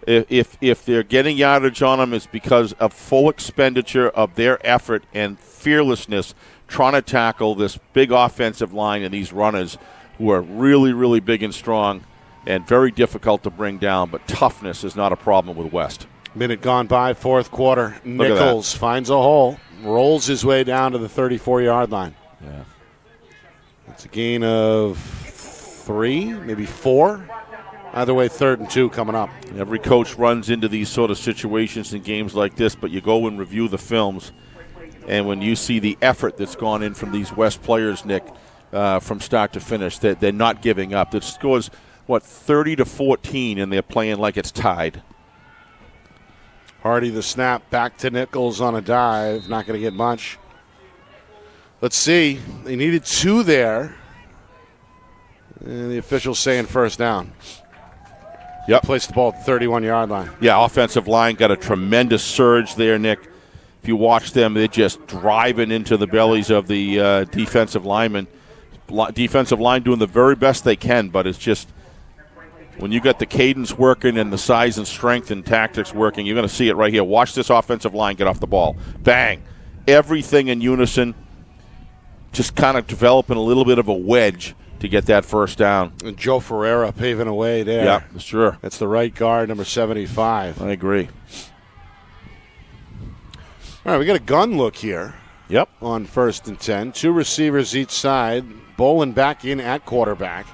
If they're getting yardage on them, it's because of full expenditure of their effort and fearlessness trying to tackle this big offensive line and these runners who are really, really big and strong and very difficult to bring down. But toughness is not a problem with West. Minute gone by, fourth quarter. Nichols finds a hole, rolls his way down to the 34-yard line. Yeah. It's a gain of 3, maybe 4. Either way, 3rd and 2 coming up. Every coach runs into these sort of situations in games like this, but you go and review the films, and when you see the effort that's gone in from these West players, Nick, from start to finish, they're not giving up. The score's, 30-14, and they're playing like it's tied. Hardy the snap, back to Nichols on a dive. Not going to get much. Let's see. They needed 2 there. And the official's saying first down. Yep. Placed the ball at the 31-yard line. Yeah, offensive line got a tremendous surge there, Nick. If you watch them, they're just driving into the bellies of the defensive linemen. Defensive line doing the very best they can, but it's just when you got the cadence working and the size and strength and tactics working, you're going to see it right here. Watch this offensive line get off the ball. Bang. Everything in unison, just kind of developing a little bit of a wedge to get that first down. And Joe Ferreira paving away there. Yeah, sure. That's the right guard, number 75. I agree. All right, we got a gun look here. Yep. On 1st and 10. 2 receivers each side. Bolin back in at quarterback.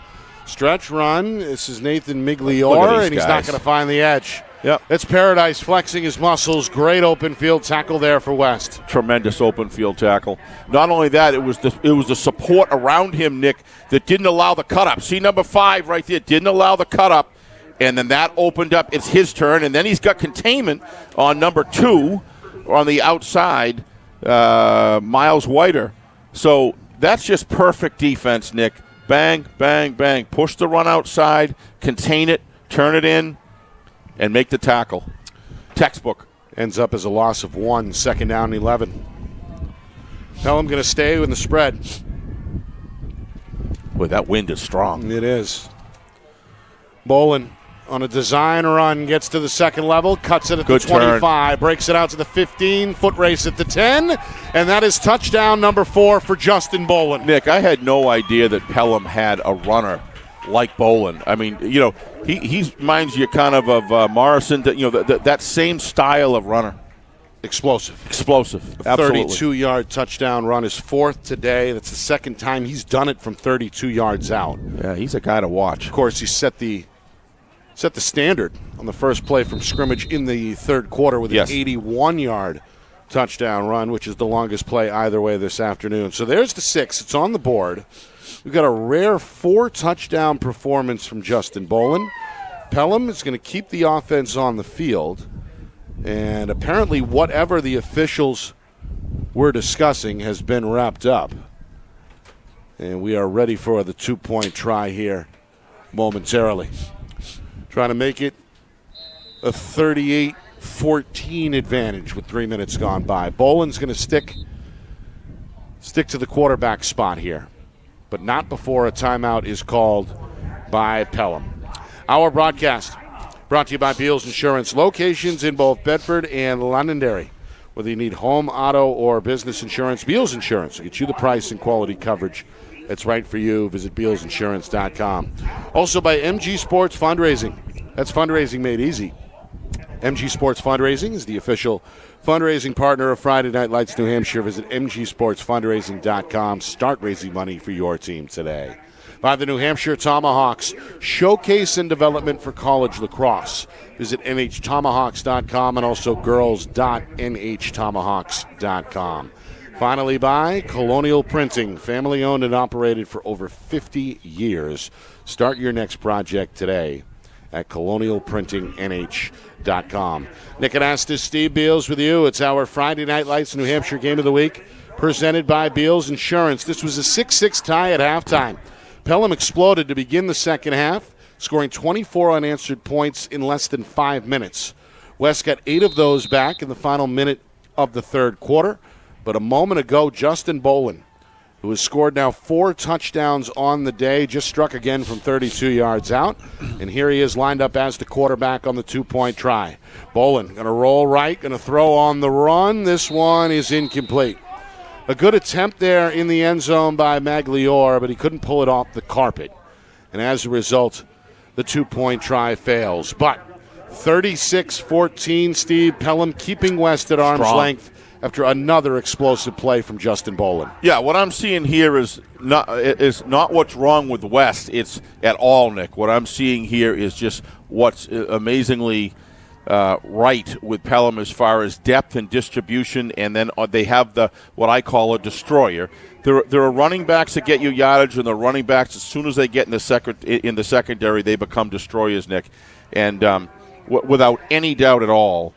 Stretch run. This is Nathan Migliore, and he's not going to find the edge. Yep. It's Paradise flexing his muscles. Great open field tackle there for West. Tremendous open field tackle. Not only that, it was the support around him, Nick, that didn't allow the cut up. See number 5 right there, didn't allow the cut up, and then that opened up. It's his turn, and then he's got containment on number 2 on the outside, Miles Whiter. So that's just perfect defense, Nick. Bang, bang, bang. Push the run outside, contain it, turn it in, and make the tackle. Textbook. Ends up as a loss of 1, 2nd down and 11. Pelham going to stay in the spread. Boy, that wind is strong. It is. Bolin on a design run, gets to the second level, cuts it at the 25, breaks it out to the 15, foot race at the 10, and that is touchdown number 4 for Justin Bolin. Nick, I had no idea that Pelham had a runner like Bolin. I mean, he reminds you kind of Morrison, that same style of runner. Explosive. Absolutely. 32-yard touchdown run is 4th today. That's the second time he's done it from 32 yards out. Yeah, he's a guy to watch. Of course, he set the standard on the first play from scrimmage in the third quarter with an 81-yard touchdown run, which is the longest play either way this afternoon. So there's the 6. It's on the board. We've got a rare 4-touchdown performance from Justin Bolin. Pelham is going to keep the offense on the field. And apparently whatever the officials were discussing has been wrapped up. And we are ready for the 2-point try here momentarily. Trying to make it a 38-14 advantage with 3 minutes gone by. Bolin's going to stick to the quarterback spot here, but not before a timeout is called by Pelham. Our broadcast brought to you by Beals Insurance. Locations in both Bedford and Londonderry. Whether you need home, auto, or business insurance, Beals Insurance will get you the price and quality coverage that's right for you. Visit BealsInsurance.com. Also by MG Sports Fundraising. That's fundraising made easy. MG Sports Fundraising is the official fundraising partner of Friday Night Lights New Hampshire. Visit MGSportsFundraising.com. Start raising money for your team today. By the New Hampshire Tomahawks, showcase and development for college lacrosse. Visit NHTomahawks.com and also girls.NHTomahawks.com. Finally by Colonial Printing, family owned and operated for over 50 years. Start your next project today at colonialprintingnh.com. Nick Anastas, Steve Beals with you. It's our Friday Night Lights New Hampshire Game of the Week, presented by Beals Insurance. This was a 6-6 tie at halftime. Pelham exploded to begin the second half, scoring 24 unanswered points in less than 5 minutes. West got 8 of those back in the final minute of the third quarter. But a moment ago, Justin Bolin who has scored now 4 touchdowns on the day, just struck again from 32 yards out. And here he is lined up as the quarterback on the 2-point try. Bolin going to roll right, going to throw on the run. This one is incomplete. A good attempt there in the end zone by Magliore, but he couldn't pull it off the carpet. And as a result, the 2-point try fails. But 36-14, Steve, Pelham keeping West at arm's length after another explosive play from Justin Bolin. Yeah, what I'm seeing here is not what's wrong with West. It's at all, Nick. What I'm seeing here is just what's amazingly right with Pelham as far as depth and distribution, and then they have what I call a destroyer. There are running backs that get you yardage, and the running backs, as soon as they get in the secondary, they become destroyers, Nick. And without any doubt at all,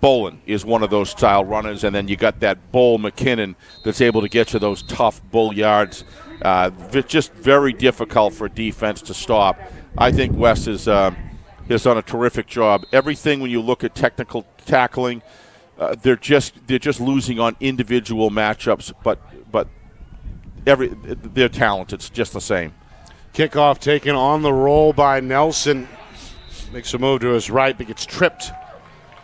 Bolin is one of those style runners, and then you got that Bull McKinnon that's able to get you those tough bull yards. Just very difficult for defense to stop. I think West has done a terrific job. Everything when you look at technical tackling, they're just losing on individual matchups, but they're talented. It's just the same. Kickoff taken on the roll by Nelson. Makes a move to his right, but gets tripped.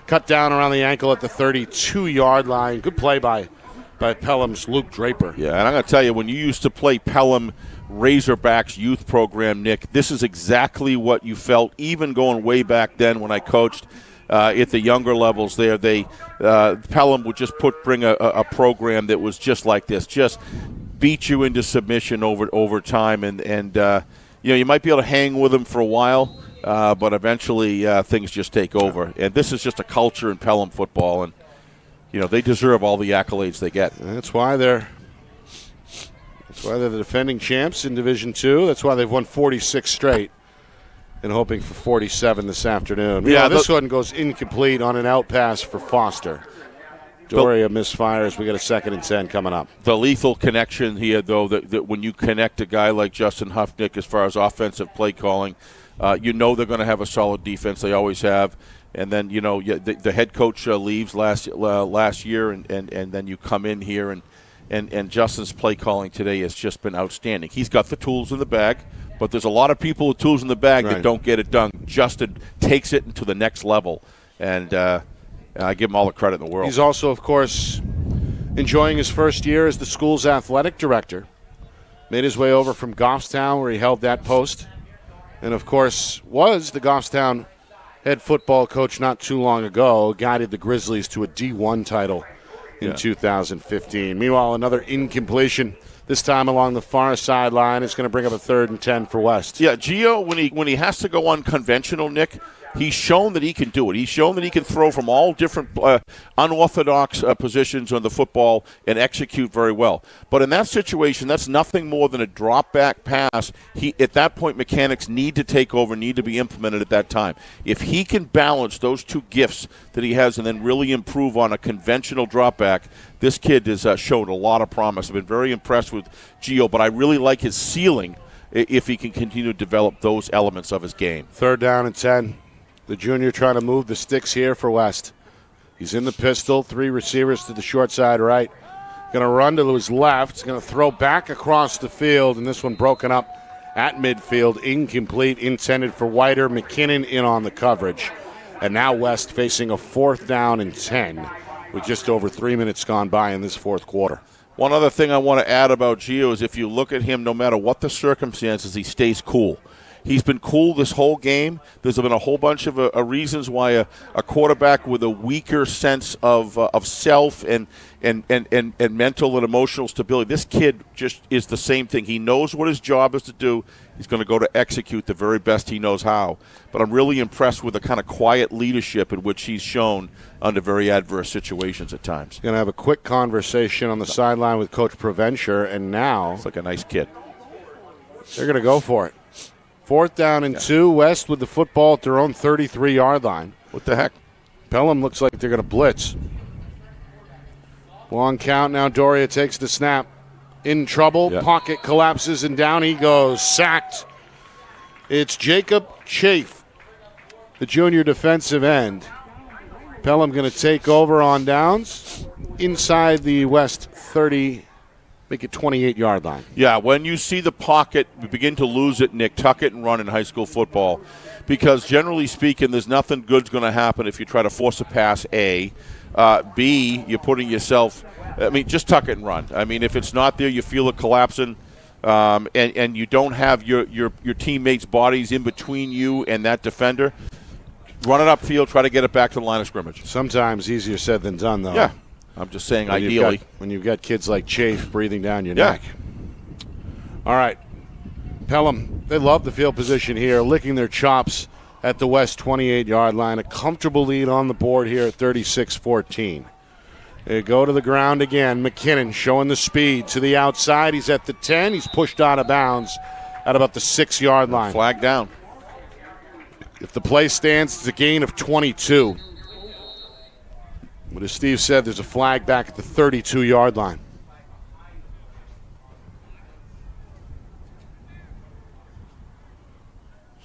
Cut down around the ankle at the 32-yard line. Good play by Pelham's Luke Draper. Yeah, and I'm going to tell you, when you used to play Pelham Razorbacks youth program, Nick, this is exactly what you felt, even going way back then when I coached at the younger levels there. Pelham would just bring a program that was just like this, just beat you into submission over time, and you might be able to hang with them for a while, but eventually things just take over. And this is just a culture in Pelham football, and they deserve all the accolades they get. That's why they're the defending champs in Division II. That's why they've won 46 straight, and hoping for 47 this afternoon. Yeah, this one goes incomplete on an out pass for Foster. Doria misfires. We got a 2nd and 10 coming up. The lethal connection here, though, that when you connect a guy like Justin Huffnick as far as offensive play calling, they're going to have a solid defense. They always have. And then, the head coach leaves last year, and then you come in here, and Justin's play calling today has just been outstanding. He's got the tools in the bag, but there's a lot of people with tools in the bag that don't get it done. Justin takes it into the next level, and I give him all the credit in the world. He's also, of course, enjoying his first year as the school's athletic director. Made his way over from Goffstown, where he held that post, and, of course, was the Goffstown head football coach not too long ago, guided the Grizzlies to a D1 title in 2015. Meanwhile, another incompletion, this time along the far sideline. It's going to bring up a 3rd and 10 for West. Yeah, Gio, when he has to go unconventional, Nick, he's shown that he can do it. He's shown that he can throw from all different unorthodox positions on the football and execute very well. But in that situation, that's nothing more than a drop-back pass. At that point, mechanics need to take over, need to be implemented at that time. If he can balance those two gifts that he has and then really improve on a conventional drop-back, this kid has showed a lot of promise. I've been very impressed with Gio, but I really like his ceiling if he can continue to develop those elements of his game. 3rd down and 10. The junior trying to move the sticks here for West. He's in the pistol, 3 receivers to the short side right. Going to run to his left. He's going to throw back across the field, and this one broken up at midfield, incomplete, intended for Whiter. McKinnon in on the coverage. And now West facing a 4th down and 10 with just over 3 minutes gone by in this 4th quarter. One other thing I want to add about Gio is if you look at him, no matter what the circumstances, he stays cool. He's been cool this whole game. There's been a whole bunch of reasons why a quarterback with a weaker sense of self and mental and emotional stability. This kid just is the same thing. He knows what his job is to do. He's going to go to execute the very best he knows how. But I'm really impressed with the kind of quiet leadership in which he's shown under very adverse situations at times. Going to have a quick conversation on the sideline with Coach Provencher, and now it's like a nice kid. They're going to go for it. 4th down and 2. West with the football at their own 33-yard line. What the heck? Pelham looks like they're going to blitz. Long count now. Doria takes the snap. In trouble. Yeah. Pocket collapses, and down he goes. Sacked. It's Jacob Chafe, the junior defensive end. Pelham going to take over on downs inside the West 30 Make it 28-yard line. Yeah, when you see the pocket begin to lose it, Nick, tuck it and run in high school football. Because generally speaking, there's nothing good's going to happen if you try to force a pass, A. B, you're putting yourself – just tuck it and run. If it's not there, you feel it collapsing, and you don't have your teammates' bodies in between you and that defender, run it upfield, try to get it back to the line of scrimmage. Sometimes easier said than done, though. Yeah. I'm just saying ideally. When you've got kids like Chafe breathing down your neck. All right. Pelham, they love the field position here, licking their chops at the West 28-yard line. A comfortable lead on the board here at 36-14. They go to the ground again. McKinnon showing the speed to the outside. He's at the 10. He's pushed out of bounds at about the 6-yard line. Flag down. If the play stands, it's a gain of 22. But as Steve said, there's a flag back at the 32-yard line.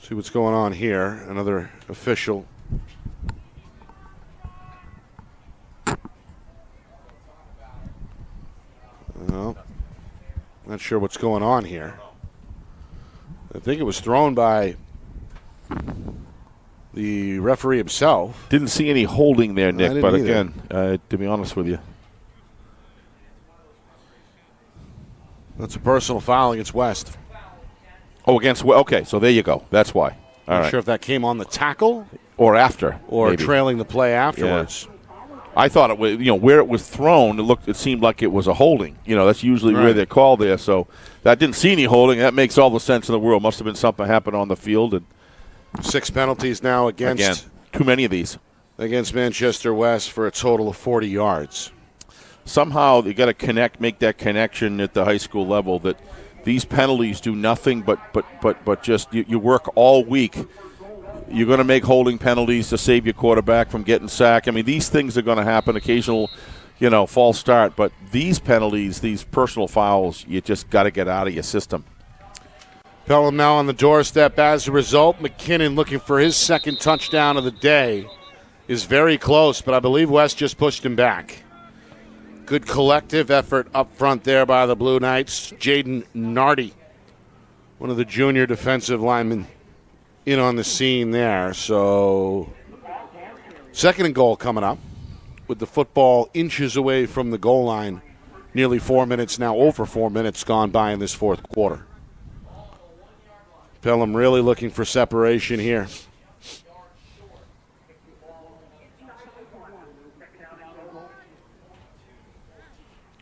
See what's going on here. Another official. Well, not sure what's going on here. I think it was thrown by the referee himself. Didn't see any holding there, Nick, but either. Again, to be honest with you. That's a personal foul against West. Oh, okay, so there you go. That's why. Not sure if that came on the tackle or after. Or maybe. trailing the play afterwards. Yeah. I thought it was, where it was thrown, it seemed like it was a holding. That's usually where they're called there. So that didn't see any holding. That makes all the sense in the world. Must have been something happened on the field. And 6 penalties now against too many of these against Manchester West for a total of 40 yards. Somehow you got to make that connection at the high school level that these penalties do nothing but just you work all week. You're going to make holding penalties to save your quarterback from getting sacked. These things are going to happen. Occasional, false start, but these penalties, these personal fouls, you just got to get out of your system. Pelham now on the doorstep as a result. McKinnon looking for his second touchdown of the day. Is very close, but I believe West just pushed him back. Good collective effort up front there by the Blue Knights. Jaden Nardi, one of the junior defensive linemen, in on the scene there. So, second and goal coming up with the football inches away from the goal line. Nearly 4 minutes now, over 4 minutes gone by in this fourth quarter. Pelham really looking for separation here.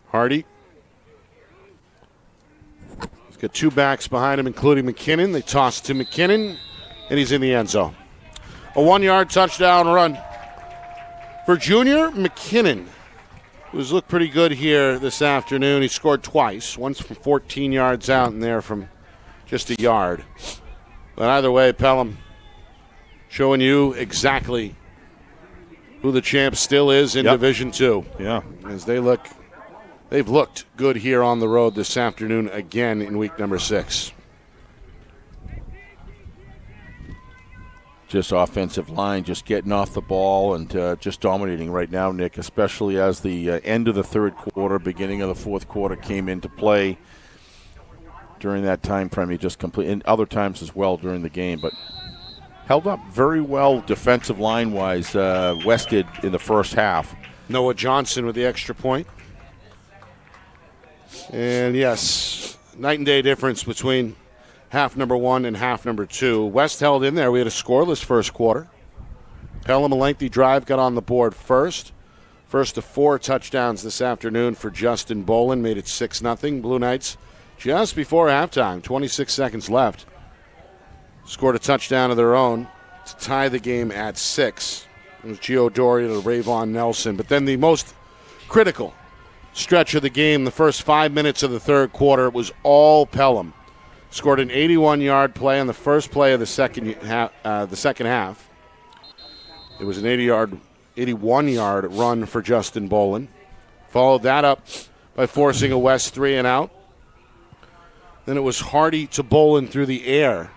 Hardy. He's got two backs behind him, including McKinnon. They toss to McKinnon, and he's in the end zone. A 1-yard touchdown run for junior McKinnon, who's looked pretty good here this afternoon. He scored twice, once from 14 yards out and there from just a yard. But either way, Pelham showing you exactly who the champ still is in Division II. Yeah. As they've looked good here on the road this afternoon again in week number 6. Just offensive line, just getting off the ball and just dominating right now, Nick, especially as the end of the third quarter, beginning of the fourth quarter came into play. During that time frame, he just completely, and other times as well during the game, but held up very well defensive line-wise, West did in the first half. Noah Johnson with the extra point. And yes, night and day difference between half number 1 and half number 2. West held in there. We had a scoreless first quarter. Pelham, a lengthy drive, got on the board first. First of 4 touchdowns this afternoon for Justin Bolin, made it 6-0. Blue Knights just before halftime, 26 seconds left, scored a touchdown of their own to tie the game at 6. It was Gio Doria to Rayvon Nelson. But then the most critical stretch of the game, the first 5 minutes of the third quarter, it was all Pelham. Scored an 81-yard play on the first play of the second half. It was an 81-yard run for Justin Bolin. Followed that up by forcing a West 3-and-out. Then it was Hardy to Bolin through the air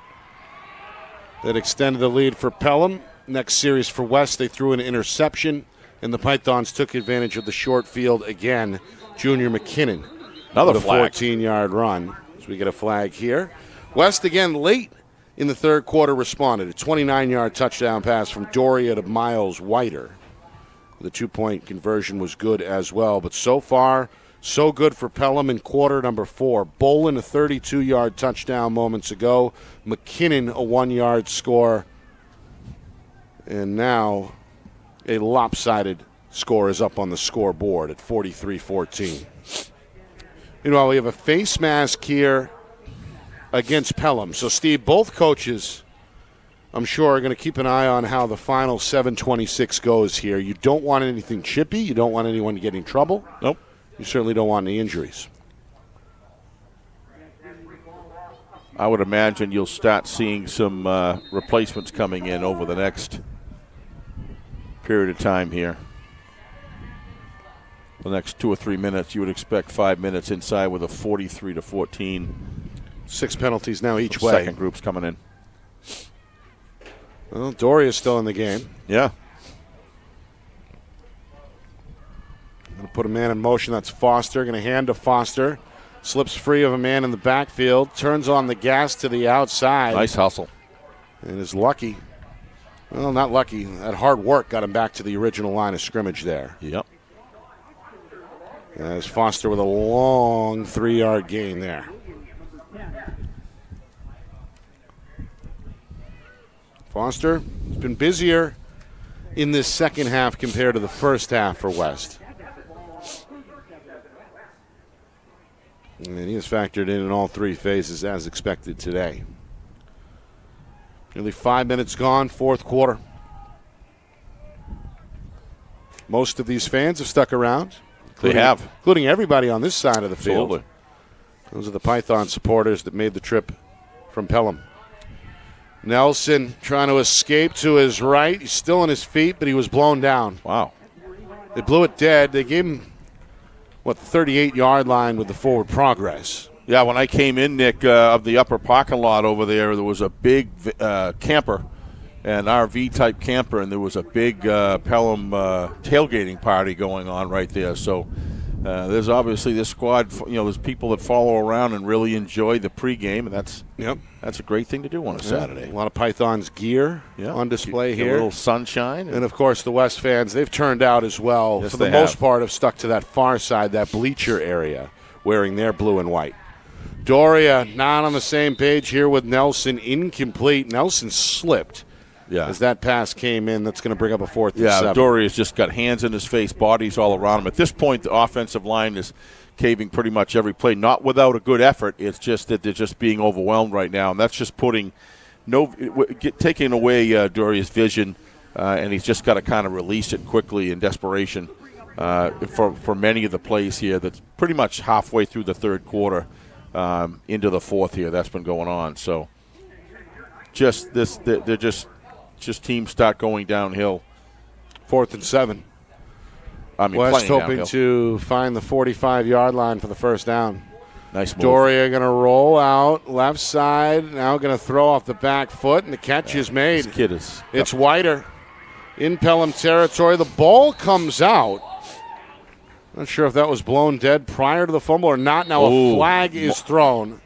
that extended the lead for Pelham. Next series for West, they threw an interception, and the Pythons took advantage of the short field again. Junior McKinnon Another with flag. a 14-yard run. So we get a flag here. West again late in the third quarter responded. A 29-yard touchdown pass from Doria to Miles Whiter. The 2-point conversion was good as well. But so far, so good for Pelham in quarter number 4. Bolin, a 32-yard touchdown moments ago. McKinnon, a 1-yard score. And now a lopsided score is up on the scoreboard at 43-14. Meanwhile, we have a face mask here against Pelham. So, Steve, both coaches, I'm sure, are going to keep an eye on how the final 7:26 goes here. You don't want anything chippy. You don't want anyone to get in trouble. Nope. You certainly don't want any injuries. I would imagine you'll start seeing some replacements coming in over the next period of time here. The next 2 or 3 minutes, you would expect 5 minutes inside with a 43-14. 6 penalties now each way. Second group's coming in. Well, Doria's still in the game. Yeah. Going to put a man in motion. That's Foster. Going to hand to Foster. Slips free of a man in the backfield. Turns on the gas to the outside. Nice hustle. And is lucky. Well, not lucky. That hard work got him back to the original line of scrimmage there. Yep. As Foster with a long 3-yard gain there. Foster has been busier in this second half compared to the first half for West. And he has factored in all 3 phases as expected today. Nearly 5 minutes gone, fourth quarter. Most of these fans have stuck around. They have. Including everybody on this side of the field. Absolutely. Those are the Python supporters that made the trip from Pelham. Nelson trying to escape to his right. He's still on his feet, but he was blown down. Wow. They blew it dead. They gave him, the 38-yard line with the forward progress. Yeah, when I came in, Nick, of the upper parking lot over there was a big camper, an RV-type camper, and there was a big Pelham tailgating party going on right there. So there's obviously this squad, there's people that follow around and really enjoy the pregame, and that's a great thing to do on a Saturday. A lot of Python's gear on display here. A little sunshine. And, of course, the West fans, they've turned out as well. Yes, for the most part, have stuck to that far side, that bleacher area, wearing their blue and white. Doria not on the same page here with Nelson, incomplete. Nelson slipped as that pass came in. That's going to bring up a 4th and 7. Yeah, Doria's just got hands in his face, bodies all around him. At this point, the offensive line is caving pretty much every play, not without a good effort. It's just that they're just being overwhelmed right now, and that's just taking away Doria's vision, and he's just got to kind of release it quickly in desperation for many of the plays here. That's pretty much halfway through the third quarter. Into the fourth here, that's been going on. So, they're just teams start going downhill. 4th and 7. West hoping downhill. to find the 45-yard line for the first down. Nice move. Doria going to roll out left side. Now going to throw off the back foot, and the catch is made. This kid is. It's Whiter in Pelham territory. The ball comes out. Not sure if that was blown dead prior to the fumble or not. Now a flag is thrown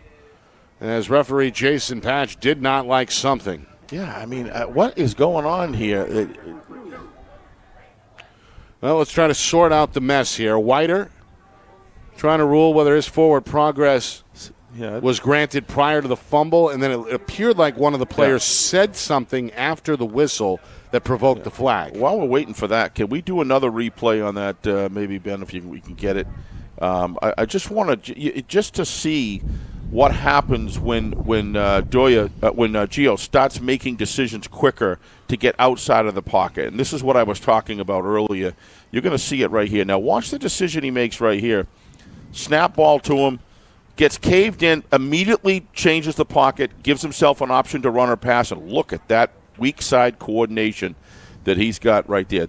as referee Jason Patch did not like something. Yeah, I mean, what is going on here? Well, let's try to sort out the mess here. Whiter trying to rule whether his forward progress was granted prior to the fumble, and then it appeared like one of the players said something after the whistle that provoked the flag. While we're waiting for that, can we do another replay on that, maybe, Ben, if we can get it? I just want to see what happens when Gio starts making decisions quicker to get outside of the pocket. And this is what I was talking about earlier. You're going to see it right here. Now watch the decision he makes right here. Snap ball to him, gets caved in, immediately changes the pocket, gives himself an option to run or pass, and look at that weak side coordination that he's got right there.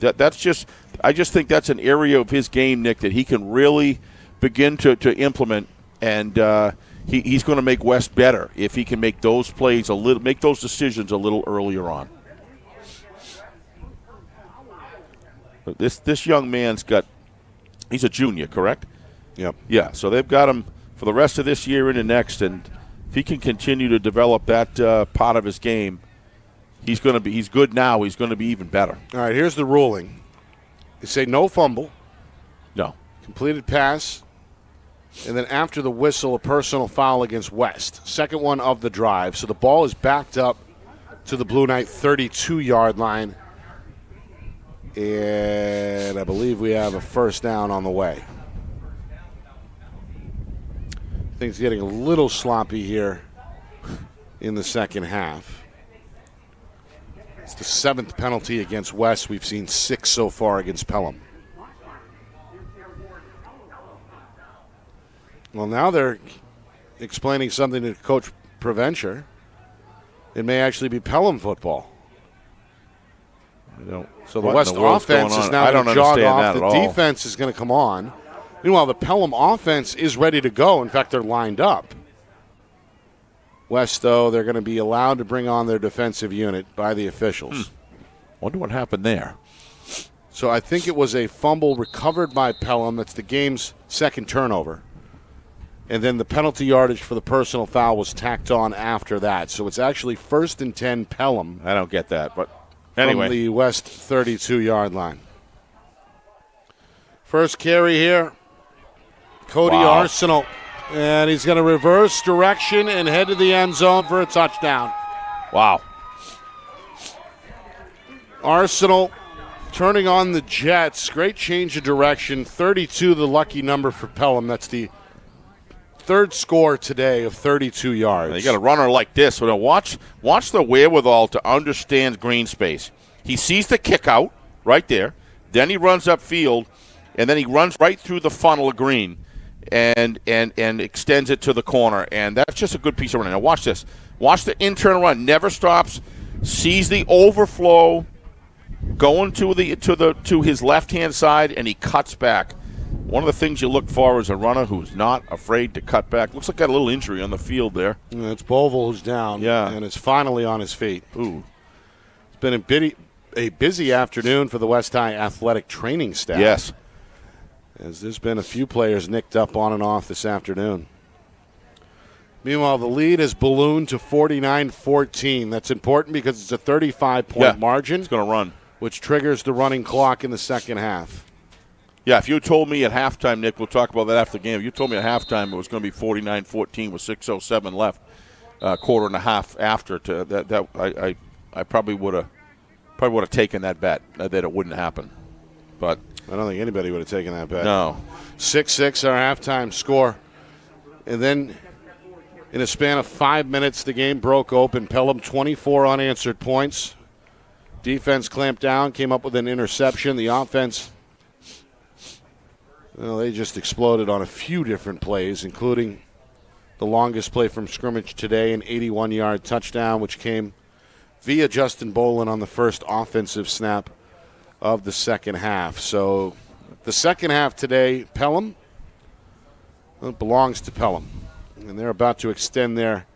I just think that's an area of his game, Nick, that he can really begin to implement, and he's going to make West better if he can make those plays make those decisions a little earlier on. This young man's he's a junior, correct? Yep. Yeah, so they've got him for the rest of this year into next, and if he can continue to develop that part of his game, he's good now. He's going to be even better. All right, here's the ruling. They say no fumble, No. completed pass, and then after the whistle, a personal foul against West. Second one of the drive. So the ball is backed up to the Blue Knight 32-yard line, and I believe we have a first down on the way. Things getting a little sloppy here in the second half. It's the 7th penalty against West. We've seen 6 so far against Pelham. Well, now they're explaining something to Coach Provencher. It may actually be Pelham football. So the West offense is now going to jog off. The defense is going to come on. Meanwhile, the Pelham offense is ready to go. In fact, they're lined up. West, though, they're going to be allowed to bring on their defensive unit by the officials. Wonder what happened there. So I think it was a fumble recovered by Pelham. That's the game's second turnover. And then the penalty yardage for the personal foul was tacked on after that. So it's actually 1st and 10 Pelham. I don't get that, but anyway. From the West 32-yard line. First carry here. Cody Arsenal. And he's going to reverse direction and head to the end zone for a touchdown. Wow. Arsenal turning on the Jets. Great change of direction. 32, the lucky number for Pelham. That's the third score today of 32 yards. You got a runner like this. Watch the wherewithal to understand green space. He sees the kick out right there. Then he runs upfield, and then he runs right through the funnel of green and extends it to the corner. And that's just a good piece of running. Now watch this. Watch the internal run. Never stops. Sees the overflow going to his left-hand side, and he cuts back. One of the things you look for is a runner who's not afraid to cut back. Looks like got a little injury on the field there. Yeah, it's Boval who's down. Yeah. And it's finally on his feet. Ooh. It's been a busy afternoon for the West High athletic training staff. Yes. As there's been a few players nicked up on and off this afternoon. Meanwhile, the lead has ballooned to 49-14. That's important because it's a 35-point margin. It's going to run. Which triggers the running clock in the second half. Yeah, if you told me at halftime, Nick, we'll talk about that after the game. If you told me at halftime it was going to be 49-14 with 6:07 left, quarter and a half after, I probably would have taken that bet that it wouldn't happen. But I don't think anybody would have taken that bet. No. 6-6 our halftime score. And then in a span of 5 minutes, the game broke open. Pelham 24 unanswered points. Defense clamped down, came up with an interception. The offense, well, they just exploded on a few different plays, including the longest play from scrimmage today, an 81-yard touchdown, which came via Justin Bolin on the first offensive snap of the second half. So the second half today, Pelham, well, it belongs to Pelham. And they're about to extend their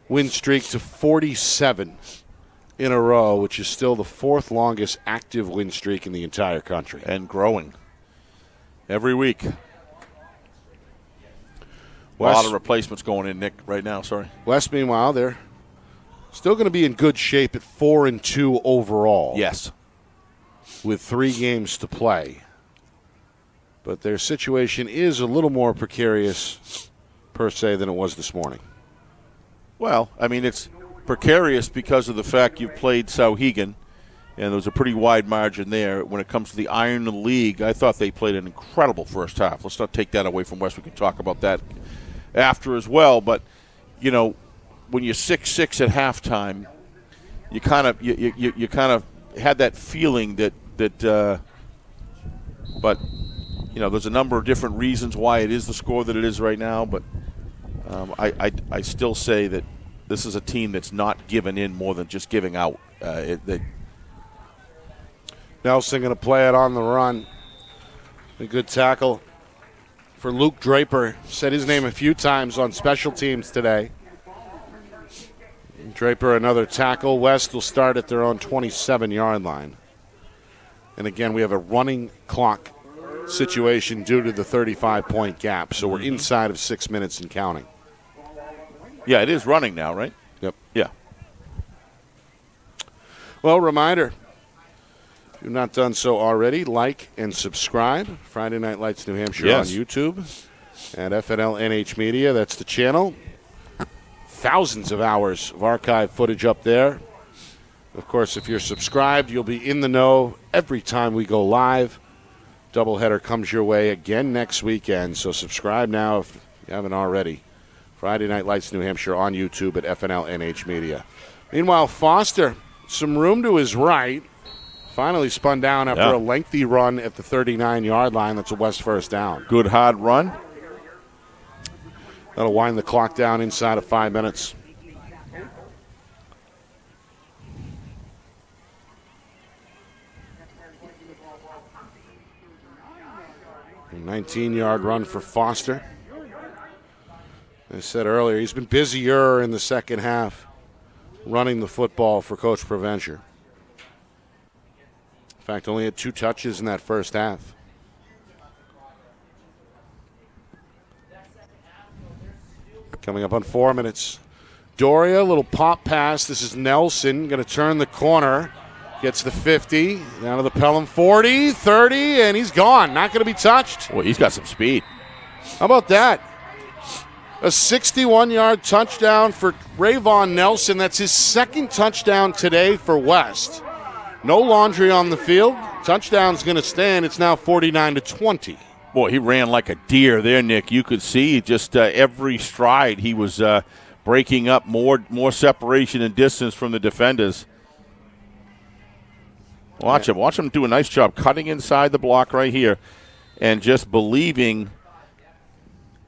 win streak to 47 in a row, which is still the fourth longest active win streak in the entire country. And growing every week. A West, lot of replacements going in, Nick, right now. Sorry. West, meanwhile, they're still going to be in good shape at 4-2 overall. Yes. With 3 games to play. But their situation is a little more precarious, per se, than it was this morning. Well, I mean, it's precarious because of the fact you've played Sauhegan, and there was a pretty wide margin there. When it comes to the Iron League, I thought they played an incredible first half. Let's not take that away from West. We can talk about that after as well. But, you know, when you're 6-6 at halftime, you kind of had that feeling that but, you know, there's a number of different reasons why it is the score that it is right now. But I still say that this is a team that's not giving in more than just giving out. Nelson going to play it on the run. A good tackle for Luke Draper. Said his name a few times on special teams today. Draper, another tackle. West will start at their own 27-yard line. And again, we have a running clock situation due to the 35-point gap. So we're inside of 6 minutes and counting. Yeah, it is running now, right? Yep. Yeah. Well, reminder, if you've not done so already, like and subscribe. Friday Night Lights New Hampshire on YouTube and FNLNH Media. That's the channel. Thousands of hours of archive footage up there. Of course, if you're subscribed, you'll be in the know every time we go live. Doubleheader comes your way again next weekend, so subscribe now if you haven't already. Friday Night Lights New Hampshire on YouTube at FNLNH Media. Meanwhile, Foster, some room to his right. Finally spun down after a lengthy run at the 39-yard line. That's a West first down. Good hard run. That'll wind the clock down inside of 5 minutes. A 19-yard run for Foster. As I said earlier, he's been busier in the second half running the football for Coach Provencher. In fact, only had 2 touches in that first half. Coming up on 4 minutes. Doria, little pop pass. This is Nelson going to turn the corner. Gets the 50, down to the Pelham 40, 30, and he's gone. Not going to be touched. Well, he's got some speed. How about that? A 61-yard touchdown for Rayvon Nelson. That's his second touchdown today for West. No laundry on the field. Touchdown's going to stand. It's now 49-20. Boy, he ran like a deer there, Nick. You could see just every stride he was breaking up more separation and distance from the defenders. Watch him do a nice job cutting inside the block right here and just believing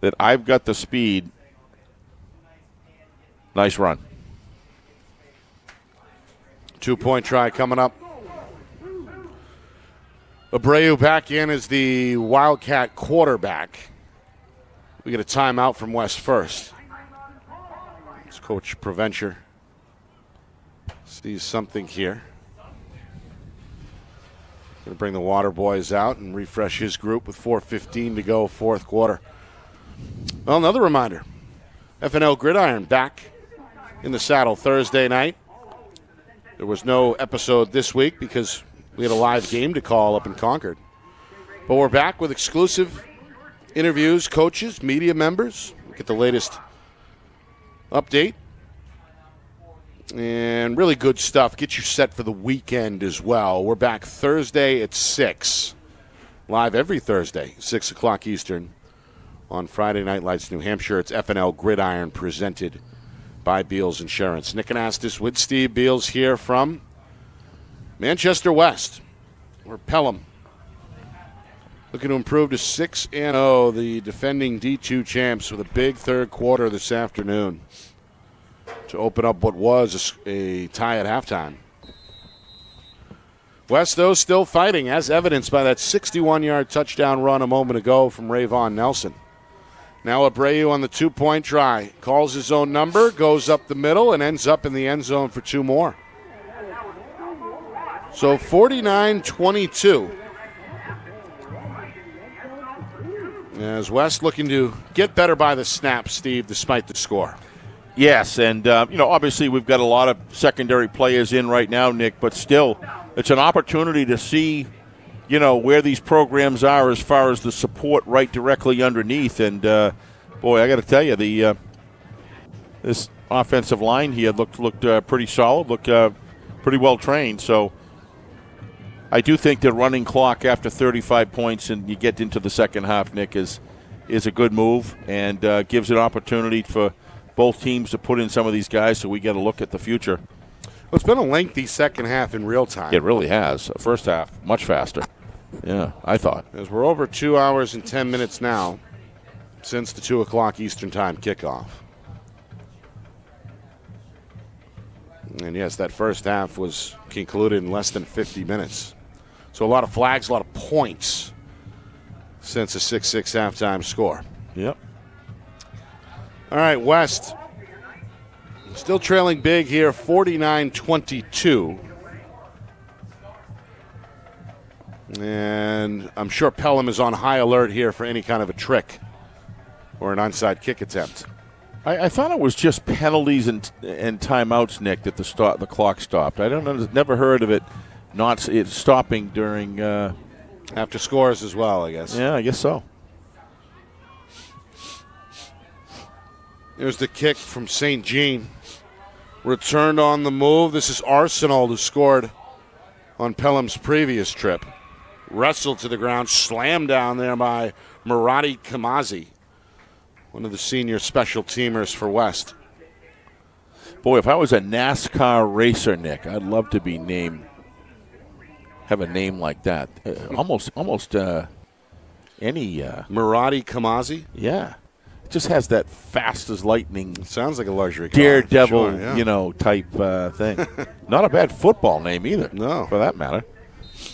that I've got the speed. Nice run. 2-point try coming up. Abreu back in as the Wildcat quarterback. We get a timeout from West first. It's Coach Provencher sees something here. Going to bring the Water Boys out and refresh his group with 4:15 to go, fourth quarter. Well, another reminder. FNL Gridiron back in the saddle Thursday night. There was no episode this week because we had a live game to call up in Concord. But we're back with exclusive interviews, coaches, media members. We'll get the latest update. And really good stuff. Get you set for the weekend as well. We're back Thursday at 6. Live every Thursday, 6 o'clock Eastern. On Friday Night Lights New Hampshire. It's FNL Gridiron presented by Beals Insurance. Nick Anastas with Steve Beals here from Manchester West, or Pelham. Looking to improve to 6-0, the defending D2 champs with a big third quarter this afternoon to open up what was a tie at halftime. West, though, still fighting, as evidenced by that 61-yard touchdown run a moment ago from Rayvon Nelson. Now Abreu on the 2-point try. Calls his own number, goes up the middle, and ends up in the end zone for 2 more. So 49-22. As West looking to get better by the snap, Steve, despite the score. Yes, and, obviously we've got a lot of secondary players in right now, Nick, but still it's an opportunity to see, where these programs are as far as the support right directly underneath. And, boy, I got to tell you, this offensive line here looked pretty solid, looked pretty well trained. So I do think the running clock after 35 points and you get into the second half, Nick, is a good move and gives an opportunity for both teams to put in some of these guys, so we get a look at the future. Well, it's been a lengthy second half in real time. It really has. First half, much faster. Yeah, I thought. As we're over 2 hours and 10 minutes now since the 2 o'clock Eastern Time kickoff. And, yes, that first half was concluded in less than 50 minutes. So a lot of flags, a lot of points since a 6-6 halftime score. Yep. All right, West still trailing big here, 49-22. And I'm sure Pelham is on high alert here for any kind of a trick or an onside kick attempt. I thought it was just penalties and timeouts, Nick, that the clock stopped. I don't know. Never heard of it stopping during after scores as well, I guess. Yeah, I guess so. There's the kick from St. Jean. Returned on the move. This is Arsenal, who scored on Pelham's previous trip. Wrestled to the ground, slammed down there by Murati Kamazi, one of the senior special teamers for West. Boy, if I was a NASCAR racer, Nick, I'd love to be have a name like that. Almost any. Murati Kamazi? Yeah. Just has that fast as lightning. Sounds like a luxury car. Daredevil, sure, yeah. Type thing. Not a bad football name either. No. For that matter.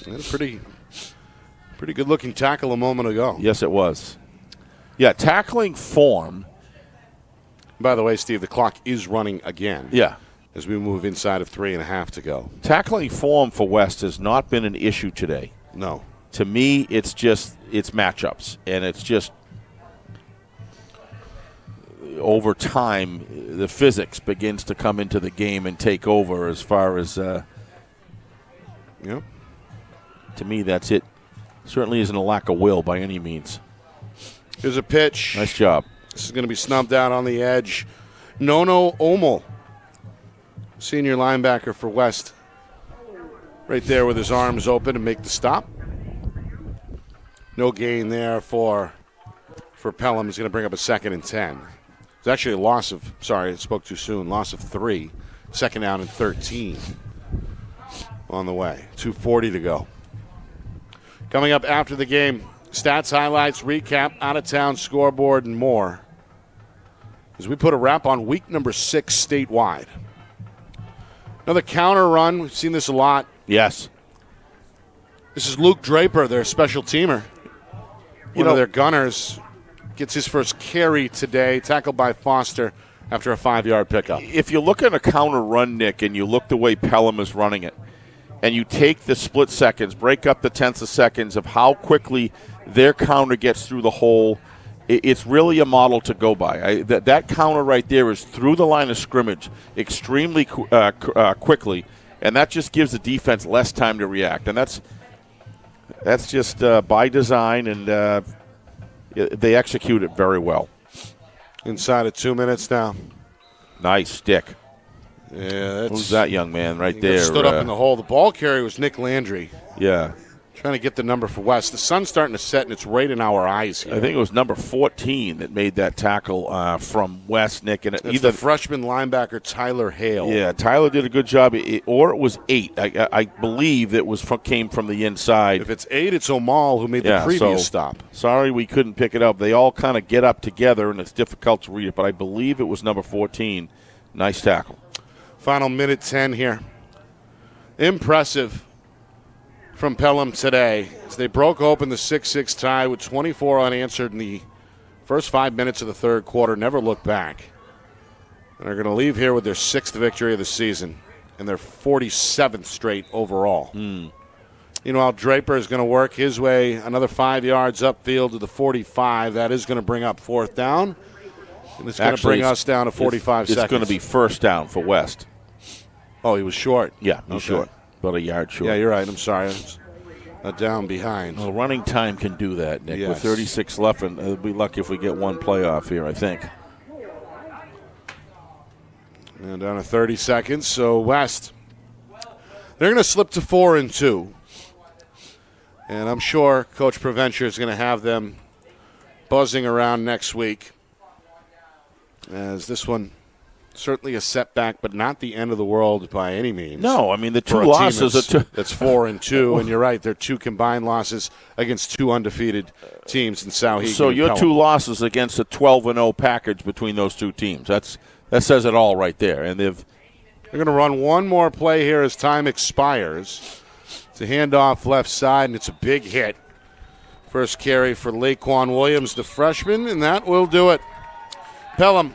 And pretty good-looking tackle a moment ago. Yes, it was. Yeah, tackling form. By the way, Steve, the clock is running again. Yeah. As we move inside of 3.5 to go. Tackling form for West has not been an issue today. No. To me, it's matchups, and it's just over time, the physics begins to come into the game and take over as far as, Yep. To me, that's it. Certainly isn't a lack of will by any means. Here's a pitch. Nice job. This is going to be snubbed out on the edge. Nono Omel, senior linebacker for West, right there with his arms open to make the stop. No gain there for Pelham. Is going to bring up a 2nd and 10. It's actually a loss of, sorry, I spoke too soon, loss of 3. 2nd down and 13 on the way. 2:40 to go. Coming up after the game, stats, highlights, recap, out-of-town scoreboard, and more as we put a wrap on week number 6 statewide. Another counter run. We've seen this a lot. Yes. This is Luke Draper, their special teamer. One of their gunners gets his first carry today, tackled by Foster after a 5-yard pickup. If you look at a counter run, Nick, and you look the way Pelham is running it, and you take the split seconds, break up the tenths of seconds of how quickly their counter gets through the hole, it's really a model to go by. That counter right there is through the line of scrimmage extremely quickly, and that just gives the defense less time to react. And that's just by design, and they execute it very well. Inside of 2 minutes now. Nice stick. Yeah, who's that young man right there? Stood up in the hole. The ball carrier was Nick Landry. Yeah. Trying to get the number for West. The sun's starting to set, and it's right in our eyes here. I think it was number 14 that made that tackle from West, Nick. And either the freshman linebacker Tyler Hale. Yeah, Tyler did a good job. Or it was 8. I believe it came from the inside. If it's 8, it's Omal who made the previous stop. Sorry we couldn't pick it up. They all kind of get up together, and it's difficult to read it. But I believe it was number 14. Nice tackle. Final minute 10 here. Impressive from Pelham today as they broke open the 6-6 tie with 24 unanswered in the first 5 minutes of the third quarter. Never looked back. And they're going to leave here with their 6th victory of the season and their 47th straight overall. Meanwhile, Draper is going to work his way another 5 yards upfield to the 45. That is going to bring up 4th down. And it's going to bring us down to 45 seconds. It's going to be first down for West. Oh, he was short. Yeah, he's short. About a yard short. Yeah, you're right. I'm sorry. Down behind. Well, running time can do that, Nick. Yes. With 36 left, and we'll be lucky if we get one playoff here, I think. And down to 30 seconds. So West, they're going to slip to 4-2. And I'm sure Coach Provencher is going to have them buzzing around next week. As this one, certainly a setback, but not the end of the world by any means. No, I mean, the two losses are that's 4-2, and you're right, they're 2 combined losses against 2 undefeated teams in Souhegan. So your 2 losses against a 12-0 package between those 2 teams. That says it all right there. And they're going to run one more play here as time expires. It's a handoff left side, and it's a big hit. First carry for Laquan Williams, the freshman, and that will do it. Pelham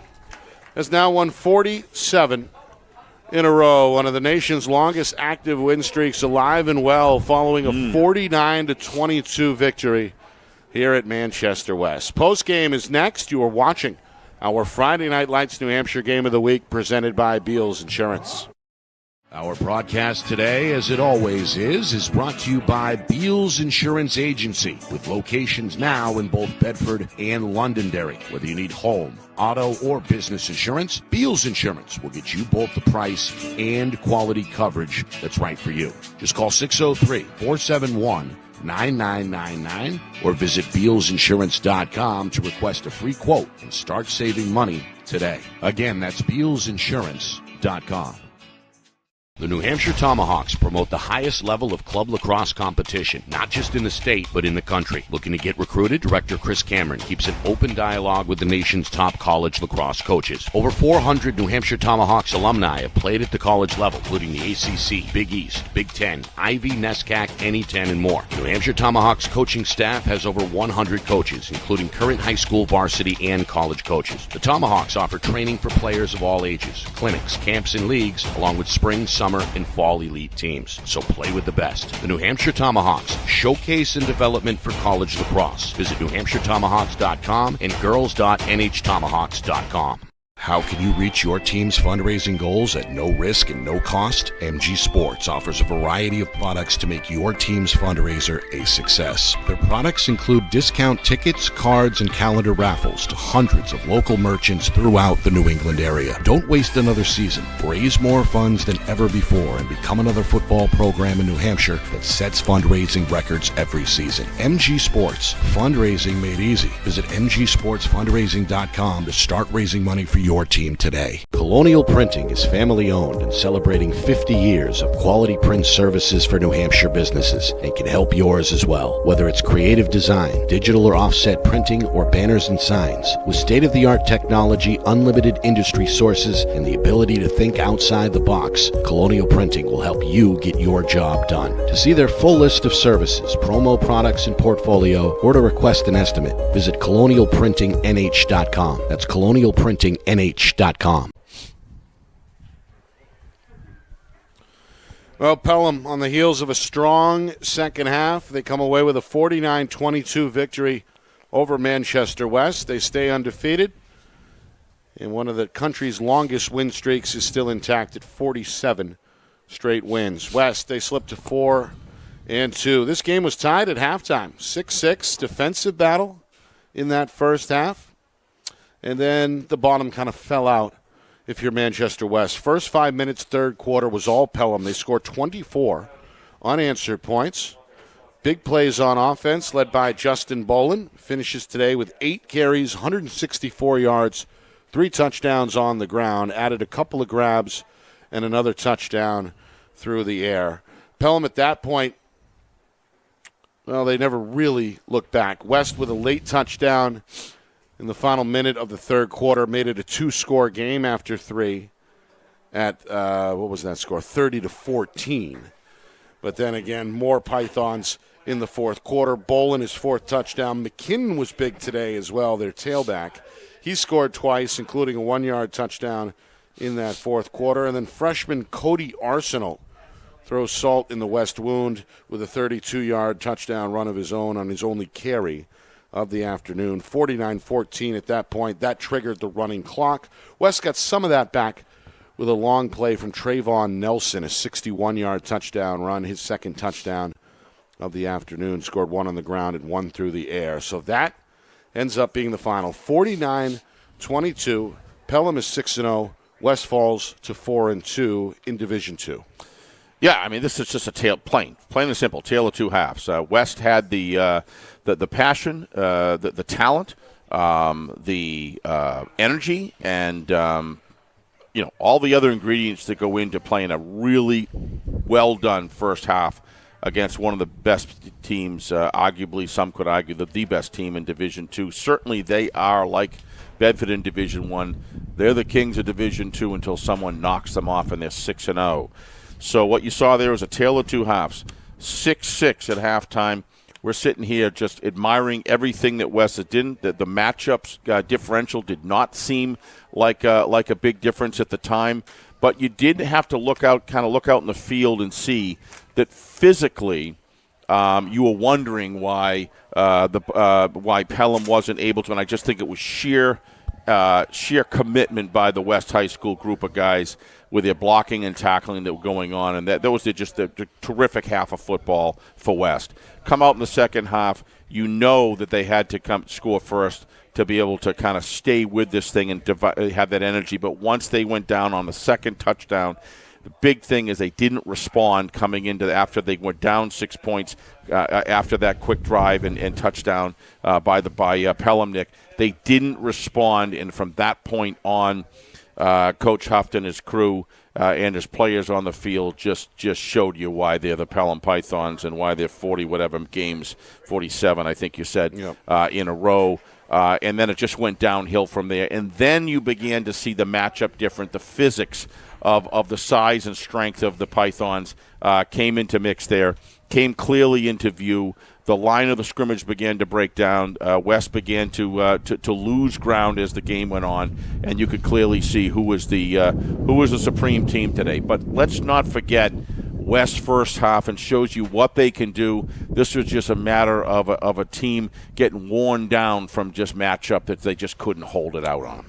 has now won 47 in a row. One of the nation's longest active win streaks alive and well following a 49-22 victory here at Manchester West. Postgame is next. You are watching our Friday Night Lights New Hampshire Game of the Week presented by Beals Insurance. Our broadcast today, as it always is brought to you by Beals Insurance Agency, with locations now in both Bedford and Londonderry. Whether you need home, auto, or business insurance, Beals Insurance will get you both the price and quality coverage that's right for you. Just call 603-471-9999 or visit BealsInsurance.com to request a free quote and start saving money today. Again, that's BealsInsurance.com. The New Hampshire Tomahawks promote the highest level of club lacrosse competition, not just in the state, but in the country. Looking to get recruited? Director Chris Cameron keeps an open dialogue with the nation's top college lacrosse coaches. Over 400 New Hampshire Tomahawks alumni have played at the college level, including the ACC, Big East, Big Ten, Ivy, NESCAC, NE10, and more. The New Hampshire Tomahawks coaching staff has over 100 coaches, including current high school, varsity, and college coaches. The Tomahawks offer training for players of all ages, clinics, camps, and leagues, along with spring, summer, and fall elite teams. So play with the best. The New Hampshire Tomahawks, showcase and development for college lacrosse. Visit NewHampshireTomahawks.com and girls.nhtomahawks.com. How can you reach your team's fundraising goals at no risk and no cost? MG Sports offers a variety of products to make your team's fundraiser a success. Their products include discount tickets, cards, and calendar raffles to hundreds of local merchants throughout the New England area. Don't waste another season. Raise more funds than ever before and become another football program in New Hampshire that sets fundraising records every season. MG Sports, fundraising made easy. Visit mgsportsfundraising.com to start raising money for your team today. Colonial Printing is family owned and celebrating 50 years of quality print services for New Hampshire businesses and can help yours as well. Whether it's creative design, digital or offset printing, or banners and signs, with state-of-the-art technology, unlimited industry sources, and the ability to think outside the box, Colonial Printing will help you get your job done. To see their full list of services, promo products, and portfolio, or to request an estimate, visit colonialprintingnh.com. That's colonialprintingnh.com. Well, Pelham, on the heels of a strong second half, they come away with a 49-22 victory over Manchester West. They stay undefeated, and one of the country's longest win streaks is still intact at 47 straight wins. West, they slipped to 4-2. This game was tied at halftime, 6-6, defensive battle in that first half. And then the bottom kind of fell out if you're Manchester West. First 5 minutes, third quarter was all Pelham. They scored 24 unanswered points. Big plays on offense led by Justin Bolin. Finishes today with 8 carries, 164 yards, 3 touchdowns on the ground. Added a couple of grabs and another touchdown through the air. Pelham at that point, well, they never really looked back. West with a late touchdown in the final minute of the third quarter made it a 2-score game after 3 at, what was that score, 30-14. But then again, more Pythons in the fourth quarter. Bolin, his 4th touchdown. McKinnon was big today as well, their tailback. He scored twice, including a 1-yard touchdown in that fourth quarter. And then freshman Cody Arsenal throws salt in the West wound with a 32-yard touchdown run of his own on his only carry of the afternoon. 49-14 at that point. That triggered the running clock. West got some of that back with a long play from Trayvon Nelson, a 61-yard touchdown run, his second touchdown of the afternoon. Scored 1 on the ground and 1 through the air. So that ends up being the final. 49-22. Pelham is 6-0. West falls to 4-2 in Division II. Yeah, I mean, this is just a plain and simple tale of two halves. West had the passion, the talent, the energy, and all the other ingredients that go into playing a really well done first half against one of the best teams. Arguably, some could argue the best team in Division II. Certainly, they are like Bedford in Division I. They're the kings of Division II until someone knocks them off, and they're 6-0. So what you saw there was a tale of two halves. 6-6 at halftime. We're sitting here just admiring everything that West didn't. The matchups differential did not seem like a big difference at the time. but you did have to look out in the field and see that physically you were wondering why Pelham wasn't able to, and I just think it was sheer commitment by the West High School group of guys with their blocking and tackling that were going on, and that was just a terrific half of football for West. Come out in the second half, you know that they had to score first to be able to kind of stay with this thing and have that energy. But once they went down on the second touchdown, the big thing is they didn't respond coming into after they went down 6 points after that quick drive and touchdown by Pelham, Nick. They didn't respond, and from that point on, Coach Huft and his crew and his players on the field just showed you why they're the Pelham Pythons and why they're 40-whatever games, 47, I think you said, in a row. And then it just went downhill from there. And then you began to see the matchup different. The physics of the size and strength of the Pythons came into mix there, came clearly into view. The line of the scrimmage began to break down. West began to lose ground as the game went on, and you could clearly see who was the supreme team today. But let's not forget West's first half, and shows you what they can do. This was just a matter of a team getting worn down from just matchup that they just couldn't hold it out on.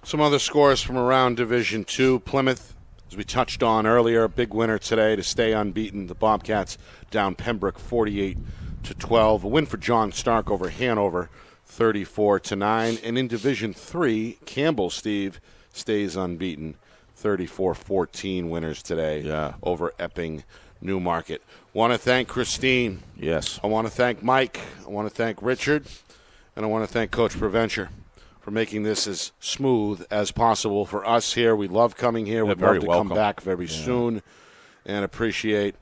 Some other scores from around Division II. Plymouth, as we touched on earlier, a big winner today to stay unbeaten. The Bobcats down Pembroke 48-12. A win for John Stark over Hanover 34-9. And in Division III, Campbell, Steve, stays unbeaten. 34-14 winners today over Epping Newmarket. Want to thank Christine. Yes. I want to thank Mike. I want to thank Richard. And I want to thank Coach Provencher for making this as smooth as possible for us here. We love coming here. We'd love to come back very soon and appreciate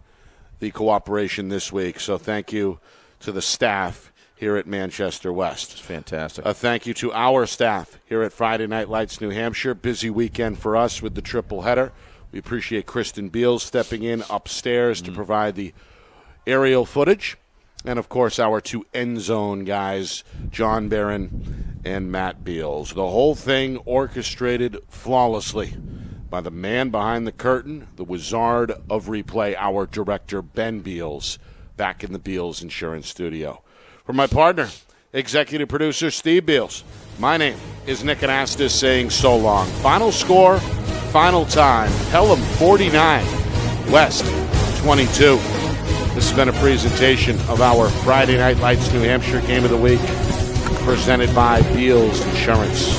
the cooperation this week. So thank you to the staff here at Manchester West. It's fantastic. A thank you to our staff here at Friday Night Lights New Hampshire. Busy weekend for us with the triple header. We appreciate Kristen Beals stepping in upstairs to provide the aerial footage. And, of course, our two end zone guys, John Barron and Matt Beals. The whole thing orchestrated flawlessly by the man behind the curtain, the wizard of replay, our director, Ben Beals, back in the Beals Insurance Studio. For my partner, executive producer Steve Beals, my name is Nick Anastas saying so long. Final score, final time, Pelham 49, West 22. This has been a presentation of our Friday Night Lights New Hampshire Game of the Week, presented by Beals Insurance.